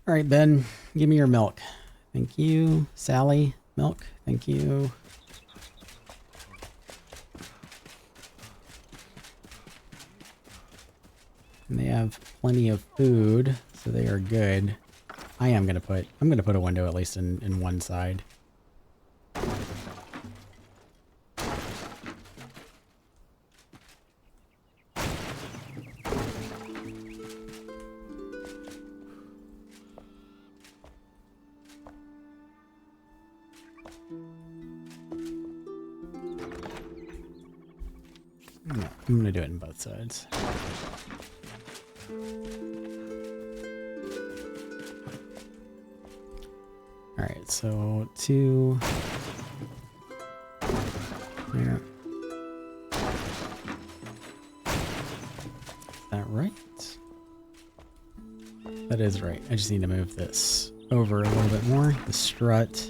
All right, Ben, give me your milk. Thank you. Sally, milk. Thank you. And they have plenty of food, so they are good. I'm gonna put a window at least in one side. No, I'm gonna do it in both sides. All right, so 2 there. Is that right? That is right. I just need to move this over a little bit more. The strut.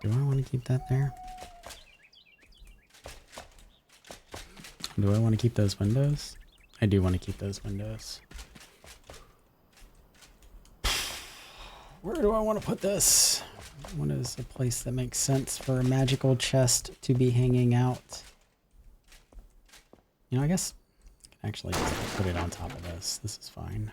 Do I want to keep that there? Do I want to keep those windows? I do want to keep those windows. Where do I want to put this? What is a place that makes sense for a magical chest to be hanging out? You know, I guess I can actually just put it on top of this. This is fine.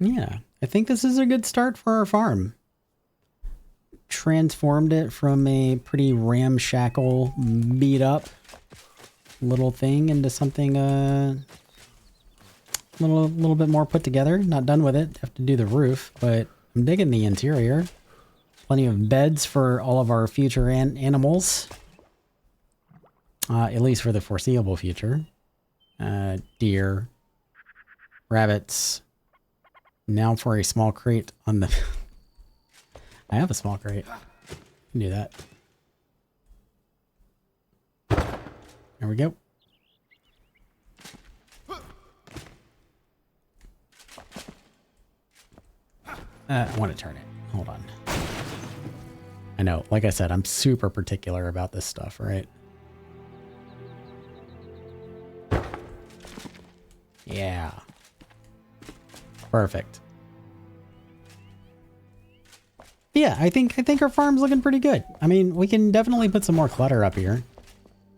Yeah, I think this is a good start for our farm. Transformed it from a pretty ramshackle, beat up little thing into something little bit more put together. Not done with it. Have to do the roof, but I'm digging the interior. Plenty of beds for all of our future animals. At least for the foreseeable future. Deer, rabbits. Now for a small crate on the... I have a small crate. I can do that. There we go. I want to turn it. Hold on. I know, like I said, I'm super particular about this stuff, right? Yeah. Perfect. Yeah, I think our farm's looking pretty good. I mean, we can definitely put some more clutter up here.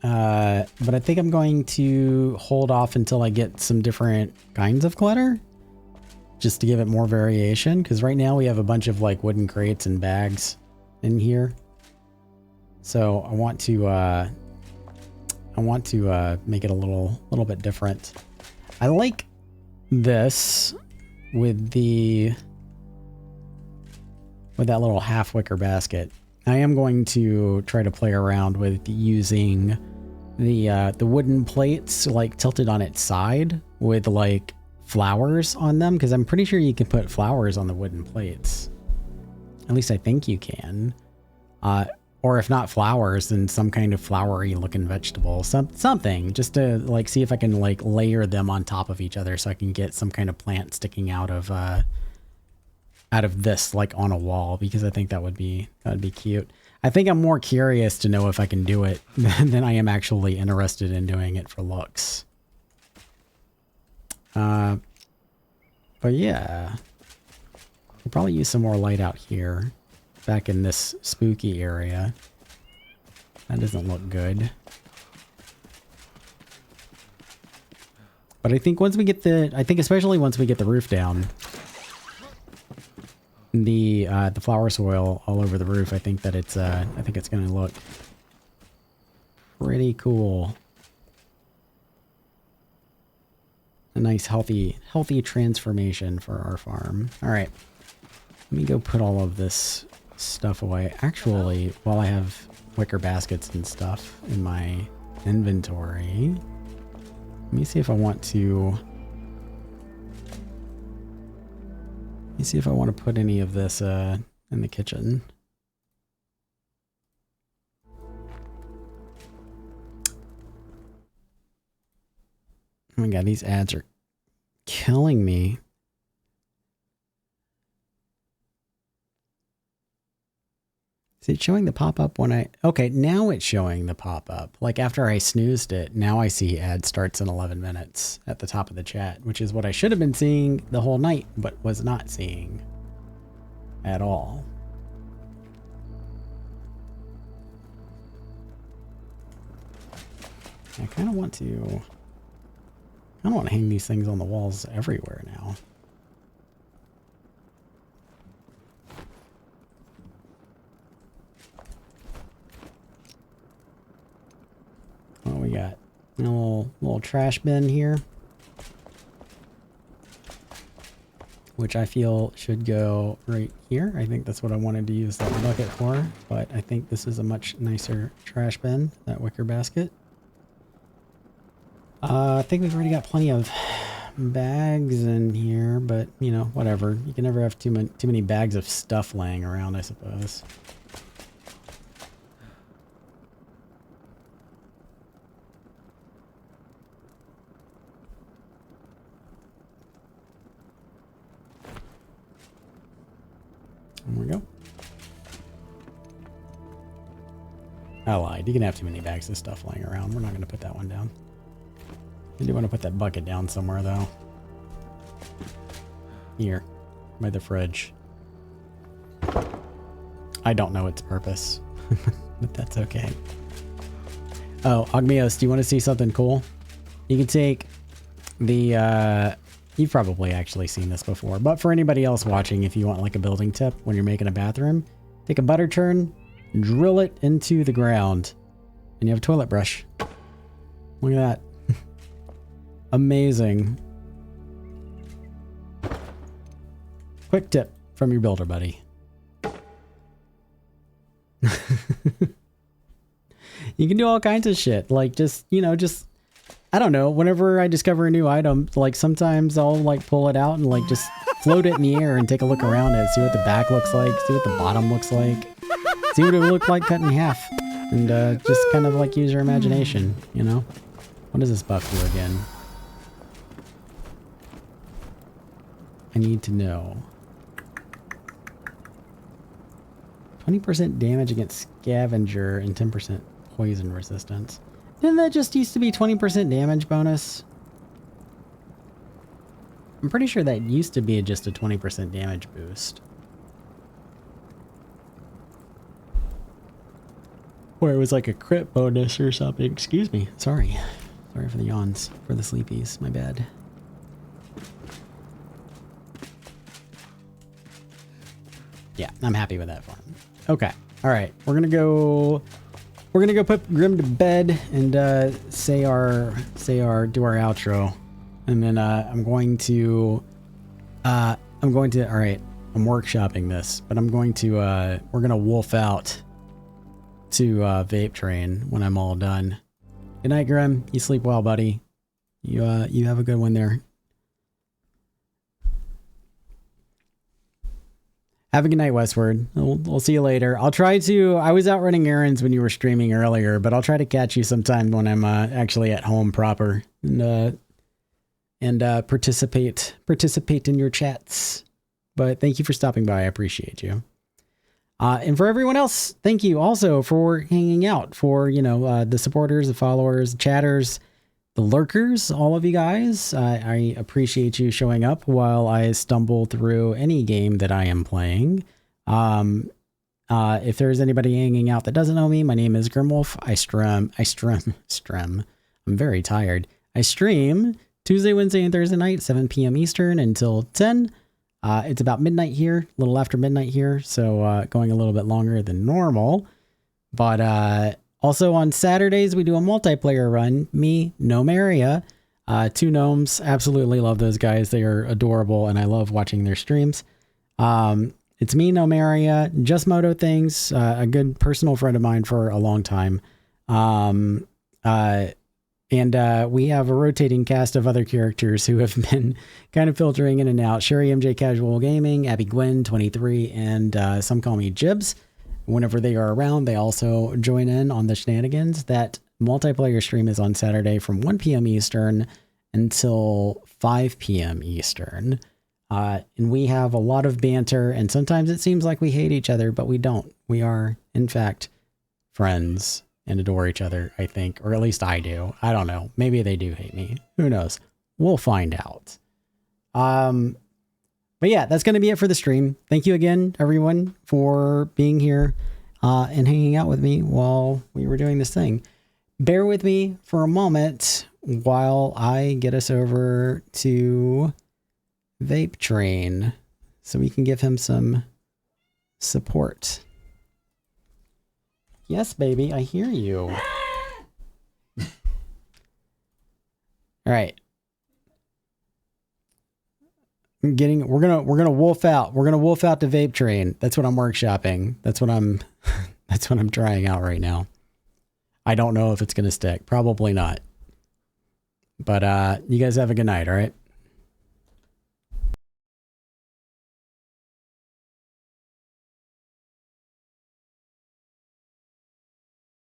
But I think I'm going to hold off until I get some different kinds of clutter. Just to give it more variation. Because right now we have a bunch of like wooden crates and bags in here. So I want to make it a little bit different. I like this with that little half wicker basket. I am going to try to play around with using the wooden plates like tilted on its side with like flowers on them, because I'm pretty sure you can put flowers on the wooden plates. At least I think you can. Or if not flowers, then some kind of flowery looking vegetable. Something just to like see if I can like layer them on top of each other so I can get some kind of plant sticking out of this like on a wall, because I think that'd be cute. I think I'm more curious to know if I can do it than I am actually interested in doing it for looks. But yeah, I'll probably use some more light out here. Back in this spooky area. That doesn't look good. But I think once we get especially once we get the roof down, the flower soil all over the roof, I think it's gonna look pretty cool. A nice healthy transformation for our farm. All right. Let me go put all of this stuff away. Actually, while I have wicker baskets and stuff in my inventory, let me see if I want to put any of this in the kitchen. Oh my god, these ads are killing me. Is it showing the pop-up when I... Okay, now it's showing the pop-up. Like after I snoozed it, now I see ad starts in 11 minutes at the top of the chat, which is what I should have been seeing the whole night, but was not seeing at all. I kind of want to hang these things on the walls everywhere now. What we got? A little trash bin here, which I feel should go right here. I think that's what I wanted to use that bucket for, but I think this is a much nicer trash bin, that wicker basket. I think we've already got plenty of bags in here, but you know, whatever. You can never have too many bags of stuff laying around, I suppose. There we go. I lied. You can have too many bags of stuff laying around. We're not going to put that one down. I do want to put that bucket down somewhere, though. Here. By the fridge. I don't know its purpose. But that's okay. Oh, Ogmios, do you want to see something cool? You can take the... You've probably actually seen this before, but for anybody else watching, if you want like a building tip when you're making a bathroom, take a butter churn, drill it into the ground, and you have a toilet brush. Look at that. Amazing. Quick tip from your builder buddy. You can do all kinds of shit, like just, you know, just... I don't know, whenever I discover a new item, like sometimes I'll like pull it out and like just float it in the air and take a look around it, see what the back looks like, see what the bottom looks like, see what it would look like cut in half, and just kind of like use your imagination, you know? What does this buff do again? I need to know. 20% damage against Scavenger and 10% poison resistance. Didn't that just used to be 20% damage bonus? I'm pretty sure that used to be just a 20% damage boost. Or it was like a crit bonus or something. Excuse me. Sorry. Sorry for the yawns. For the sleepies. My bad. Yeah, I'm happy with that farm. Okay. All right. We're going to go put Grim to bed and do our outro. And then all right, I'm workshopping this, but we're going to wolf out to Vape Train when I'm all done. Good night, Grim. You sleep well, buddy. You have a good one there. Have a good night, Westward. We'll see you later. I'll try to. I was out running errands when you were streaming earlier, but I'll try to catch you sometime when I'm actually at home proper and participate in your chats. But thank you for stopping by. I appreciate you. And for everyone else, thank you also for hanging out. For the supporters, the followers, the chatters, the lurkers, all of you guys. I appreciate you showing up while I stumble through any game that I am playing. If there's anybody hanging out that doesn't know me, my name is Grimwolf. I'm very tired. I stream Tuesday, Wednesday, and Thursday night, 7 p.m. Eastern until 10. It's about midnight here, a little after midnight here, so going a little bit longer than normal. But also on Saturdays, we do a multiplayer run. Me, Nomaria, 2 gnomes. Absolutely love those guys. They are adorable, and I love watching their streams. It's me, Nomaria, Just Moto Things, a good personal friend of mine for a long time. And we have a rotating cast of other characters who have been kind of filtering in and out. Sherry MJ Casual Gaming, Abby Gwen 23, and some call me Jibs. Whenever they are around, they also join in on the shenanigans. That multiplayer stream is on Saturday from 1 p.m. Eastern until 5 p.m. Eastern. And we have a lot of banter, and sometimes it seems like we hate each other, but we don't. We are, in fact, friends and adore each other, I think. Or at least I do. I don't know. Maybe they do hate me. Who knows? We'll find out. But yeah, that's going to be it for the stream. Thank you again, everyone, for being here and hanging out with me while we were doing this thing. Bear with me for a moment while I get us over to Vape Train so we can give him some support. Yes, baby, I hear you. All right. We're gonna wolf out. We're gonna wolf out the Vape Train. That's what I'm workshopping. That's what I'm trying out right now. I don't know if it's gonna stick. Probably not. But you guys have a good night, all right?